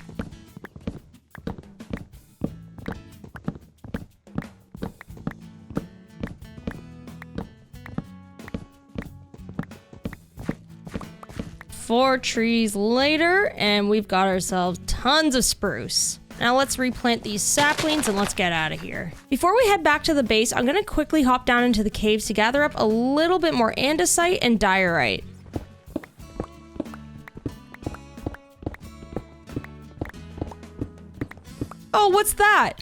Four trees later, and we've got ourselves tons of spruce. Now let's replant these saplings and let's get out of here. Before we head back to the base, I'm gonna quickly hop down into the caves to gather up a little bit more andesite and diorite. Oh, what's that?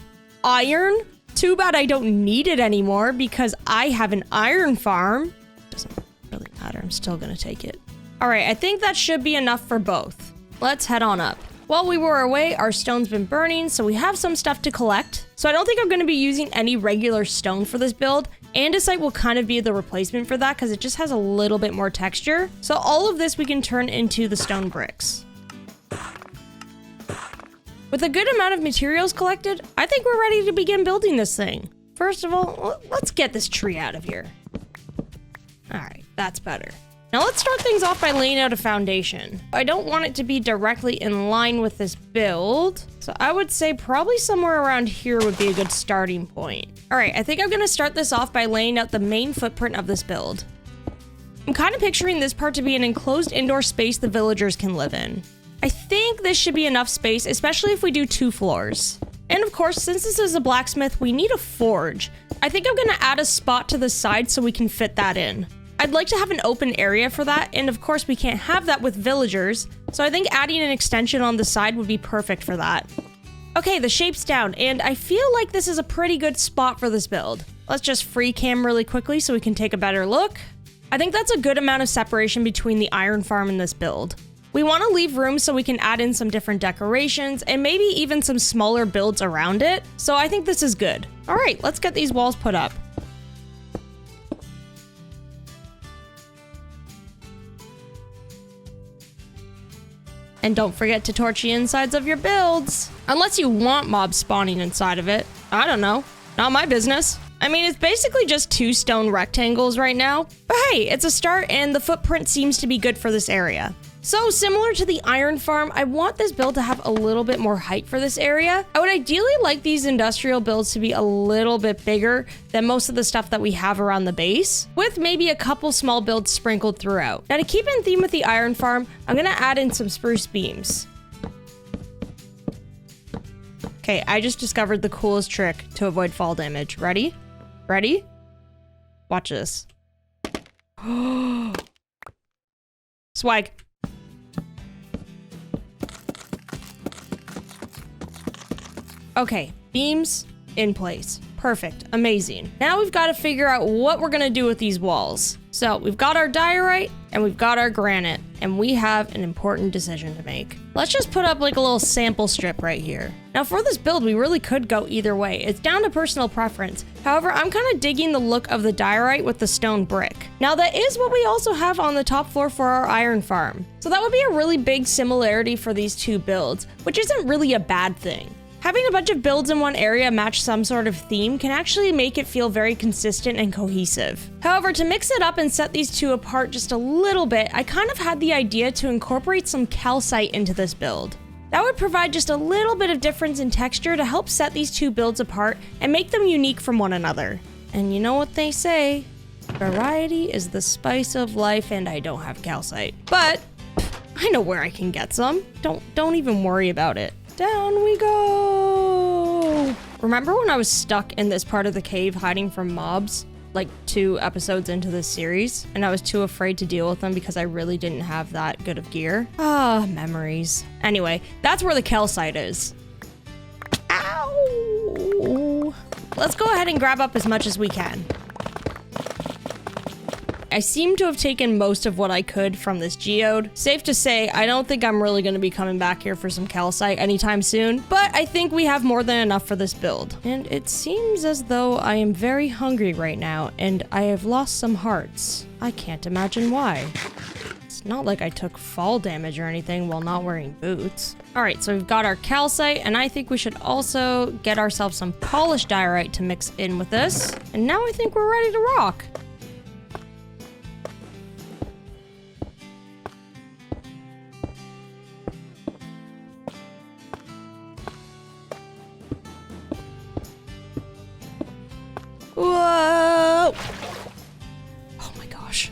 Iron? Too bad I don't need it anymore because I have an iron farm. Doesn't really matter. I'm still gonna take it. All right, I think that should be enough for both. Let's head on up. While we were away, our stone's been burning, so we have some stuff to collect. So I don't think I'm gonna be using any regular stone for this build. Andesite will kind of be the replacement for that because it just has a little bit more texture. So all of this we can turn into the stone bricks. With a good amount of materials collected, I think we're ready to begin building this thing. First of all, let's get this tree out of here. All right, that's better. Now let's start things off by laying out a foundation. I don't want it to be directly in line with this build, so I would say probably somewhere around here would be a good starting point. All right, I think I'm gonna start this off by laying out the main footprint of this build. I'm kind of picturing this part to be an enclosed indoor space the villagers can live in. I think this should be enough space, especially if we do 2 floors. And of course, since this is a blacksmith, we need a forge. I think I'm gonna add a spot to the side so we can fit that in. I'd like to have an open area for that, and of course we can't have that with villagers, so I think adding an extension on the side would be perfect for that. Okay, the shape's down, and I feel like this is a pretty good spot for this build. Let's just free cam really quickly so we can take a better look. I think that's a good amount of separation between the iron farm and this build. We want to leave room so we can add in some different decorations and maybe even some smaller builds around it, so I think this is good. All right, let's get these walls put up. And don't forget to torch the insides of your builds. Unless you want mobs spawning inside of it. I don't know. Not my business. I mean, it's basically just 2 stone rectangles right now. But hey, it's a start and the footprint seems to be good for this area. So similar to the iron farm, I want this build to have a little bit more height for this area. I would ideally like these industrial builds to be a little bit bigger than most of the stuff that we have around the base, with maybe a couple small builds sprinkled throughout. Now to keep in theme with the iron farm, I'm gonna add in some spruce beams. Okay, I just discovered the coolest trick to avoid fall damage. Ready? Ready? Watch this. Swag. Okay, beams in place. Perfect, amazing. Now we've got to figure out what we're gonna do with these walls. So we've got our diorite and we've got our granite, and we have an important decision to make. Let's just put up like a little sample strip right here. Now for this build, we really could go either way. It's down to personal preference. However, I'm kind of digging the look of the diorite with the stone brick. Now that is what we also have on the top floor for our iron farm. So that would be a really big similarity for these 2 builds, which isn't really a bad thing. Having a bunch of builds in one area match some sort of theme can actually make it feel very consistent and cohesive. However, to mix it up and set these 2 apart just a little bit, I kind of had the idea to incorporate some calcite into this build. That would provide just a little bit of difference in texture to help set these 2 builds apart and make them unique from one another. And you know what they say, variety is the spice of life, and I don't have calcite. But I know where I can get some. Don't even worry about it. Down we go! Remember when I was stuck in this part of the cave hiding from mobs, like 2 episodes into this series, and I was too afraid to deal with them because I really didn't have that good of gear? Ah, memories. Anyway, that's where the calcite is. Ow! Let's go ahead and grab up as much as we can. I seem to have taken most of what I could from this geode. Safe to say, I don't think I'm really going to be coming back here for some calcite anytime soon, but I think we have more than enough for this build. And it seems as though I am very hungry right now, and I have lost some hearts. I can't imagine why. It's not like I took fall damage or anything while not wearing boots. All right, so we've got our calcite, and I think we should also get ourselves some polished diorite to mix in with this. And now I think we're ready to rock. Whoa! Oh my gosh.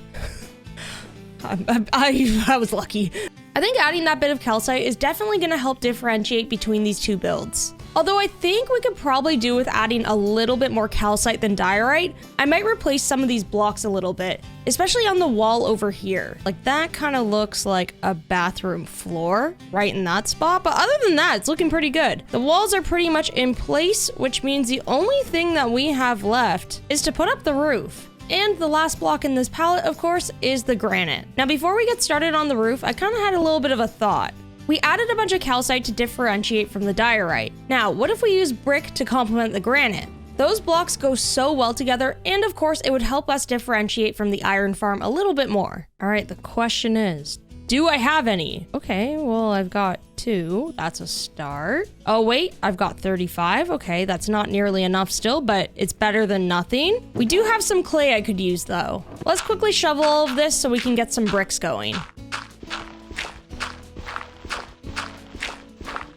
I was lucky. I think adding that bit of calcite is definitely going to help differentiate between these 2 builds. Although I think we could probably do with adding a little bit more calcite than diorite. I might replace some of these blocks a little bit, especially on the wall over here. Like that kind of looks like a bathroom floor right in that spot. But other than that, it's looking pretty good. The walls are pretty much in place, which means the only thing that we have left is to put up the roof. And the last block in this palette, of course, is the granite. Now, before we get started on the roof, I kind of had a little bit of a thought. We added a bunch of calcite to differentiate from the diorite. Now, what if we use brick to complement the granite? Those blocks go so well together, and of course, it would help us differentiate from the iron farm a little bit more. All right, the question is, do I have any? Okay, well, I've got 2. That's a start. Oh, wait, I've got 35. Okay, that's not nearly enough still, but it's better than nothing. We do have some clay I could use, though. Let's quickly shovel all of this so we can get some bricks going.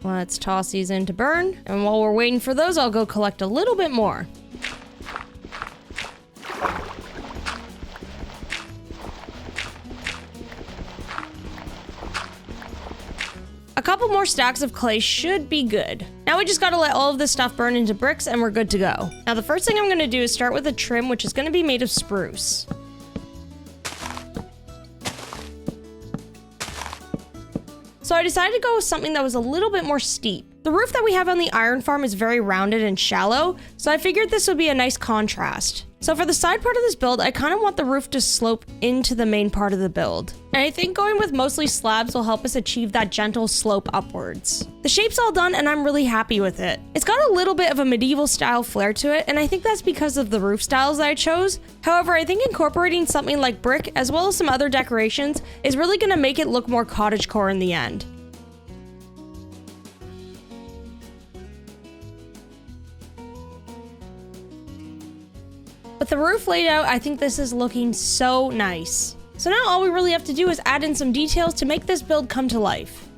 Let's toss these in to burn. And while we're waiting for those, I'll go collect a little bit more. A couple more stacks of clay should be good. Now we just gotta let all of this stuff burn into bricks and we're good to go. Now the first thing I'm gonna do is start with a trim, which is gonna be made of spruce. So I decided to go with something that was a little bit more steep. The roof that we have on the iron farm is very rounded and shallow, so I figured this would be a nice contrast. So for the side part of this build, I kind of want the roof to slope into the main part of the build. And I think going with mostly slabs will help us achieve that gentle slope upwards. The shape's all done and I'm really happy with it. It's got a little bit of a medieval style flair to it, and I think that's because of the roof styles that I chose. However, I think incorporating something like brick as well as some other decorations is really gonna make it look more cottagecore in the end. With the roof laid out, I think this is looking so nice. So now all we really have to do is add in some details to make this build come to life.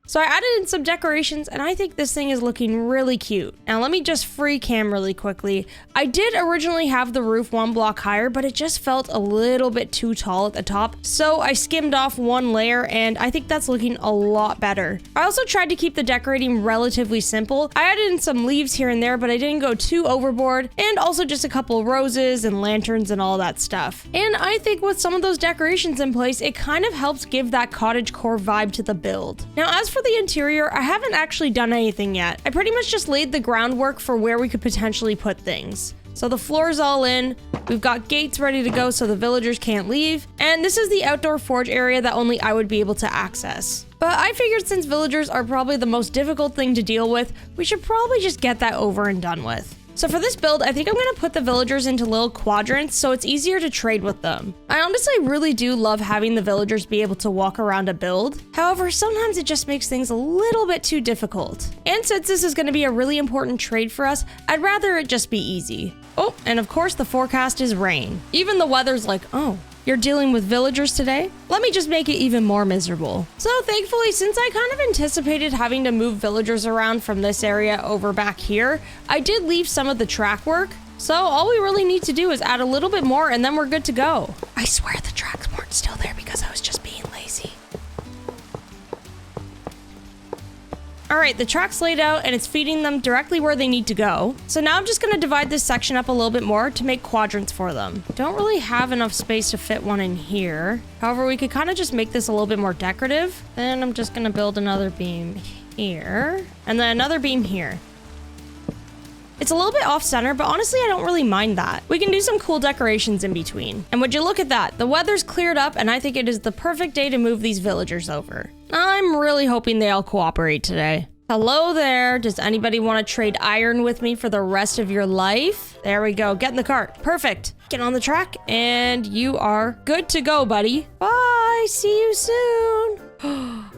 So I added in some decorations and I think this thing is looking really cute. Now let me just free cam really quickly. I did originally have the roof 1 block higher, but it just felt a little bit too tall at the top. So I skimmed off 1 layer and I think that's looking a lot better. I also tried to keep the decorating relatively simple. I added in some leaves here and there, but I didn't go too overboard, and also just a couple roses and lanterns and all that stuff. And I think with some of those decorations in place, it kind of helps give that cottagecore vibe to the build. Now as for the interior, I haven't actually done anything yet. I pretty much just laid the groundwork for where we could potentially put things. So the floor's all in, we've got gates ready to go so the villagers can't leave, and this is the outdoor forge area that only I would be able to access. But I figured since villagers are probably the most difficult thing to deal with, we should probably just get that over and done with. So for this build, I think I'm going to put the villagers into little quadrants so it's easier to trade with them. I honestly really do love having the villagers be able to walk around a build. However, sometimes it just makes things a little bit too difficult. And since this is going to be a really important trade for us, I'd rather it just be easy. Oh, and of course the forecast is rain. Even the weather's like, oh, you're dealing with villagers today? Let me just make it even more miserable. So thankfully, since I kind of anticipated having to move villagers around from this area over back here, I did leave some of the track work. So all we really need to do is add a little bit more and then we're good to go. I swear the tracks weren't still there because I was just being lazy. All right, the track's laid out and it's feeding them directly where they need to go. So now I'm just gonna divide this section up a little bit more to make quadrants for them. Don't really have enough space to fit one in here. However, we could kind of just make this a little bit more decorative. Then I'm just gonna build another beam here and then another beam here. It's a little bit off center, but honestly, I don't really mind that. We can do some cool decorations in between. And would you look at that? The weather's cleared up and I think it is the perfect day to move these villagers over. I'm really hoping they all cooperate today. Hello there. Does anybody want to trade iron with me for the rest of your life? There we go. Get in the cart. Perfect. Get on the track and you are good to go, buddy. Bye. See you soon.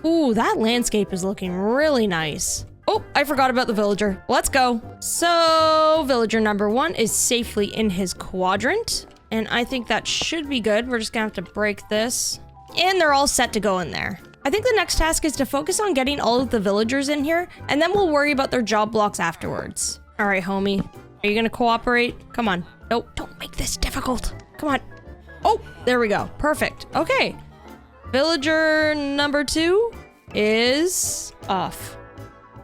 Ooh, that landscape is looking really nice. Oh, I forgot about the villager. Let's go. So, villager number 1 is safely in his quadrant. And I think that should be good. We're just gonna have to break this. And they're all set to go in there. I think the next task is to focus on getting all of the villagers in here, and then we'll worry about their job blocks afterwards. All right, homie. Are you gonna cooperate? Come on. Nope, don't make this difficult. Come on. Oh, there we go. Perfect. Okay. Villager number 2 is off.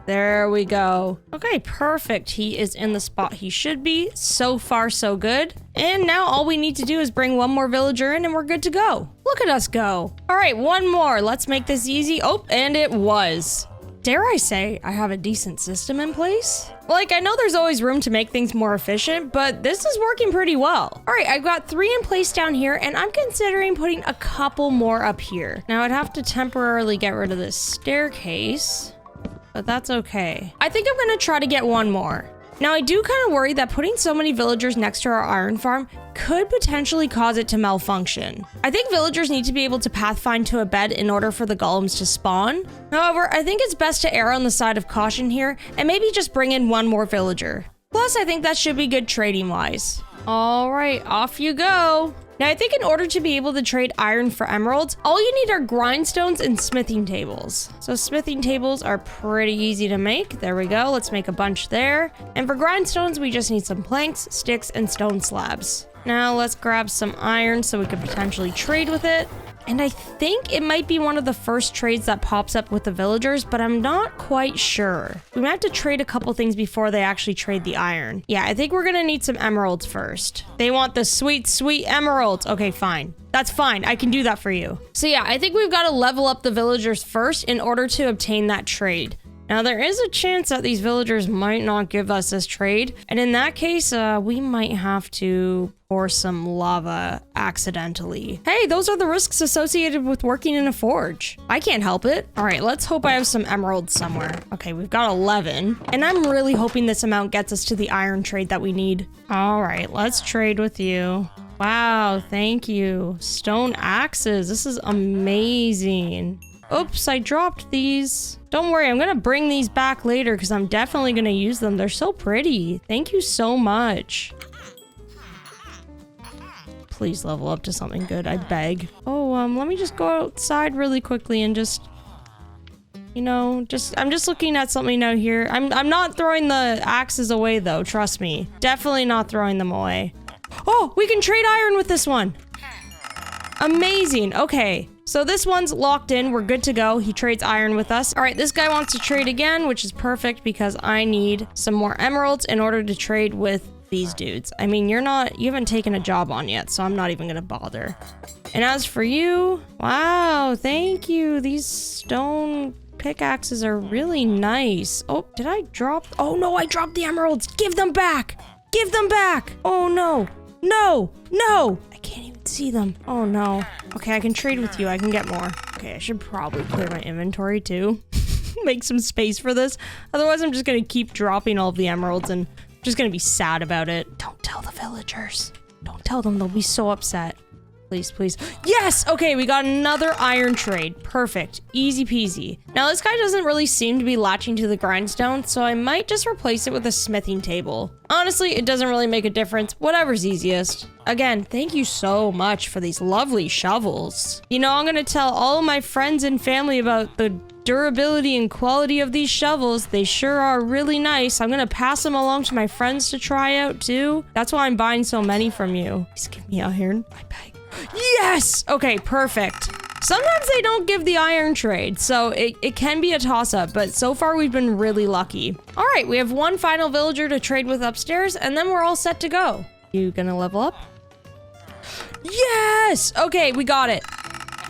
There we go. Okay, perfect. He is in the spot he should be. So far, so good. And now all we need to do is bring one more villager in and we're good to go. Look at us go. All right, one more. Let's make this easy. Oh, and it was. Dare I say I have a decent system in place? Like, I know there's always room to make things more efficient, but this is working pretty well. All right, I've got 3 in place down here, and I'm considering putting a couple more up here. Now, I'd have to temporarily get rid of this staircase, but that's okay. I think I'm gonna try to get one more. Now, I do kind of worry that putting so many villagers next to our iron farm could potentially cause it to malfunction. I think villagers need to be able to pathfind to a bed in order for the golems to spawn. However, I think it's best to err on the side of caution here and maybe just bring in one more villager. Plus, I think that should be good trading wise. All right, off you go. Now, I think in order to be able to trade iron for emeralds, all you need are grindstones and smithing tables. So smithing tables are pretty easy to make. There we go. Let's make a bunch there. And for grindstones, we just need some planks, sticks, and stone slabs. Now let's grab some iron so we could potentially trade with it. And I think it might be one of the first trades that pops up with the villagers, but I'm not quite sure. We might have to trade a couple things before they actually trade the iron. Yeah, I think we're gonna need some emeralds first. They want the sweet, sweet emeralds. Okay, fine. That's fine. I can do that for you. So yeah, I think we've got to level up the villagers first in order to obtain that trade. Now, there is a chance that these villagers might not give us this trade. And in that case, we might have to pour some lava accidentally. Hey, those are the risks associated with working in a forge. I can't help it. All right, let's hope I have some emeralds somewhere. Okay, we've got 11. And I'm really hoping this amount gets us to the iron trade that we need. All right, let's trade with you. Wow, thank you. Stone axes. This is amazing. Oops, I dropped these. Don't worry, I'm gonna bring these back later because I'm definitely gonna use them. They're so pretty. Thank you so much. Please level up to something good, I beg. Oh, let me just go outside really quickly and just, you know, I'm just looking at something out here. I'm not throwing the axes away though, trust me. Definitely not throwing them away. Oh, we can trade iron with this one. Amazing, okay. So this one's locked in, we're good to go. He trades iron with us. All right, this guy wants to trade again, which is perfect because I need some more emeralds in order to trade with these dudes. I mean, you haven't taken a job on yet, so I'm not even gonna bother. And as for you, wow, thank you. These stone pickaxes are really nice. Oh, did I drop? Oh no, I dropped the emeralds. Give them back. Give them back. Oh no, no, no. I can't even see them. Oh no. Okay, I can trade with you. I can get more. Okay, I should probably clear my inventory too. Make some space for this. Otherwise, I'm just gonna keep dropping all of the emeralds and I'm just gonna be sad about it. Don't tell the villagers. Don't tell them. They'll be so upset. Please, please. Yes! Okay, we got another iron trade. Perfect. Easy peasy. Now, this guy doesn't really seem to be latching to the grindstone, so I might just replace it with a smithing table. Honestly, it doesn't really make a difference. Whatever's easiest. Again, thank you so much for these lovely shovels. You know, I'm gonna tell all of my friends and family about the durability and quality of these shovels. They sure are really nice. I'm gonna pass them along to my friends to try out too. That's why I'm buying so many from you. Please give me iron. I beg. Yes! Okay, perfect. Sometimes they don't give the iron trade, so it can be a toss-up, but so far we've been really lucky. All right, we have one final villager to trade with upstairs, and then we're all set to go. You gonna level up? Yes! Okay, we got it.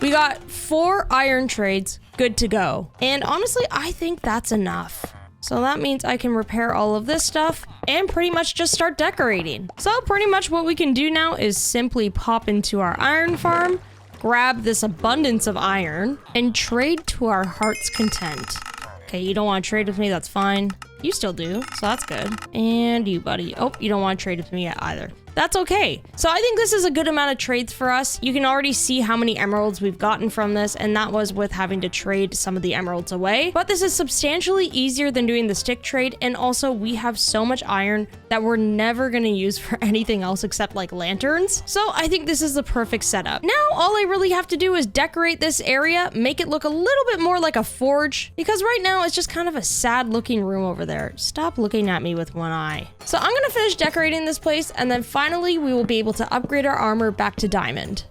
We got 4 iron trades, good to go. And honestly, I think that's enough. So that means I can repair all of this stuff and pretty much just start decorating. So pretty much what we can do now is simply pop into our iron farm, grab this abundance of iron, and trade to our heart's content. Okay, you don't want to trade with me, that's fine. You still do, so that's good. And you, buddy. Oh, you don't want to trade with me yet either. that's okay. So I think this is a good amount of trades for us. You can already see how many emeralds we've gotten from this, and that was with having to trade some of the emeralds away. But this is substantially easier than doing the stick trade, and also we have so much iron that we're never going to use for anything else except like lanterns. So I think this is the perfect setup. Now all I really have to do is decorate this area, make it look a little bit more like a forge, because right now it's just kind of a sad looking room over there. Stop looking at me with one eye. So I'm gonna finish decorating this place, and then finally we will be able to upgrade our armor back to diamond.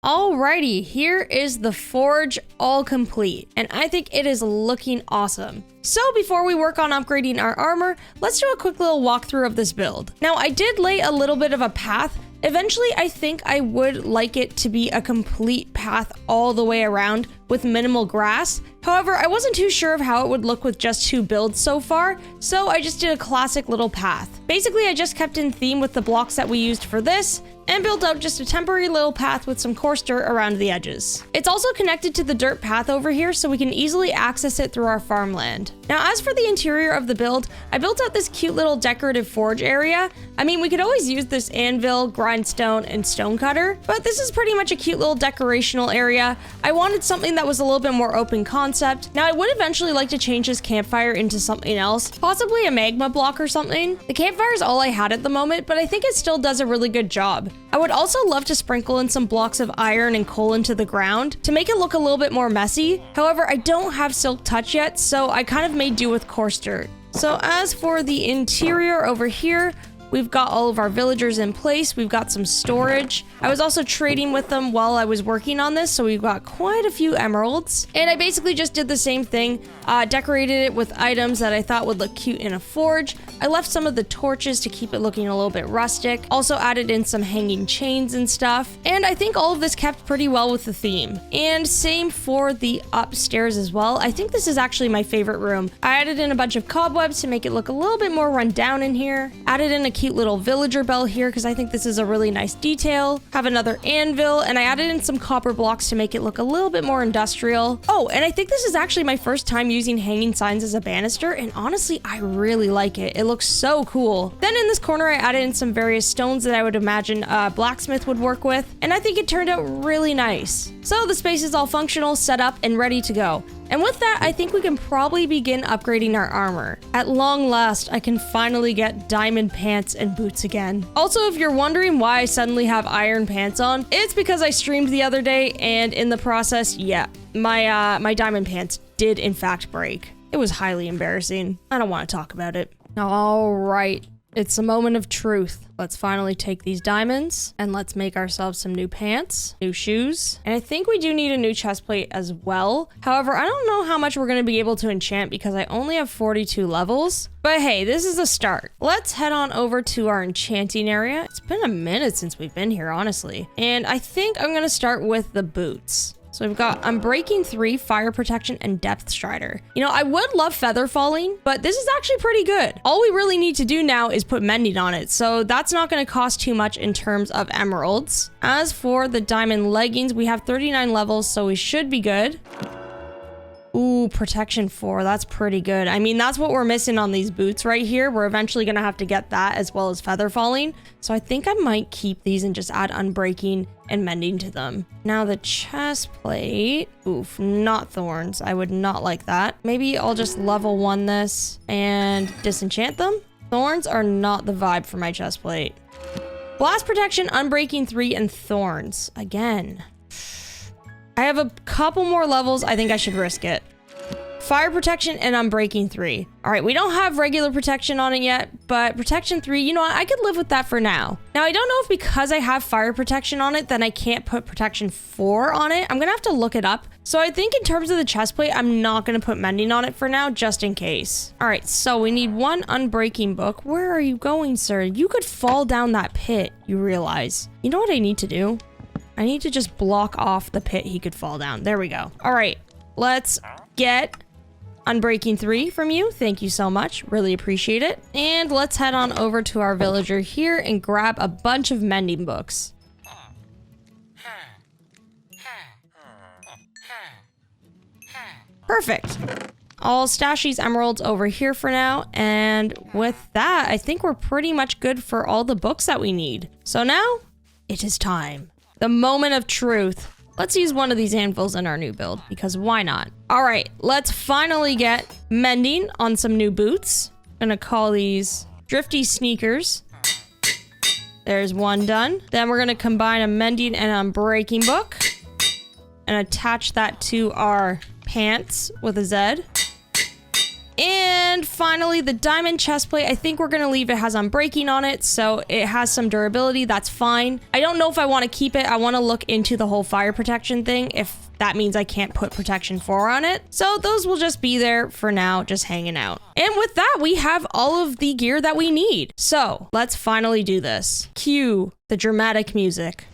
Alrighty, here is the forge all complete, and I think it is looking awesome. So before we work on upgrading our armor, let's do a quick little walkthrough of this build. Now I did lay a little bit of a path. Eventually, I think I would like it to be a complete path all the way around with minimal grass. However, I wasn't too sure of how it would look with just 2 builds so far, so I just did a classic little path. Basically, I just kept in theme with the blocks that we used for this, and built out just a temporary little path with some coarse dirt around the edges. It's also connected to the dirt path over here, so we can easily access it through our farmland. Now, as for the interior of the build, I built out this cute little decorative forge area. I mean, we could always use this anvil, grindstone, and stone cutter, but this is pretty much a cute little decorational area. I wanted something that was a little bit more open concept. Now, I would eventually like to change this campfire into something else, possibly a magma block or something. The campfire is all I had at the moment, but I think it still does a really good job. I would also love to sprinkle in some blocks of iron and coal into the ground to make it look a little bit more messy. However, I don't have silk touch yet, so I kind of made do with coarse dirt. So as for the interior over here, we've got all of our villagers in place. We've got some storage. I was also trading with them while I was working on this, so we've got quite a few emeralds. And I basically just did the same thing, decorated it with items that I thought would look cute in a forge. I left some of the torches to keep it looking a little bit rustic. Also added in some hanging chains and stuff. And I think all of this kept pretty well with the theme. And same for the upstairs as well. I think this is actually my favorite room. I added in a bunch of cobwebs to make it look a little bit more run down in here. Added in a cute little villager bell here because I think this is a really nice detail. Have another anvil, and I added in some copper blocks to make it look a little bit more industrial. Oh, and I think this is actually my first time using hanging signs as a banister, and honestly, I really like it. It looks so cool. Then in this corner, I added in some various stones that I would imagine a blacksmith would work with, and I think it turned out really nice. So the space is all functional, set up, and ready to go. And with that, I think we can probably begin upgrading our armor. At long last, I can finally get diamond pants and boots again. Also, if you're wondering why I suddenly have iron pants on, it's because I streamed the other day, and in the process, yeah, my diamond pants did in fact break. It was highly embarrassing. I don't want to talk about it. All right. It's a moment of truth. Let's finally take these diamonds and let's make ourselves some new pants, new shoes. And I think we do need a new chest plate as well. However, I don't know how much we're going to be able to enchant because I only have 42 levels. But hey, this is a start. Let's head on over to our enchanting area. It's been a minute since we've been here, honestly. And I think I'm going to start with the boots. So we've got Unbreaking 3, Fire Protection, and Depth Strider. You know, I would love Feather Falling, but this is actually pretty good. All we really need to do now is put Mending on it, so that's not going to cost too much in terms of emeralds. As for the Diamond Leggings, we have 39 levels, so we should be good. Ooh, Protection 4, that's pretty good. I mean, that's what we're missing on these boots right here. We're eventually going to have to get that as well as Feather Falling. So I think I might keep these and just add Unbreaking and Mending to them. Now the chest plate. Oof, not Thorns. I would not like that. Maybe I'll just level 1 this and disenchant them. Thorns are not the vibe for my chest plate. Blast Protection, Unbreaking 3, and Thorns. Again. I have a couple more levels. I think I should risk it. Fire Protection and Unbreaking 3. All right, we don't have regular protection on it yet, but Protection 3, you know what? I could live with that for now. Now, I don't know if because I have Fire Protection on it, then I can't put Protection 4 on it. I'm gonna have to look it up. So I think in terms of the chest plate, I'm not gonna put Mending on it for now, just in case. All right, so we need 1 Unbreaking book. Where are you going, sir? You could fall down that pit, you realize. You know what I need to do? I need to just block off the pit he could fall down. There we go. All right, let's get Unbreaking 3 from you. Thank you so much. Really appreciate it. And let's head on over to our villager here and grab a bunch of mending books. Perfect. I'll stash these emeralds over here for now. And with that, I think we're pretty much good for all the books that we need. So now, it is time. The moment of truth. Let's use one of these anvils in our new build, because why not? All right, let's finally get mending on some new boots. I'm gonna call these Drifty Sneakers. There's one done. Then we're gonna combine a mending and unbreaking book and attach that to our pants with a Z. And finally, the diamond chestplate. I think we're going to leave it has unbreaking on it, so it has some durability. That's fine. I don't know if I want to keep it. I want to look into the whole fire protection thing, if that means I can't put protection 4 on it. So those will just be there for now, just hanging out. And with that, we have all of the gear that we need. So let's finally do this. Cue the dramatic music.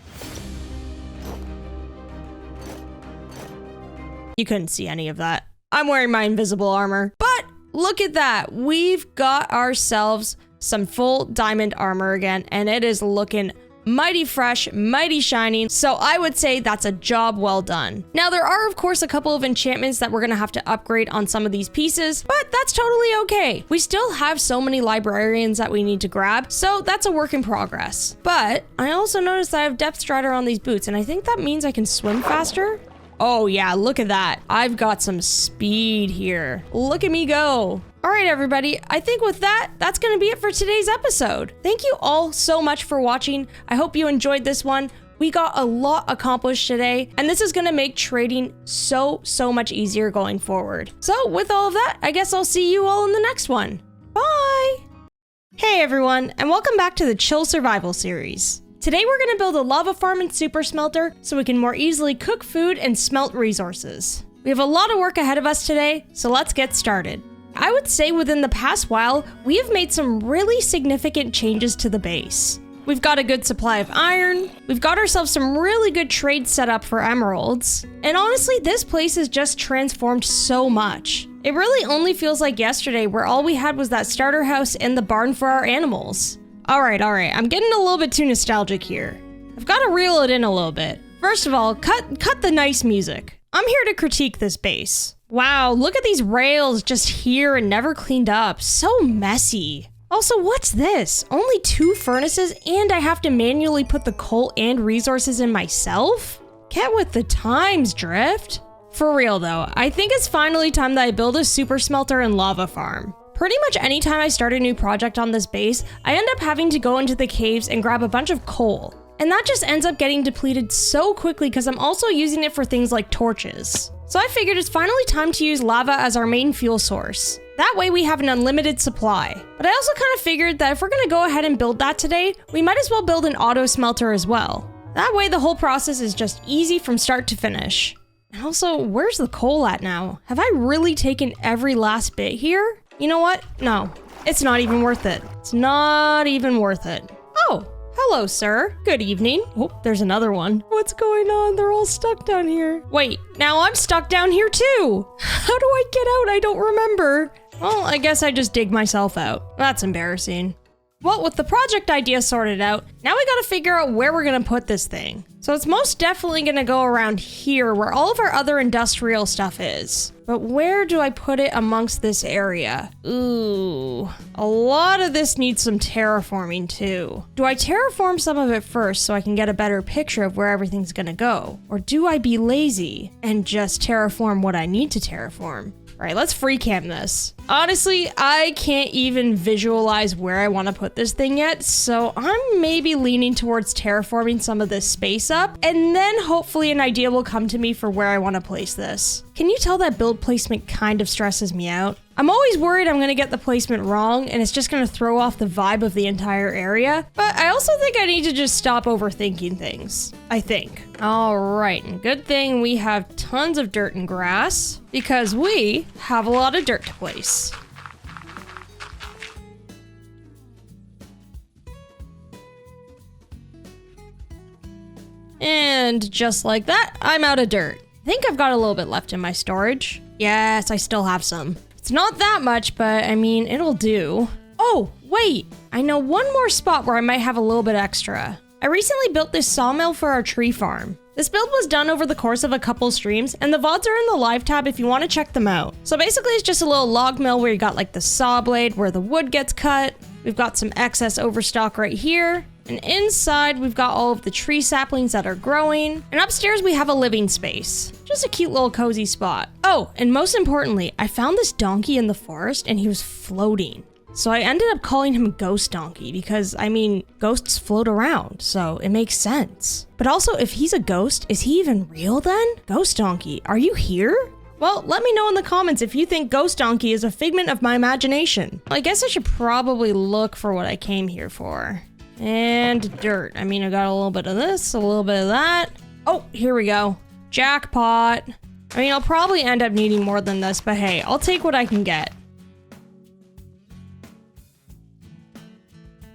You couldn't see any of that. I'm wearing my invisible armor, but look at that. We've got ourselves some full diamond armor again, and it is looking mighty fresh, mighty shining. So I would say that's a job well done. Now, there are, of course, a couple of enchantments that we're going to have to upgrade on some of these pieces, but that's totally okay. We still have so many librarians that we need to grab, so that's a work in progress. But I also noticed that I have depth strider on these boots, and I think that means I can swim faster. Oh yeah, look at that. I've got some speed here. Look at me go. All right, everybody. I think with that, that's going to be it for today's episode. Thank you all so much for watching. I hope you enjoyed this one. We got a lot accomplished today, and this is going to make trading so much easier going forward. So with all of that, I guess I'll see you all in the next one. Bye. Hey everyone, and welcome back to the Chill Survival series. Today we're going to build a lava farm and super smelter so we can more easily cook food and smelt resources. We have a lot of work ahead of us today, so let's get started. I would say within the past while, we have made some really significant changes to the base. We've got a good supply of iron, we've got ourselves some really good trade set up for emeralds, and honestly, this place has just transformed so much. It really only feels like yesterday where all we had was that starter house and the barn for our animals. All right, I'm getting a little bit too nostalgic here. I've got to reel it in a little bit. First of all, cut the nice music. I'm here to critique this base. Wow, look at these rails just here and never cleaned up. So messy. Also, what's this? Only 2 furnaces and I have to manually put the coal and resources in myself? Get with the times, Drift. For real though, I think it's finally time that I build a super smelter and lava farm. Pretty much anytime I start a new project on this base, I end up having to go into the caves and grab a bunch of coal. And that just ends up getting depleted so quickly because I'm also using it for things like torches. So I figured it's finally time to use lava as our main fuel source. That way we have an unlimited supply. But I also kind of figured that if we're going to go ahead and build that today, we might as well build an auto smelter as well. That way the whole process is just easy from start to finish. And also, where's the coal at now? Have I really taken every last bit here? You know what? No, it's not even worth it. It's not even worth it. Oh, hello, sir. Good evening. Oh, there's another one. What's going on? They're all stuck down here. Wait, now I'm stuck down here too. How do I get out? I don't remember. Well, I guess I just dig myself out. That's embarrassing. Well, with the project idea sorted out, now we gotta figure out where we're gonna put this thing. So it's most definitely gonna go around here where all of our other industrial stuff is. But where do I put it amongst this area? Ooh, a lot of this needs some terraforming too. Do I terraform some of it first so I can get a better picture of where everything's gonna go? Or do I be lazy and just terraform what I need to terraform? All right, let's free cam this. Honestly, I can't even visualize where I want to put this thing yet, so I'm maybe leaning towards terraforming some of this space up, and then hopefully an idea will come to me for where I want to place this. Can you tell that build placement kind of stresses me out? I'm always worried I'm going to get the placement wrong, and it's just going to throw off the vibe of the entire area, but I also think I need to just stop overthinking things. I think. All right, and good thing we have tons of dirt and grass, because we have a lot of dirt to place. And just like that, I'm out of dirt. I think I've got a little bit left in my storage. Yes, I still have some. It's not that much, but I mean, it'll do. Oh, wait. I know one more spot where I might have a little bit extra. I recently built this sawmill for our tree farm. This build was done over the course of a couple streams, and the VODs are in the live tab if you want to check them out. So basically it's just a little log mill where you got like the saw blade where the wood gets cut. We've got some excess overstock right here. And inside we've got all of the tree saplings that are growing. And upstairs we have a living space. Just a cute little cozy spot. Oh, and most importantly, I found this donkey in the forest and he was floating. So I ended up calling him Ghost Donkey because, I mean, ghosts float around, so it makes sense. But also, if he's a ghost, is he even real then? Ghost Donkey, are you here? Well, let me know in the comments if you think Ghost Donkey is a figment of my imagination. I guess I should probably look for what I came here for. And dirt. I mean, I got a little bit of this, a little bit of that. Oh, here we go. Jackpot. I mean, I'll probably end up needing more than this, but hey, I'll take what I can get.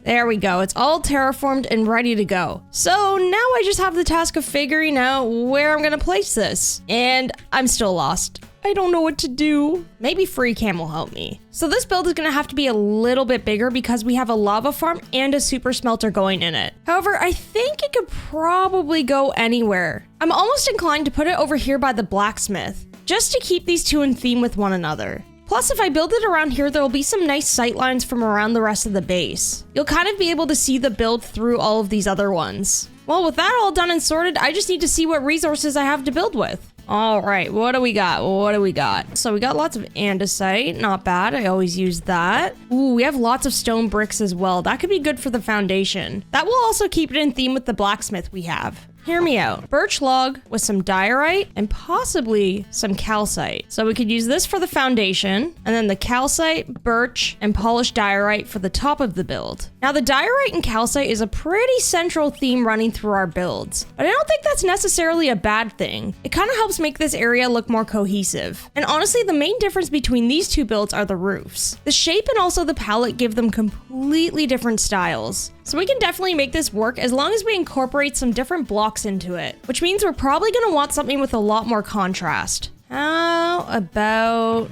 There we go. It's all terraformed and ready to go. So now I just have the task of figuring out where I'm gonna place this. And I'm still lost. I don't know what to do. Maybe Free Cam will help me. So this build is gonna have to be a little bit bigger because we have a lava farm and a super smelter going in it. However, I think it could probably go anywhere. I'm almost inclined to put it over here by the blacksmith, just to keep these two in theme with one another. Plus, if I build it around here, there will be some nice sight lines from around the rest of the base. You'll kind of be able to see the build through all of these other ones. Well, with that all done and sorted, I just need to see what resources I have to build with. All right, what do we got? What do we got? So we got lots of andesite, not bad. I always use that. Ooh, we have lots of stone bricks as well. That could be good for the foundation. That will also keep it in theme with the blacksmith we have. Hear me out. Birch log with some diorite and possibly some calcite. So we could use this for the foundation and then the calcite, birch, and polished diorite for the top of the build. Now the diorite and calcite is a pretty central theme running through our builds, but I don't think that's necessarily a bad thing. It kind of helps make this area look more cohesive. And honestly, the main difference between these two builds are the roofs. The shape and also the palette give them completely different styles. So we can definitely make this work as long as we incorporate some different blocks into it, which means we're probably going to want something with a lot more contrast. How about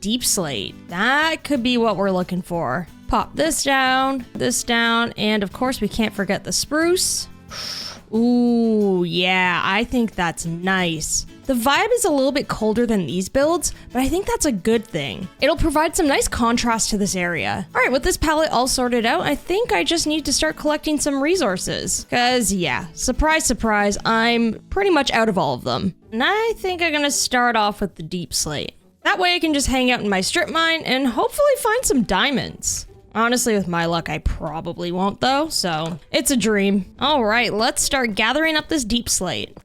deep slate? That could be what we're looking for. Pop this down, and of course we can't forget the spruce. Ooh, yeah, I think that's nice. The vibe is a little bit colder than these builds, but I think that's a good thing. It'll provide some nice contrast to this area. All right, with this palette all sorted out, I think I just need to start collecting some resources. Cause yeah, surprise, surprise, I'm pretty much out of all of them. And I think I'm gonna start off with the deep slate. That way I can just hang out in my strip mine and hopefully find some diamonds. Honestly, with my luck, I probably won't though, so it's a dream. All right, let's start gathering up this deep slate.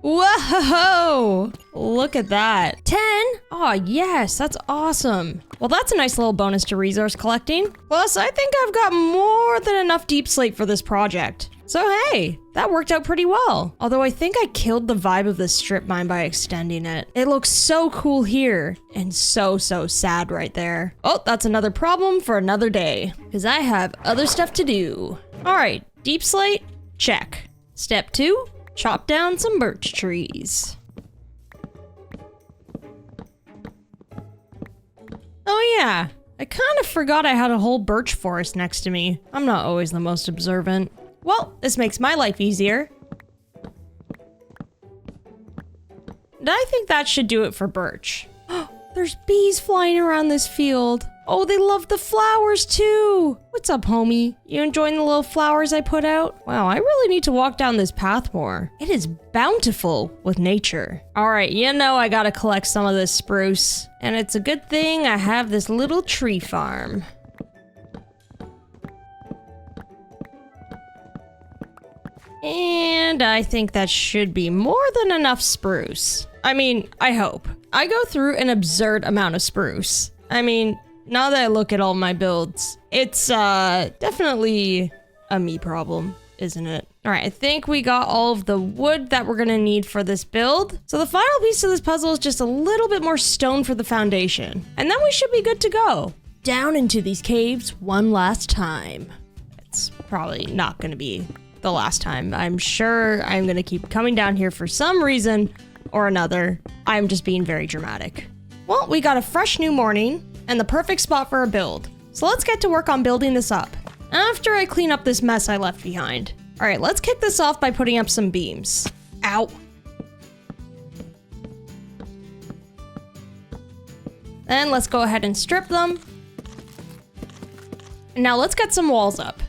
Whoa! Look at that. 10? Oh, yes, that's awesome. Well, that's a nice little bonus to resource collecting. Plus, I think I've got more than enough deep slate for this project. So hey, that worked out pretty well. Although I think I killed the vibe of this strip mine by extending it. It looks so cool here and so sad right there. Oh, that's another problem for another day because I have other stuff to do. All right, deep slate, check. Step 2, chop down some birch trees. Oh yeah, I kind of forgot I had a whole birch forest next to me. I'm not always the most observant. Well, this makes my life easier. And I think that should do it for birch. There's bees flying around this field. Oh, they love the flowers too. What's up, homie? You enjoying the little flowers I put out? Wow, I really need to walk down this path more. It is bountiful with nature. All right, you know I gotta collect some of this spruce. And it's a good thing I have this little tree farm. And I think that should be more than enough spruce. I mean, I hope. I go through an absurd amount of spruce. I mean, now that I look at all my builds, it's definitely a me problem, isn't it? All right, I think we got all of the wood that we're gonna need for this build. So the final piece of this puzzle is just a little bit more stone for the foundation. And then we should be good to go. Down into these caves one last time. It's probably not gonna be the last time. I'm sure I'm gonna keep coming down here for some reason or another. I'm just being very dramatic. Well, we got a fresh new morning and the perfect spot for a build. So let's get to work on building this up after I clean up this mess I left behind. All right, let's kick this off by putting up some beams. Ow. Then let's go ahead and strip them. And now let's get some walls up.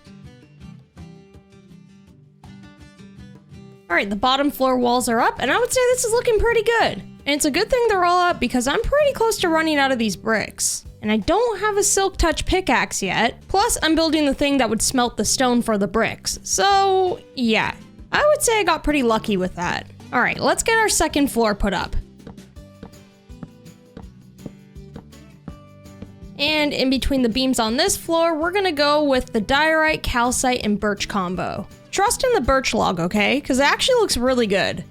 All right, the bottom floor walls are up, and I would say this is looking pretty good. And it's a good thing they're all up because I'm pretty close to running out of these bricks. And I don't have a silk touch pickaxe yet. Plus, I'm building the thing that would smelt the stone for the bricks. So, yeah, I would say I got pretty lucky with that. All right, let's get our second floor put up. And in between the beams on this floor, we're gonna go with the diorite, calcite, and birch combo. Trust in the birch log, okay? Because it actually looks really good.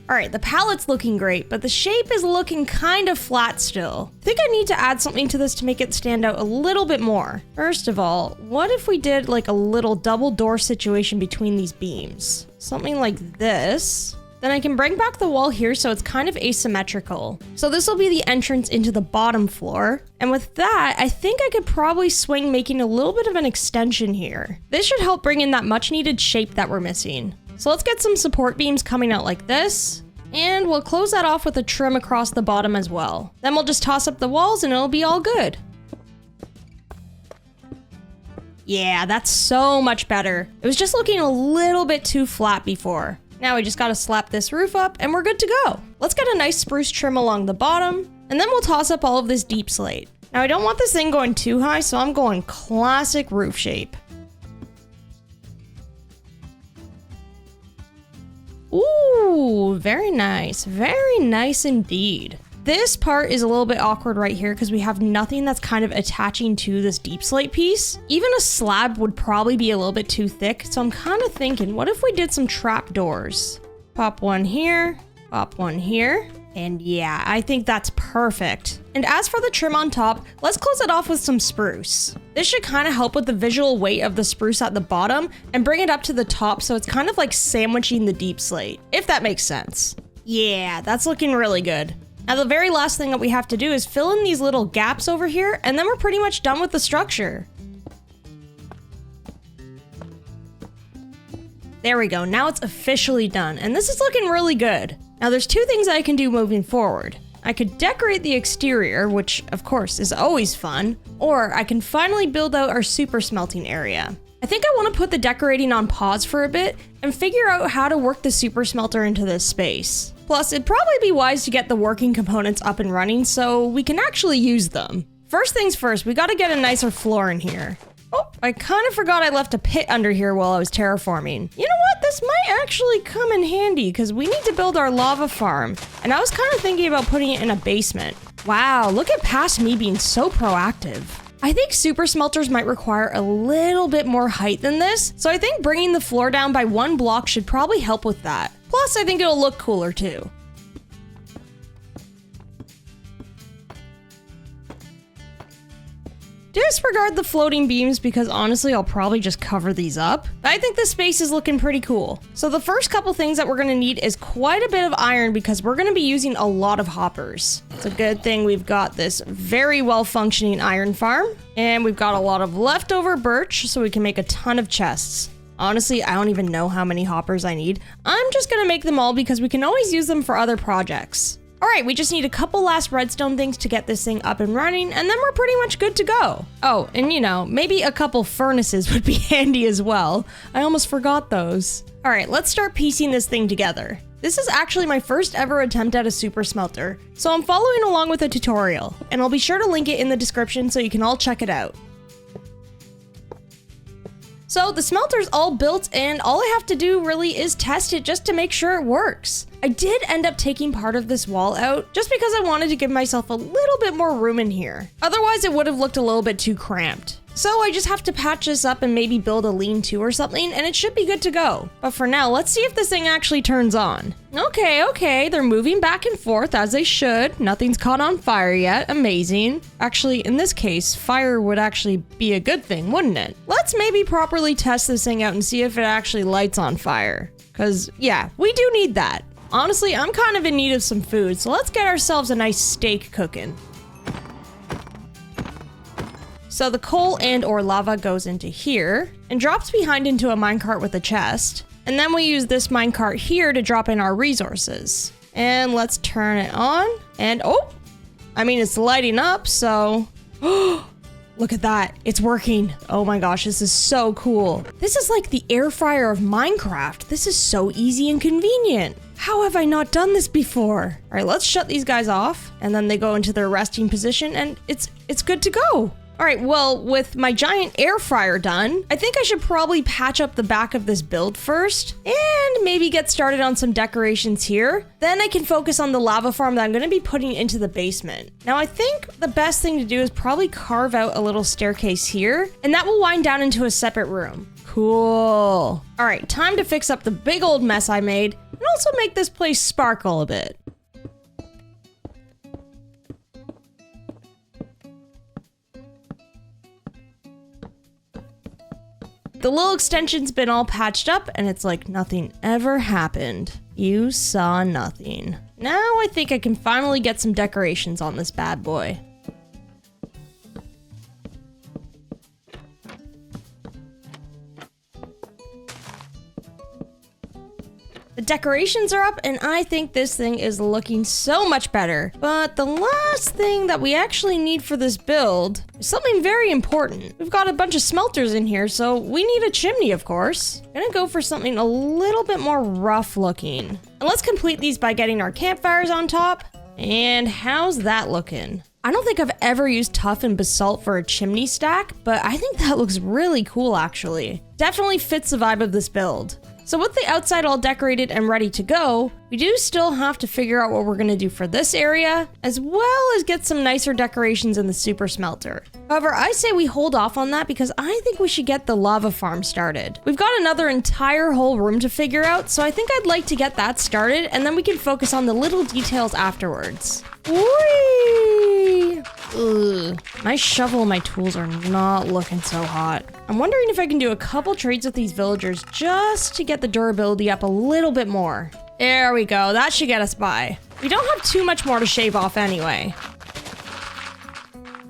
All right, the palette's looking great, but the shape is looking kind of flat still. I think I need to add something to this to make it stand out a little bit more. First of all, what if we did like a little double door situation between these beams? Something like this. Then I can bring back the wall here so it's kind of asymmetrical. So this will be the entrance into the bottom floor. And with that, I think I could probably swing making a little bit of an extension here. This should help bring in that much needed shape that we're missing. So let's get some support beams coming out like this. And we'll close that off with a trim across the bottom as well. Then we'll just toss up the walls and it'll be all good. Yeah, that's so much better. It was just looking a little bit too flat before. Now we just gotta slap this roof up and we're good to go. Let's get a nice spruce trim along the bottom, and then we'll toss up all of this deep slate. Now I don't want this thing going too high, so I'm going classic roof shape. Ooh, very nice indeed. This part is a little bit awkward right here because we have nothing that's kind of attaching to this deep slate piece. Even a slab would probably be a little bit too thick, so I'm kind of thinking, what if we did some trap doors? Pop one here, pop one here, and yeah, I think that's perfect. And as for the trim on top, let's close it off with some spruce. This should kind of help with the visual weight of the spruce at the bottom and bring it up to the top so it's kind of like sandwiching the deep slate, if that makes sense. Yeah, that's looking really good. Now the very last thing that we have to do is fill in these little gaps over here, and then we're pretty much done with the structure. There we go, now it's officially done, and this is looking really good. Now there's two things I can do moving forward. I could decorate the exterior, which of course is always fun, or I can finally build out our super smelting area. I think I want to put the decorating on pause for a bit and figure out how to work the super smelter into this space. Plus, it'd probably be wise to get the working components up and running so we can actually use them. First things first, we gotta get a nicer floor in here. Oh, I kind of forgot I left a pit under here while I was terraforming. You know what? This might actually come in handy because we need to build our lava farm. And I was kind of thinking about putting it in a basement. Wow, look at past me being so proactive. I think super smelters might require a little bit more height than this, so I think bringing the floor down by one block should probably help with that. Plus, I think it'll look cooler too. Disregard the floating beams because honestly, I'll probably just cover these up. But I think this space is looking pretty cool. So the first couple things that we're gonna need is quite a bit of iron because we're gonna be using a lot of hoppers. It's a good thing we've got this very well functioning iron farm, and we've got a lot of leftover birch so we can make a ton of chests. Honestly, I don't even know how many hoppers I need. I'm just gonna make them all because we can always use them for other projects. All right, we just need a couple last redstone things to get this thing up and running, and then we're pretty much good to go. Oh, and you know, maybe a couple furnaces would be handy as well. I almost forgot those. All right, let's start piecing this thing together. This is actually my first ever attempt at a super smelter, so I'm following along with a tutorial, and I'll be sure to link it in the description so you can all check it out. So the smelter's all built and all I have to do really is test it just to make sure it works. I did end up taking part of this wall out just because I wanted to give myself a little bit more room in here. Otherwise it would have looked a little bit too cramped. So I just have to patch this up and maybe build a lean-to or something, and it should be good to go. But for now, let's see if this thing actually turns on. Okay, they're moving back and forth as they should. Nothing's caught on fire yet. Amazing. Actually, in this case, fire would actually be a good thing, wouldn't it? Let's maybe properly test this thing out and see if it actually lights on fire. Because, yeah, we do need that. Honestly, I'm kind of in need of some food, so let's get ourselves a nice steak cooking. So the coal and or lava goes into here and drops behind into a minecart with a chest. And then we use this minecart here to drop in our resources. And let's turn it on. And oh, I mean, it's lighting up, so... Look at that, it's working. Oh my gosh, this is so cool. This is like the air fryer of Minecraft. This is so easy and convenient. How have I not done this before? All right, let's shut these guys off. And then they go into their resting position and it's good to go. All right, well, with my giant air fryer done, I think I should probably patch up the back of this build first and maybe get started on some decorations here. Then I can focus on the lava farm that I'm gonna be putting into the basement. Now, I think the best thing to do is probably carve out a little staircase here, and that will wind down into a separate room. Cool. All right, time to fix up the big old mess I made and also make this place sparkle a bit. The little extension's been all patched up and it's like nothing ever happened. You saw nothing. Now I think I can finally get some decorations on this bad boy. The decorations are up and I think this thing is looking so much better. But the last thing that we actually need for this build is something very important. We've got a bunch of smelters in here, so we need a chimney, of course. I'm gonna go for something a little bit more rough looking. And let's complete these by getting our campfires on top. And how's that looking? I don't think I've ever used tuff and basalt for a chimney stack, but I think that looks really cool actually. Definitely fits the vibe of this build. So with the outside all decorated and ready to go, we do still have to figure out what we're gonna do for this area, as well as get some nicer decorations in the super smelter. However, I say we hold off on that because I think we should get the lava farm started. We've got another entire whole room to figure out, so I think I'd like to get that started, and then we can focus on the little details afterwards. Whee! Ugh. My shovel and my tools are not looking so hot. I'm wondering if I can do a couple trades with these villagers just to get the durability up a little bit more. There we go, that should get us by. We don't have too much more to shave off anyway.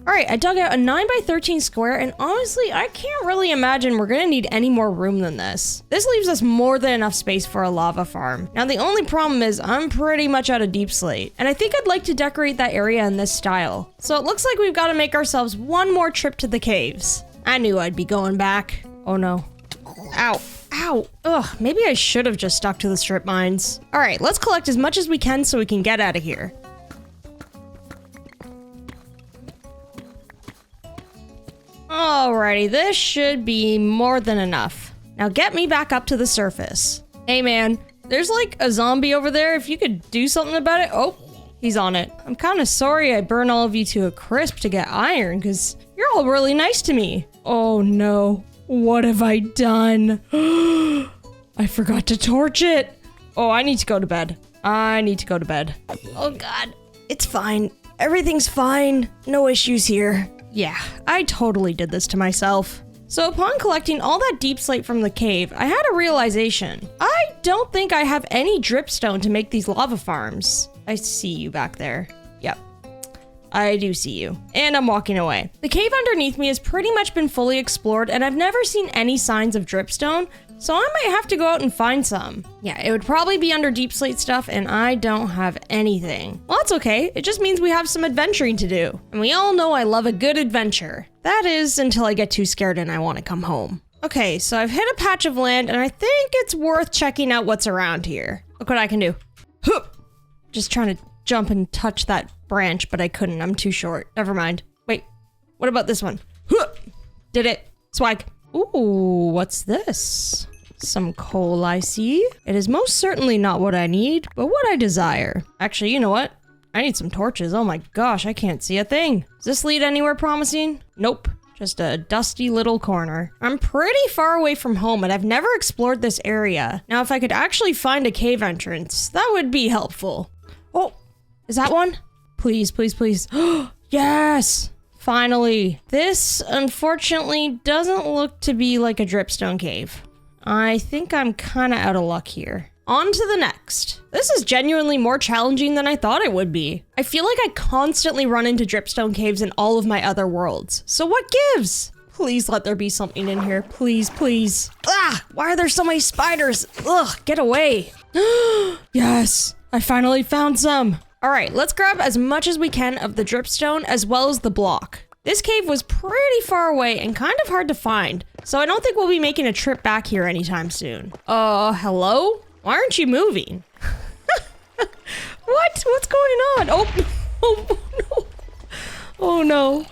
All right, I dug out a 9x13 square, and honestly, I can't really imagine we're gonna need any more room than this. This leaves us more than enough space for a lava farm. Now, the only problem is I'm pretty much out of deep slate, and I think I'd like to decorate that area in this style. So it looks like we've got to make ourselves one more trip to the caves. I knew I'd be going back. Oh no. Ow. Ow. Ugh, maybe I should have just stuck to the strip mines. All right, let's collect as much as we can so we can get out of here. Alrighty, this should be more than enough. Now get me back up to the surface. Hey man, there's like a zombie over there. If you could do something about it. Oh, he's on it. I'm kind of sorry I burned all of you to a crisp to get iron because you're all really nice to me. Oh no, what have I done? I forgot to torch it. Oh, I need to go to bed. I need to go to bed. Oh God, it's fine. Everything's fine. No issues here. Yeah, I totally did this to myself. So upon collecting all that deep slate from the cave, I had a realization. I don't think I have any dripstone to make these lava farms. I see you back there. Yep, I do see you. And I'm walking away. The cave underneath me has pretty much been fully explored and I've never seen any signs of dripstone, so I might have to go out and find some. Yeah, it would probably be under deep slate stuff and I don't have anything. Well, that's okay. It just means we have some adventuring to do. And we all know I love a good adventure. That is until I get too scared and I want to come home. Okay, so I've hit a patch of land and I think it's worth checking out what's around here. Look what I can do. Hup! Just trying to jump and touch that branch, but I couldn't. I'm too short. Never mind. Wait, what about this one? Hup! Did it. Swag. Ooh, what's this? Some coal, I see. It is most certainly not what I need, but what I desire. Actually, you know what? I need some torches. Oh my gosh, I can't see a thing. Does this lead anywhere promising? Nope. Just a dusty little corner. I'm pretty far away from home, and I've never explored this area. Now, if I could actually find a cave entrance, that would be helpful. Oh, is that one? Please, please, please. Yes! Finally. This, unfortunately, doesn't look to be like a dripstone cave. I think I'm kind of out of luck here. On to the next. This is genuinely more challenging than I thought it would be. I feel like I constantly run into dripstone caves in all of my other worlds. So what gives? Please let there be something in here. Please, please. Ah! Why are there so many spiders? Ugh, get away. Yes, I finally found some. All right, let's grab as much as we can of the dripstone as well as the block. This cave was pretty far away and kind of hard to find, so I don't think we'll be making a trip back here anytime soon. Hello? Why aren't you moving? What? What's going on? Oh no. Oh no.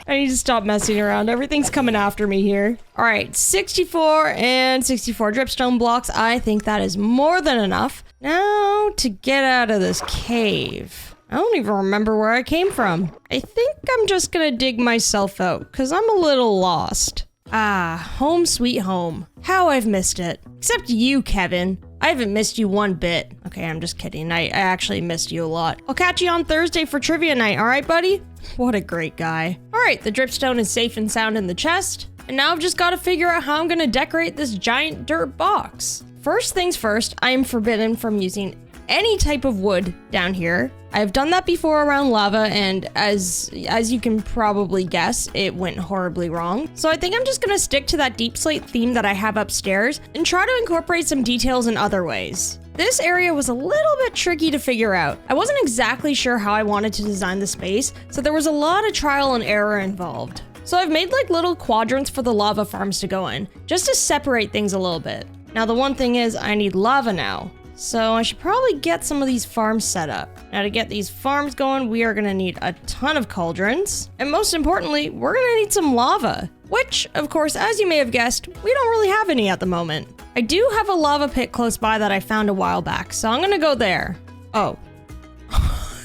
I need to stop messing around. Everything's coming after me here. All right, 64 and 64 dripstone blocks. I think that is more than enough. Now to get out of this cave. I don't even remember where I came from. I think I'm just gonna dig myself out because I'm a little lost. Ah, home sweet home. How I've missed it. Except you, Kevin. I haven't missed you one bit. Okay, I'm just kidding. I actually missed you a lot. I'll catch you on Thursday for trivia night, all right, buddy? What a great guy. All right, the dripstone is safe and sound in the chest. And now I've just got to figure out how I'm going to decorate this giant dirt box. First things first, I am forbidden from using any type of wood down here. I've done that before around lava, and as you can probably guess, it went horribly wrong. So I think I'm just gonna stick to that deep slate theme that I have upstairs and try to incorporate some details in other ways. This area was a little bit tricky to figure out. I wasn't exactly sure how I wanted to design the space, so there was a lot of trial and error involved. So I've made like little quadrants for the lava farms to go in, just to separate things a little bit. Now the one thing is, I need lava now. So I should probably get some of these farms set up. Now to get these farms going, we are gonna need a ton of cauldrons. And most importantly, we're gonna need some lava. Which, of course, as you may have guessed, we don't really have any at the moment. I do have a lava pit close by that I found a while back, so I'm gonna go there. Oh.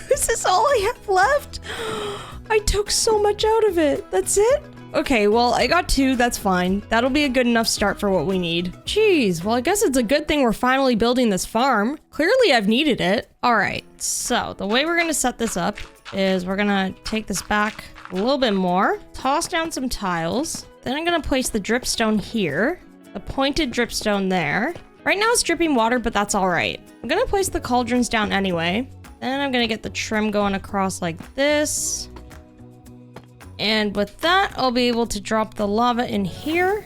Is this all I have left? I took so much out of it. That's it? Okay, well, I got 2, that's fine. That'll be a good enough start for what we need. Jeez, well, I guess it's a good thing we're finally building this farm. Clearly, I've needed it. All right, so the way we're gonna set this up is we're gonna take this back a little bit more, toss down some tiles, then I'm gonna place the dripstone here, the pointed dripstone there. Right now it's dripping water, but that's all right. I'm gonna place the cauldrons down anyway. Then I'm gonna get the trim going across like this. And with that, I'll be able to drop the lava in here.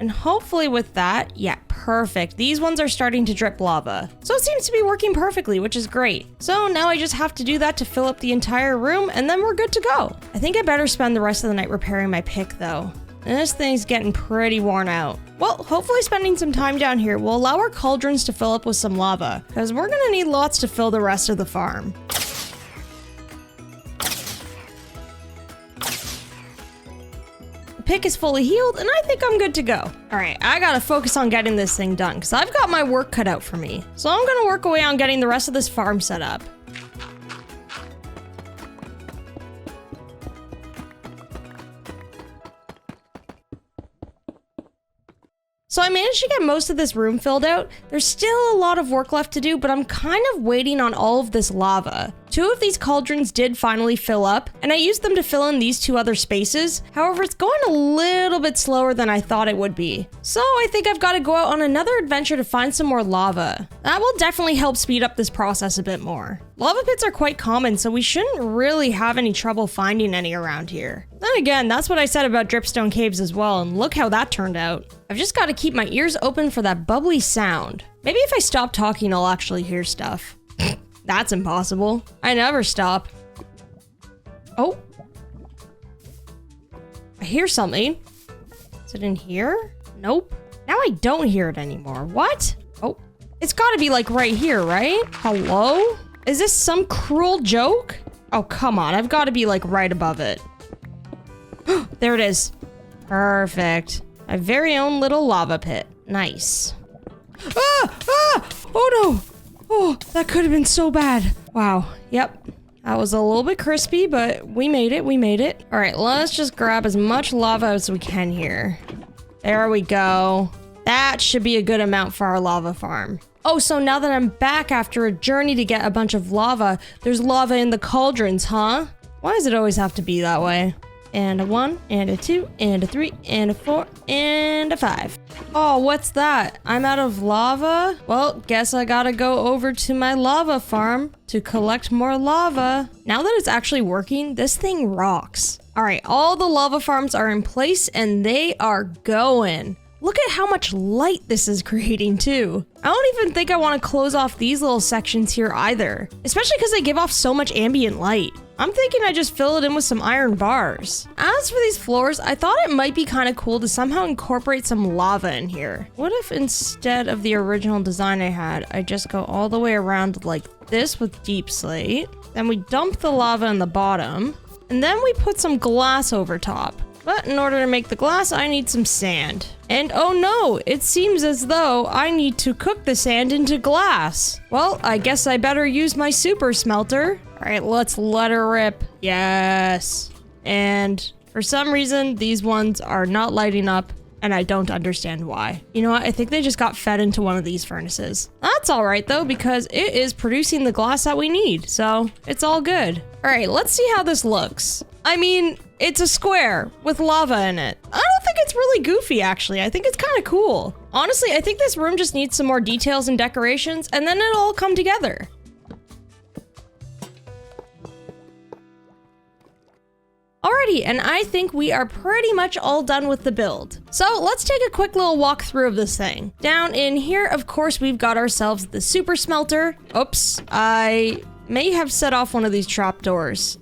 And hopefully with that, yeah, perfect. These ones are starting to drip lava. So it seems to be working perfectly, which is great. So now I just have to do that to fill up the entire room, and then we're good to go. I think I better spend the rest of the night repairing my pick though. And this thing's getting pretty worn out. Well, hopefully spending some time down here will allow our cauldrons to fill up with some lava, because we're gonna need lots to fill the rest of the farm. Pick is fully healed, and I think I'm good to go. All right, I gotta focus on getting this thing done because I've got my work cut out for me. So I'm gonna work away on getting the rest of this farm set up. So I managed to get most of this room filled out. There's still a lot of work left to do, but I'm kind of waiting on all of this lava. 2 of these cauldrons did finally fill up, and I used them to fill in these 2 other spaces. However, it's going a little bit slower than I thought it would be. So I think I've got to go out on another adventure to find some more lava. That will definitely help speed up this process a bit more. Lava pits are quite common, so we shouldn't really have any trouble finding any around here. Then again, that's what I said about dripstone caves as well, and look how that turned out. I've just got to keep my ears open for that bubbly sound. Maybe if I stop talking, I'll actually hear stuff. That's impossible. I never stop. Oh. I hear something. Is it in here? Nope. Now I don't hear it anymore. What? Oh. It's got to be like right here, right? Hello? Is this some cruel joke? Oh, come on. I've got to be like right above it. There it is. Perfect. My very own little lava pit. Nice. Ah! Ah! Oh no! Oh, that could have been so bad. Wow. Yep. That was a little bit crispy, but we made it. We made it. All right, let's just grab as much lava as we can here. There we go. That should be a good amount for our lava farm. Oh, so now that I'm back after a journey to get a bunch of lava, there's lava in the cauldrons, huh? Why does it always have to be that way? And a 1, and a 2, and a 3, and a 4, and a 5. Oh, what's that? I'm out of lava? Well, guess I gotta go over to my lava farm to collect more lava. Now that it's actually working, this thing rocks. All right, all the lava farms are in place and they are going. Look at how much light this is creating too. I don't even think I want to close off these little sections here either, especially because they give off so much ambient light. I'm thinking I just fill it in with some iron bars. As for these floors, I thought it might be kind of cool to somehow incorporate some lava in here. What if instead of the original design I had, I just go all the way around like this with deep slate, then we dump the lava in the bottom, and then we put some glass over top. But in order to make the glass, I need some sand. And oh no, it seems as though I need to cook the sand into glass. Well, I guess I better use my super smelter. All right, let's let her rip. Yes. And for some reason, these ones are not lighting up, and I don't understand why. You know what? I think they just got fed into one of these furnaces. That's all right though, because it is producing the glass that we need, so it's all good. All right, let's see how this looks. I mean, it's a square with lava in it. I don't think it's really goofy, actually. I think it's kind of cool. Honestly, I think this room just needs some more details and decorations, and then it'll all come together. Alrighty, and I think we are pretty much all done with the build. So let's take a quick little walkthrough of this thing. Down in here, of course, we've got ourselves the super smelter. Oops, I may have set off one of these trapdoors.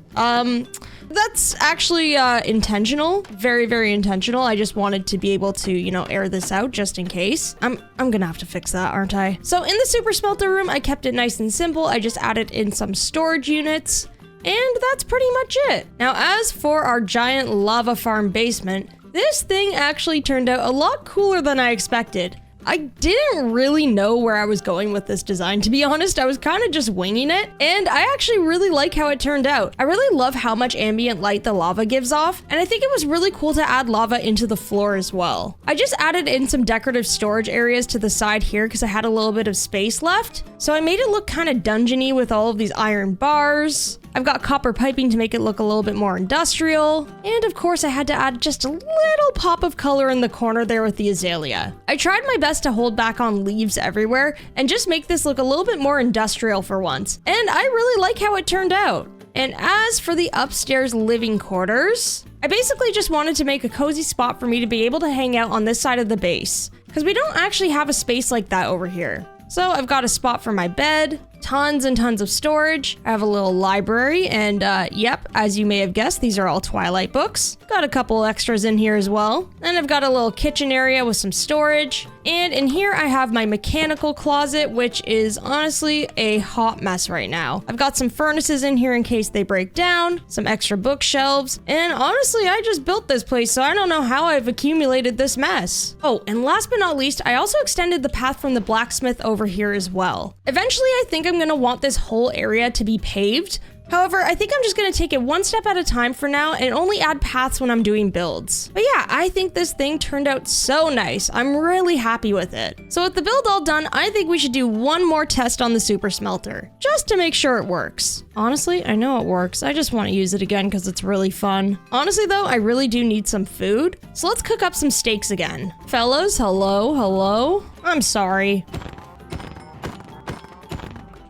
That's actually intentional. Very, very intentional. I just wanted to be able to, you know, air this out just in case. I'm gonna have to fix that, aren't I? So in the super smelter room, I kept it nice and simple. I just added in some storage units, and that's pretty much it. Now, as for our giant lava farm basement, this thing actually turned out a lot cooler than I expected. I didn't really know where I was going with this design, to be honest. I was kind of just winging it, and I actually really like how it turned out. I really love how much ambient light the lava gives off, and I think it was really cool to add lava into the floor as well. I just added in some decorative storage areas to the side here because I had a little bit of space left, so I made it look kind of dungeony with all of these iron bars. I've got copper piping to make it look a little bit more industrial. And of course, I had to add just a little pop of color in the corner there with the azalea. I tried my best to hold back on leaves everywhere and just make this look a little bit more industrial for once. And I really like how it turned out. And as for the upstairs living quarters, I basically just wanted to make a cozy spot for me to be able to hang out on this side of the base, because we don't actually have a space like that over here. So I've got a spot for my bed, tons and tons of storage. I have a little library, and yep, as you may have guessed, these are all Twilight books. Got a couple extras in here as well. And I've got a little kitchen area with some storage. And in here I have my mechanical closet, which is honestly a hot mess right now. I've got some furnaces in here in case they break down, some extra bookshelves, and honestly, I just built this place, so I don't know how I've accumulated this mess. Oh, and last but not least, I also extended the path from the blacksmith over here as well. Eventually, I think I'm gonna want this whole area to be paved. However, I think I'm just gonna take it one step at a time for now and only add paths when I'm doing builds. But yeah, I think this thing turned out so nice. I'm really happy with it. So with the build all done, I think we should do one more test on the super smelter, just to make sure it works. Honestly, I know it works. I just want to use it again because it's really fun. Honestly though, I really do need some food. So let's cook up some steaks again. Fellas, hello? I'm sorry.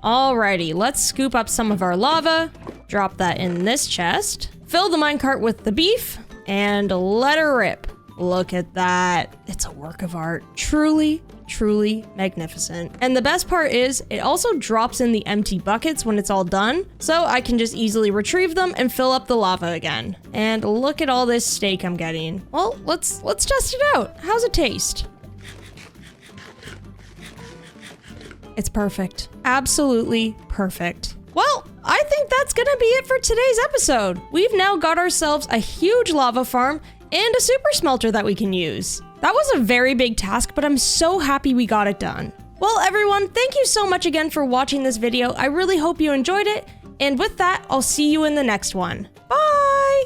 Alrighty, let's scoop up some of our lava, drop that in this chest, fill the minecart with the beef, and let her rip. Look at that. It's a work of art. Truly, truly magnificent. And the best part is, it also drops in the empty buckets when it's all done, so I can just easily retrieve them and fill up the lava again. And look at all this steak I'm getting. Well, let's test it out. How's it taste? It's perfect. Absolutely perfect. Well, I think that's gonna be it for today's episode. We've now got ourselves a huge lava farm and a super smelter that we can use. That was a very big task, but I'm so happy we got it done. Well, everyone, thank you so much again for watching this video. I really hope you enjoyed it. And with that, I'll see you in the next one. Bye!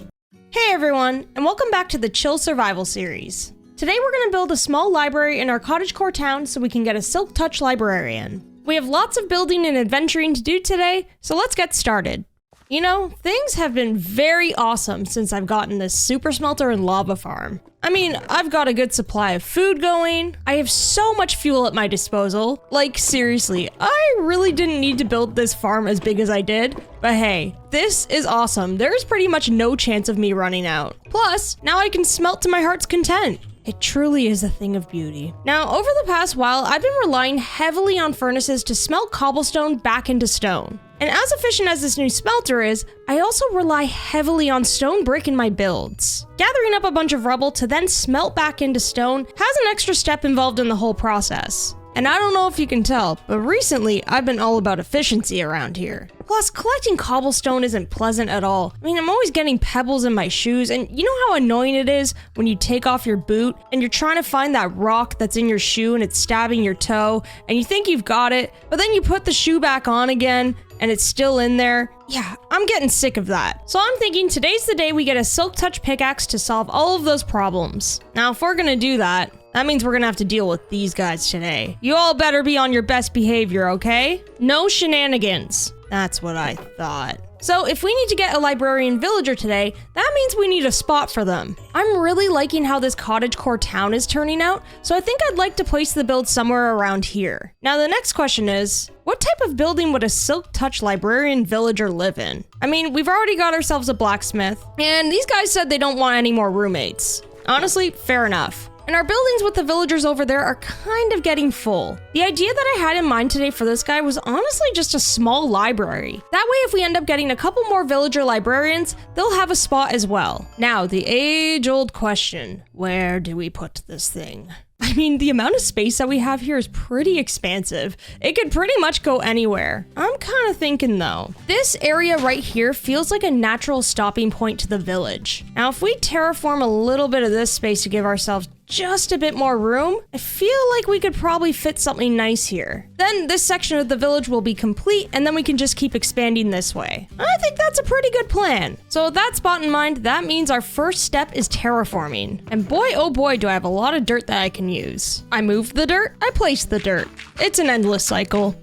Hey everyone, and welcome back to the Chill Survival series. Today we're going to build a small library in our Cottagecore town so we can get a Silk Touch librarian. We have lots of building and adventuring to do today, so let's get started. You know, things have been very awesome since I've gotten this super smelter and lava farm. I mean, I've got a good supply of food going, I have so much fuel at my disposal. Like, seriously, I really didn't need to build this farm as big as I did, but hey, this is awesome. There's pretty much no chance of me running out. Plus, now I can smelt to my heart's content. It truly is a thing of beauty. Now, over the past while, I've been relying heavily on furnaces to smelt cobblestone back into stone. And as efficient as this new smelter is, I also rely heavily on stone brick in my builds. Gathering up a bunch of rubble to then smelt back into stone has an extra step involved in the whole process. And I don't know if you can tell, but recently I've been all about efficiency around here. Plus, collecting cobblestone isn't pleasant at all. I mean, I'm always getting pebbles in my shoes, and you know how annoying it is when you take off your boot and you're trying to find that rock that's in your shoe and it's stabbing your toe, and you think you've got it, but then you put the shoe back on again, and it's still in there. Yeah, I'm getting sick of that. So I'm thinking today's the day we get a Silk Touch pickaxe to solve all of those problems. Now, if we're gonna do that, that means we're gonna have to deal with these guys today. You all better be on your best behavior, okay? No shenanigans. That's what I thought. So if we need to get a librarian villager today, that means we need a spot for them. I'm really liking how this Cottagecore town is turning out, so I think I'd like to place the build somewhere around here. Now the next question is, what type of building would a Silk Touch librarian villager live in? I mean, we've already got ourselves a blacksmith, and these guys said they don't want any more roommates. Honestly, fair enough. And our buildings with the villagers over there are kind of getting full. The idea that I had in mind today for this guy was honestly just a small library. That way, if we end up getting a couple more villager librarians, they'll have a spot as well. Now, the age-old question, where do we put this thing? I mean, the amount of space that we have here is pretty expansive. It could pretty much go anywhere. I'm kind of thinking though, this area right here feels like a natural stopping point to the village. Now, if we terraform a little bit of this space to give ourselves just a bit more room, I feel like we could probably fit something nice here. Then this section of the village will be complete, and then we can just keep expanding this way. I think that's a pretty good plan. So with that spot in mind, that means our first step is terraforming. And boy, oh boy, do I have a lot of dirt that I can use. I moved the dirt, I placed the dirt. It's an endless cycle.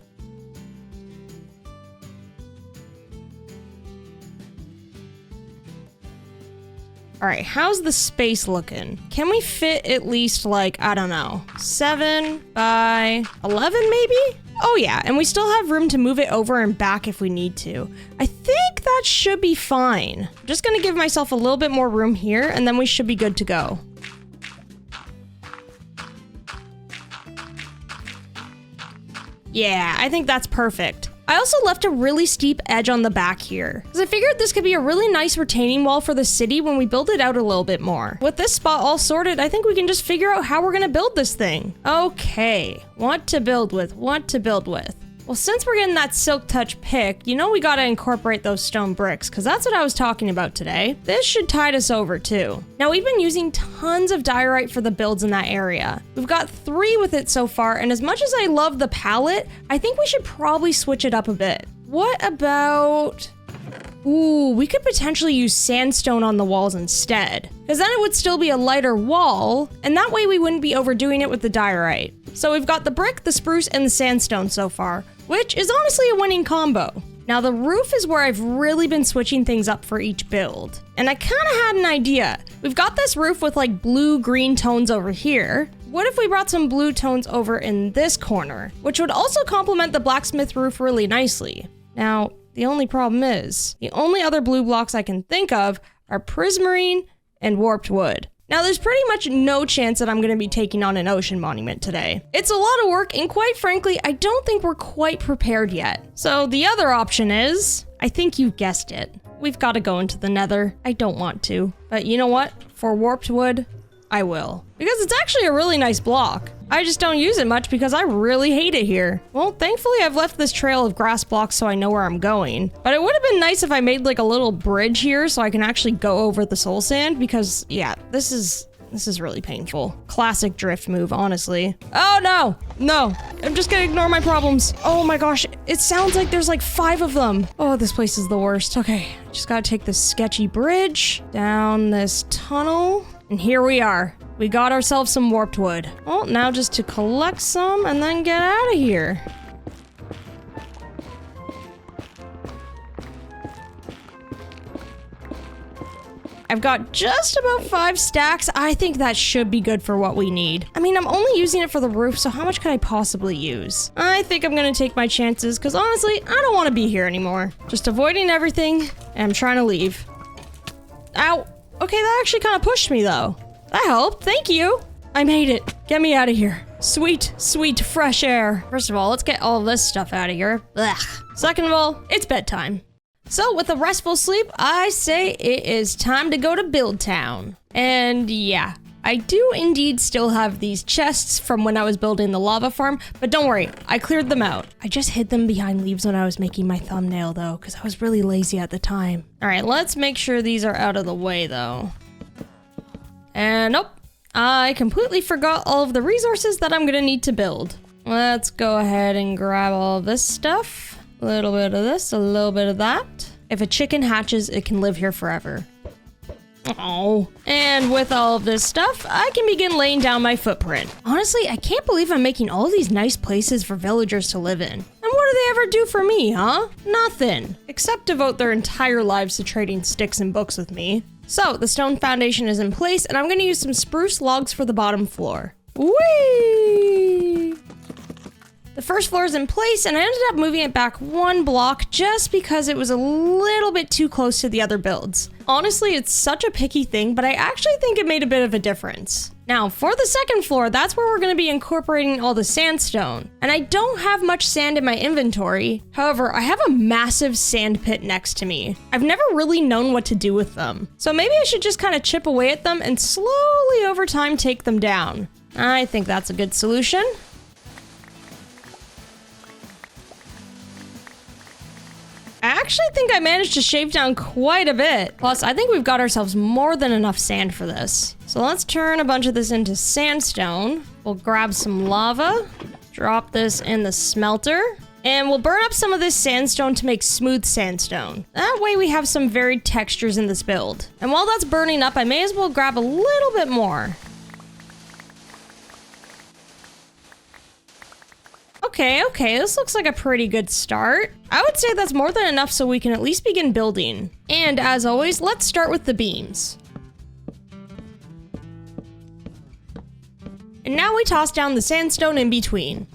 All right, how's the space looking? Can we fit at least like, I don't know, 7 by 11 maybe? Oh yeah, and we still have room to move it over and back if we need to. I think that should be fine. I'm just gonna give myself a little bit more room here and then we should be good to go. Yeah, I think that's perfect. I also left a really steep edge on the back here, because I figured this could be a really nice retaining wall for the city when we build it out a little bit more. With this spot all sorted, I think we can just figure out how we're gonna build this thing. Okay, what to build with, what to build with. Well, since we're getting that Silk Touch pick, you know we gotta incorporate those stone bricks, because that's what I was talking about today. This should tide us over too. Now, we've been using tons of diorite for the builds in that area. We've got 3 with it so far, and as much as I love the palette, I think we should probably switch it up a bit. What about... Ooh, we could potentially use sandstone on the walls instead, because then it would still be a lighter wall, and that way we wouldn't be overdoing it with the diorite. So we've got the brick, the spruce, and the sandstone so far, which is honestly a winning combo. Now the roof is where I've really been switching things up for each build. And I kind of had an idea. We've got this roof with like blue-green tones over here. What if we brought some blue tones over in this corner, which would also complement the blacksmith roof really nicely. Now, the only problem is, the only other blue blocks I can think of are prismarine and warped wood. Now, there's pretty much no chance that I'm going to be taking on an ocean monument today. It's a lot of work, and quite frankly, I don't think we're quite prepared yet. So the other option is, I think you guessed it, we've got to go into the nether. I don't want to, but you know what? For warped wood, I will. Because it's actually a really nice block. I just don't use it much because I really hate it here. Well, thankfully I've left this trail of grass blocks so I know where I'm going. But it would have been nice if I made like a little bridge here so I can actually go over the soul sand because yeah, this is This is really painful. Classic drift move, honestly. Oh, no. No. I'm just gonna ignore my problems. Oh my gosh. It sounds like there's like 5 of them. Oh, this place is the worst. Okay. Just gotta take this sketchy bridge down this tunnel. And here we are. We got ourselves some warped wood. Well, now just to collect some and then get out of here. I've got just about 5 stacks. I think that should be good for what we need. I mean, I'm only using it for the roof, so how much could I possibly use? I think I'm gonna take my chances, because honestly, I don't want to be here anymore. Just avoiding everything, and I'm trying to leave. Ow. Okay, that actually kind of pushed me, though. That helped. Thank you. I made it. Get me out of here. Sweet, sweet fresh air. First of all, let's get all this stuff out of here. Ugh. Second of all, it's bedtime. So with a restful sleep, I say it is time to go to Build Town. And yeah, I do indeed still have these chests from when I was building the lava farm, but don't worry, I cleared them out. I just hid them behind leaves when I was making my thumbnail though, because I was really lazy at the time. All right, let's make sure these are out of the way though. And nope, I completely forgot all of the resources that I'm gonna need to build. Let's go ahead and grab all of this stuff. A little bit of this, a little bit of that. If a chicken hatches, it can live here forever. Oh. And with all of this stuff, I can begin laying down my footprint. Honestly, I can't believe I'm making all these nice places for villagers to live in. And what do they ever do for me, huh? Nothing. Except devote their entire lives to trading sticks and books with me. So, the stone foundation is in place, and I'm gonna use some spruce logs for the bottom floor. Whee! The first floor is in place, and I ended up moving it back 1 block just because it was a little bit too close to the other builds. Honestly, it's such a picky thing, but I actually think it made a bit of a difference. Now, for the second floor, that's where we're going to be incorporating all the sandstone. And I don't have much sand in my inventory. However, I have a massive sand pit next to me. I've never really known what to do with them. So maybe I should just kind of chip away at them and slowly over time take them down. I think that's a good solution. I actually think I managed to shave down quite a bit. Plus, I think we've got ourselves more than enough sand for this. So let's turn a bunch of this into sandstone. We'll grab some lava, drop this in the smelter, and we'll burn up some of this sandstone to make smooth sandstone. That way we have some varied textures in this build. And while that's burning up, I may as well grab a little bit more. Okay, this looks like a pretty good start. I would say that's more than enough so we can at least begin building. And as always, let's start with the beams. And now we toss down the sandstone in between.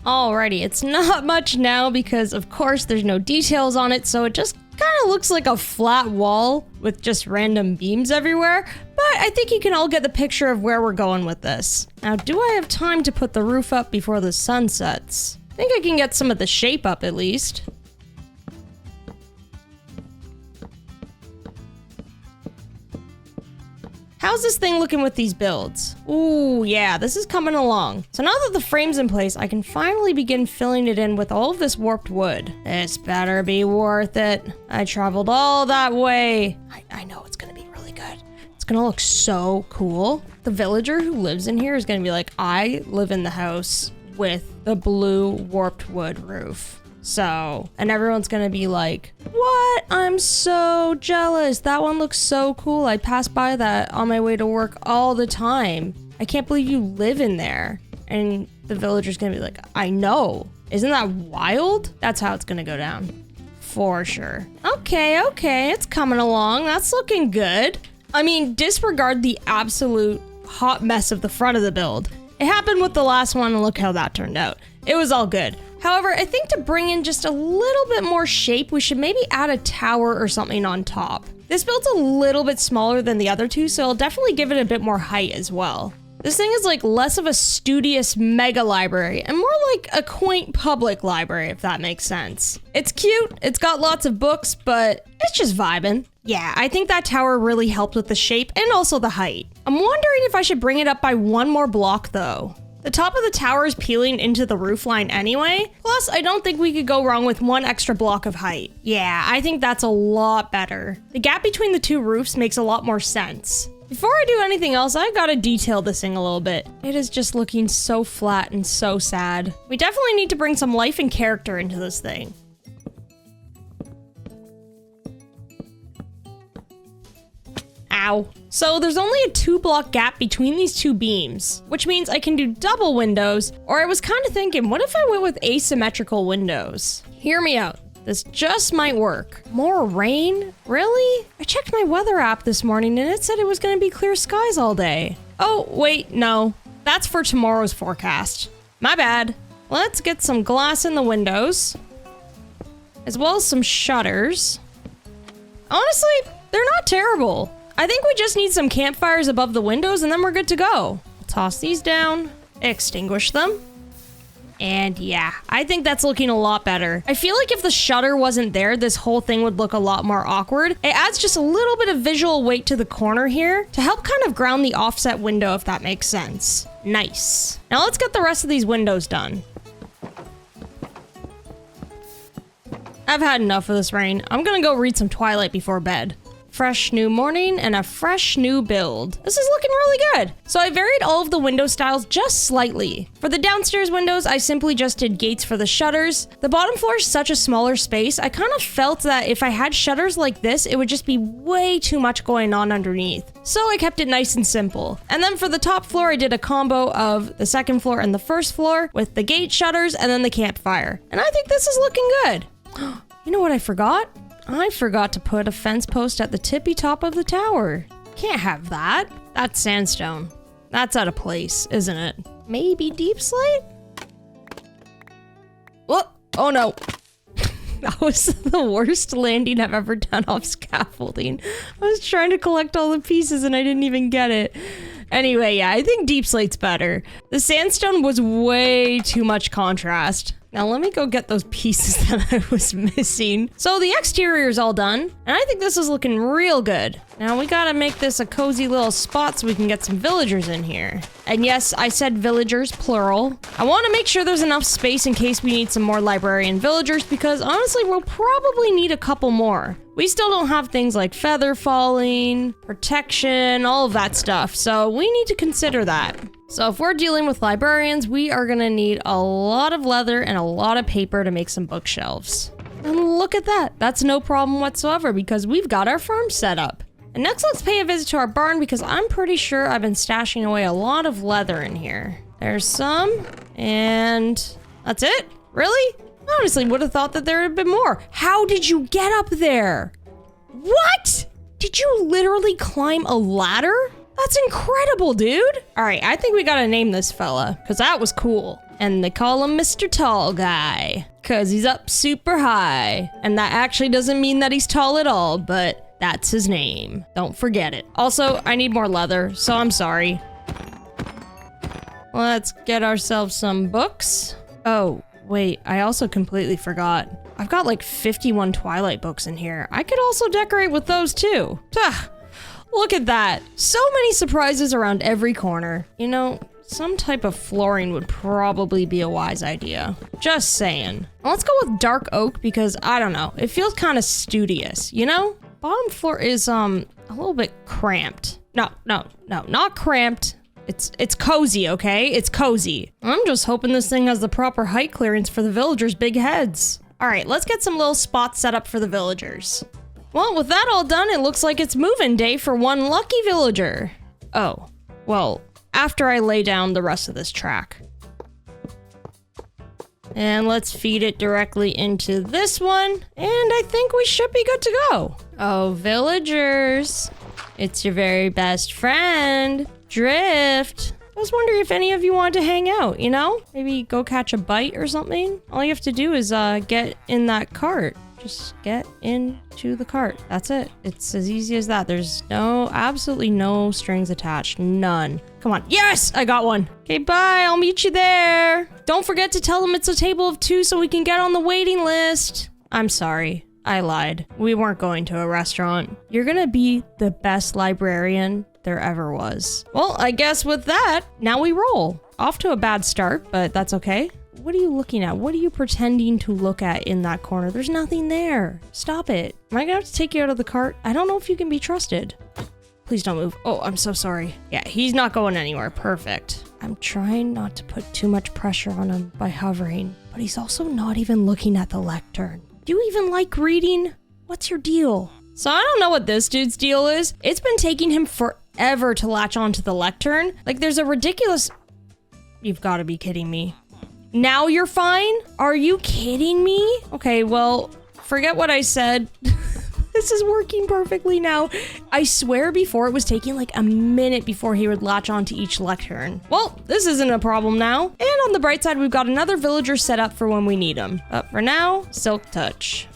Alrighty, it's not much now because of course there's no details on it, so it just kind of looks like a flat wall with just random beams everywhere, but I think you can all get the picture of where we're going with this. Now, do I have time to put the roof up before the sun sets? I think I can get some of the shape up at least. How's this thing looking with these builds? Ooh, yeah, this is coming along. So now that the frame's in place, I can finally begin filling it in with all of this warped wood. This better be worth it. I traveled all that way. I know it's gonna be really good. It's gonna look so cool. The villager who lives in here is gonna be like, I live in the house with the blue warped wood roof. So, and everyone's gonna be like, what? I'm so jealous. That one looks so cool. I pass by that on my way to work all the time. I can't believe you live in there. And the villager's gonna be like, I know. Isn't that wild? That's how it's gonna go down. For sure. Okay, it's coming along. That's looking good. I mean, disregard the absolute hot mess of the front of the build. It happened with the last one and look how that turned out. It was all good. However, I think to bring in just a little bit more shape, we should maybe add a tower or something on top. This build's a little bit smaller than the other two, so I'll definitely give it a bit more height as well. This thing is like less of a studious mega library and more like a quaint public library, if that makes sense. It's cute, it's got lots of books, but it's just vibing. Yeah, I think that tower really helped with the shape and also the height. I'm wondering if I should bring it up by 1 more block though. The top of the tower is peeling into the roof line anyway. Plus, I don't think we could go wrong with one extra block of height. Yeah, I think that's a lot better. The gap between the two roofs makes a lot more sense. Before I do anything else, I gotta detail this thing a little bit. It is just looking so flat and so sad. We definitely need to bring some life and character into this thing. Ow. So there's only a 2-block gap between these two beams, which means I can do double windows, or I was kind of thinking, what if I went with asymmetrical windows? Hear me out. This just might work. More rain? Really? I checked my weather app this morning and it said it was going to be clear skies all day. Oh, wait, no. That's for tomorrow's forecast. My bad. Let's get some glass in the windows, as well as some shutters. Honestly, they're not terrible. I think we just need some campfires above the windows and then we're good to go. Toss these down, extinguish them. And yeah, I think that's looking a lot better. I feel like if the shutter wasn't there, this whole thing would look a lot more awkward. It adds just a little bit of visual weight to the corner here to help kind of ground the offset window, if that makes sense. Nice. Now let's get the rest of these windows done. I've had enough of this rain. I'm gonna go read some Twilight before bed. Fresh new morning and a fresh new build. This is looking really good. So I varied all of the window styles just slightly. For the downstairs windows, I simply just did gates for the shutters. The bottom floor is such a smaller space. I kind of felt that if I had shutters like this, it would just be way too much going on underneath. So I kept it nice and simple. And then for the top floor, I did a combo of the second floor and the first floor with the gate shutters and then the campfire. And I think this is looking good. You know what I forgot? I forgot to put a fence post at the tippy top of the tower. Can't have that. That's sandstone. That's out of place, isn't it? Maybe deep slate? Whoop! Oh no. That was the worst landing I've ever done off scaffolding. I was trying to collect all the pieces and I didn't even get it. Anyway, yeah, I think deep slate's better. The sandstone was way too much contrast. Now let me go get those pieces that I was missing. So the exterior is all done, and I think this is looking real good. Now we gotta make this a cozy little spot so we can get some villagers in here. And yes, I said villagers, plural. I wanna make sure there's enough space in case we need some more librarian villagers, because honestly, we'll probably need a couple more. We still don't have things like feather falling, protection, all of that stuff, so we need to consider that. So if we're dealing with librarians, we are gonna need a lot of leather and a lot of paper to make some bookshelves. And look at that, that's no problem whatsoever because we've got our farm set up. And next let's pay a visit to our barn because I'm pretty sure I've been stashing away a lot of leather in here. There's some, and that's it? Really? I honestly would have thought that there would have been more. How did you get up there? What? Did you literally climb a ladder? That's incredible, dude. All right, I think we gotta name this fella, because that was cool. And they call him Mr. Tall Guy, because he's up super high. And that actually doesn't mean that he's tall at all, but that's his name. Don't forget it. Also, I need more leather, so I'm sorry. Let's get ourselves some books. Oh, wait, I also completely forgot. I've got like 51 Twilight books in here. I could also decorate with those too. Look at that. So many surprises around every corner. You know, some type of flooring would probably be a wise idea. Just saying. Let's go with dark oak because, I don't know, it feels kind of studious, you know? Bottom floor is, a little bit cramped. No, not cramped. It's cozy, okay? It's cozy. I'm just hoping this thing has the proper height clearance for the villagers' big heads. All right, let's get some little spots set up for the villagers. Well, with that all done, it looks like it's move-in day for one lucky villager. Oh, well, after I lay down the rest of this track. And let's feed it directly into this one, and I think we should be good to go. Oh, villagers, it's your very best friend, Drift. I was wondering if any of you wanted to hang out, you know? Maybe go catch a bite or something? All you have to do is get in that cart. Just get into the cart. That's it. It's as easy as that. There's absolutely no strings attached. None. Come on. Yes, I got one. Okay, bye. I'll meet you there. Don't forget to tell them it's a table of 2 so we can get on the waiting list. I'm sorry. I lied. We weren't going to a restaurant. You're gonna be the best librarian there ever was. Well, I guess with that, now we roll. Off to a bad start, but that's okay. What are you looking at? What are you pretending to look at in that corner? There's nothing there. Stop it. Am I gonna have to take you out of the cart? I don't know if you can be trusted. Please don't move. Oh, I'm so sorry. Yeah, he's not going anywhere. Perfect. I'm trying not to put too much pressure on him by hovering, but he's also not even looking at the lectern. Do you even like reading? What's your deal? So I don't know what this dude's deal is. It's been taking him forever to latch onto the lectern. Like, there's a ridiculous... You've got to be kidding me. Now you're fine? Are you kidding me? Okay, well, forget what I said. This is working perfectly now. I swear before it was taking like a minute before he would latch onto each lectern. Well, this isn't a problem now. And on the bright side, we've got another villager set up for when we need him. But for now, Silk Touch.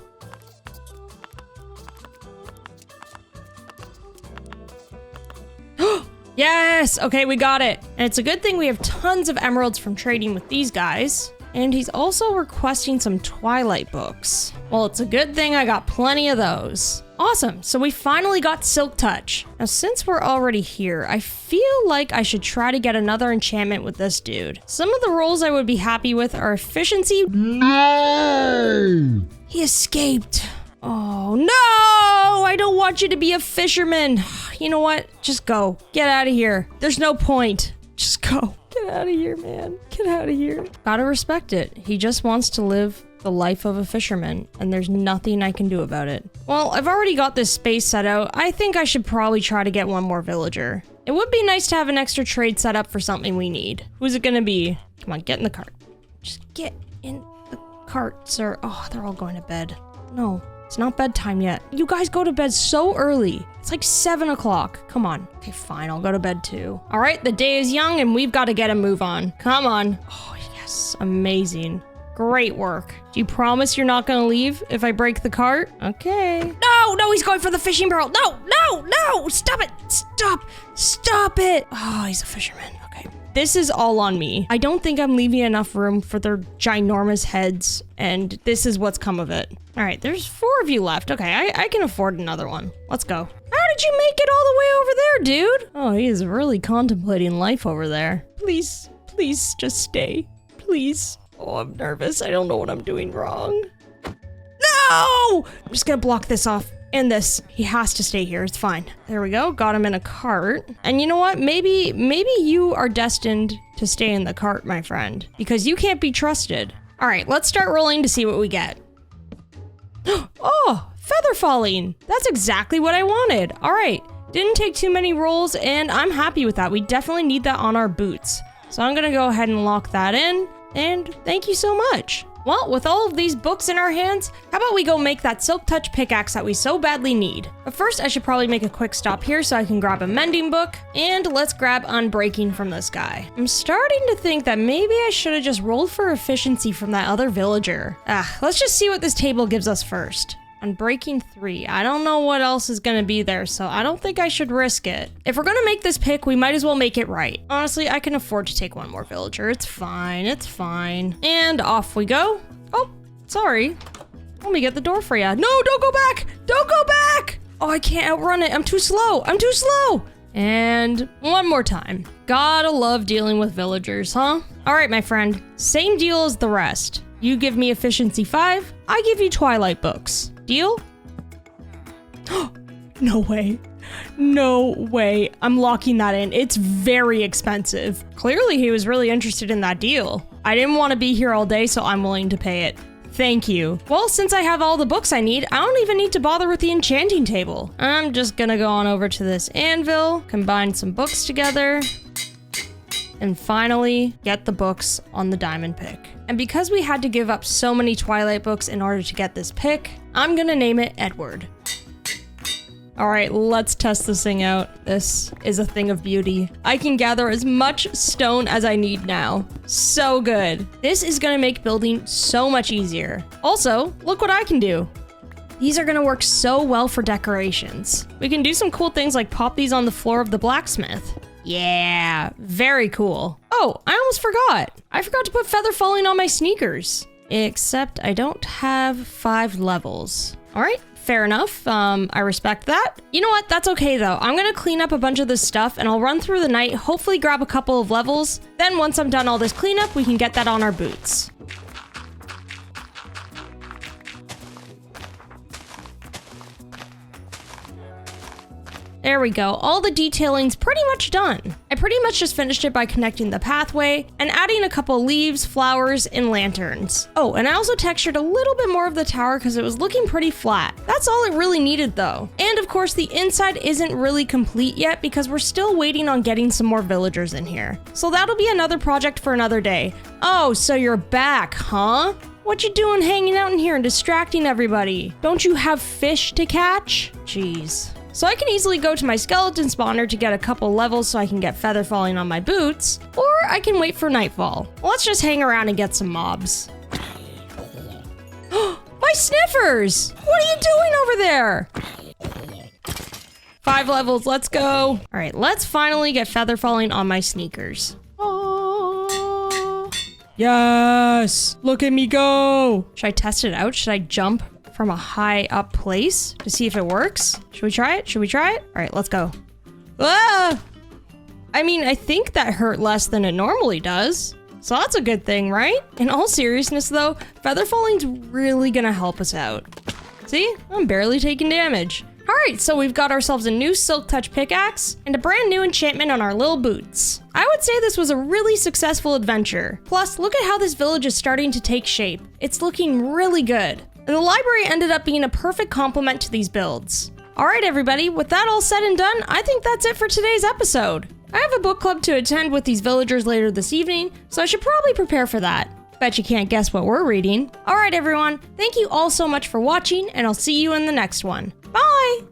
Yes! Okay, we got it. And it's a good thing we have tons of emeralds from trading with these guys. And he's also requesting some Twilight books. Well, it's a good thing I got plenty of those. Awesome, so we finally got Silk Touch. Now, since we're already here, I feel like I should try to get another enchantment with this dude. Some of the rolls I would be happy with are efficiency. No! He escaped. Oh, no! I don't want you to be a fisherman. You know what? Just go. Get out of here. There's no point. Just go. Get out of here, man. Get out of here. Gotta respect it. He just wants to live the life of a fisherman, and there's nothing I can do about it. Well, I've already got this space set out. I think I should probably try to get one more villager. It would be nice to have an extra trade set up for something we need. Who's it gonna be? Come on, get in the cart. Just get in the cart, sir. Oh, they're all going to bed. No. It's not bedtime yet. You guys go to bed so early. It's like 7 o'clock. Come on. Okay, fine. I'll go to bed too. All right, the day is young and we've got to get a move on. Come on. Oh, yes. Amazing. Great work. Do you promise you're not going to leave if I break the cart? Okay. No, he's going for the fishing barrel. No. Stop it. Stop it. Oh, he's a fisherman. Okay. This is all on me. I don't think I'm leaving enough room for their ginormous heads, and this is what's come of it. All right, there's 4 of you left. Okay, I can afford another one. Let's go. How did you make it all the way over there, dude? Oh, he is really contemplating life over there. Please, just stay. Please. Oh, I'm nervous. I don't know what I'm doing wrong. No! I'm just gonna block this off. And this. He has to stay here. It's fine. There we go. Got him in a cart. And you know what? Maybe you are destined to stay in the cart, my friend. Because you can't be trusted. All right, let's start rolling to see what we get. Oh, feather falling. That's exactly what I wanted. All right. Didn't take too many rolls, and I'm happy with that. We definitely need that on our boots. So I'm going to go ahead and lock that in. And thank you so much. Well, with all of these books in our hands, how about we go make that Silk Touch pickaxe that we so badly need? But first, I should probably make a quick stop here so I can grab a mending book, and let's grab Unbreaking from this guy. I'm starting to think that maybe I should have just rolled for efficiency from that other villager. Let's just see what this table gives us first. Unbreaking 3. I don't know what else is gonna be there, so I don't think I should risk it. If we're gonna make this pick, we might as well make it right. Honestly, I can afford to take one more villager. It's fine. And off we go. Oh, sorry. Let me get the door for you. No, don't go back! Don't go back! Oh, I can't outrun it. I'm too slow. And one more time. Gotta love dealing with villagers, huh? All right, my friend. Same deal as the rest. You give me efficiency 5, I give you Twilight books. Deal? No way. I'm locking that in. It's very expensive. Clearly he was really interested in that deal. I didn't want to be here all day, so I'm willing to pay it. Thank you. Well, since I have all the books I need, I don't even need to bother with the enchanting table. I'm just gonna go on over to this anvil, combine some books together, and finally get the books on the diamond pick. And because we had to give up so many Twilight books in order to get this pick, I'm gonna name it Edward. All right, let's test this thing out. This is a thing of beauty. I can gather as much stone as I need now. So good. This is gonna make building so much easier. Also, look what I can do. These are gonna work so well for decorations. We can do some cool things like pop these on the floor of the blacksmith. Yeah, very cool. Oh, I almost forgot. I forgot to put feather falling on my sneakers. Except I don't have 5 levels. All right, Fair enough. I respect that. You know what? That's okay though. I'm gonna clean up a bunch of this stuff and I'll run through the night, hopefully grab a couple of levels. Then once I'm done all this cleanup, we can get that on our boots. There we go. All the detailing's pretty much done. I pretty much just finished it by connecting the pathway and adding a couple leaves, flowers, and lanterns. Oh, and I also textured a little bit more of the tower because it was looking pretty flat. That's all it really needed though. And of course, the inside isn't really complete yet because we're still waiting on getting some more villagers in here. So that'll be another project for another day. Oh, so you're back, huh? What you doing hanging out in here and distracting everybody? Don't you have fish to catch? Jeez. So I can easily go to my skeleton spawner to get a couple levels so I can get feather falling on my boots, or I can wait for nightfall. Let's just hang around and get some mobs. My sniffers! What are you doing over there? 5 levels, let's go. All right, let's finally get feather falling on my sneakers. Oh. Yes! Look at me go! Should I test it out? Should I jump from a high up place to see if it works? Should we try it? Should we try it? All right, let's go. Ah! I mean, I think that hurt less than it normally does. So that's a good thing, right? In all seriousness though, feather falling's really gonna help us out. See? I'm barely taking damage. All right, so we've got ourselves a new Silk Touch pickaxe and a brand new enchantment on our little boots. I would say this was a really successful adventure. Plus, look at how this village is starting to take shape. It's looking really good. And the library ended up being a perfect complement to these builds. All right, everybody, with that all said and done, I think that's it for today's episode. I have a book club to attend with these villagers later this evening, so I should probably prepare for that. Bet you can't guess what we're reading. All right, everyone, thank you all so much for watching, and I'll see you in the next one. Bye!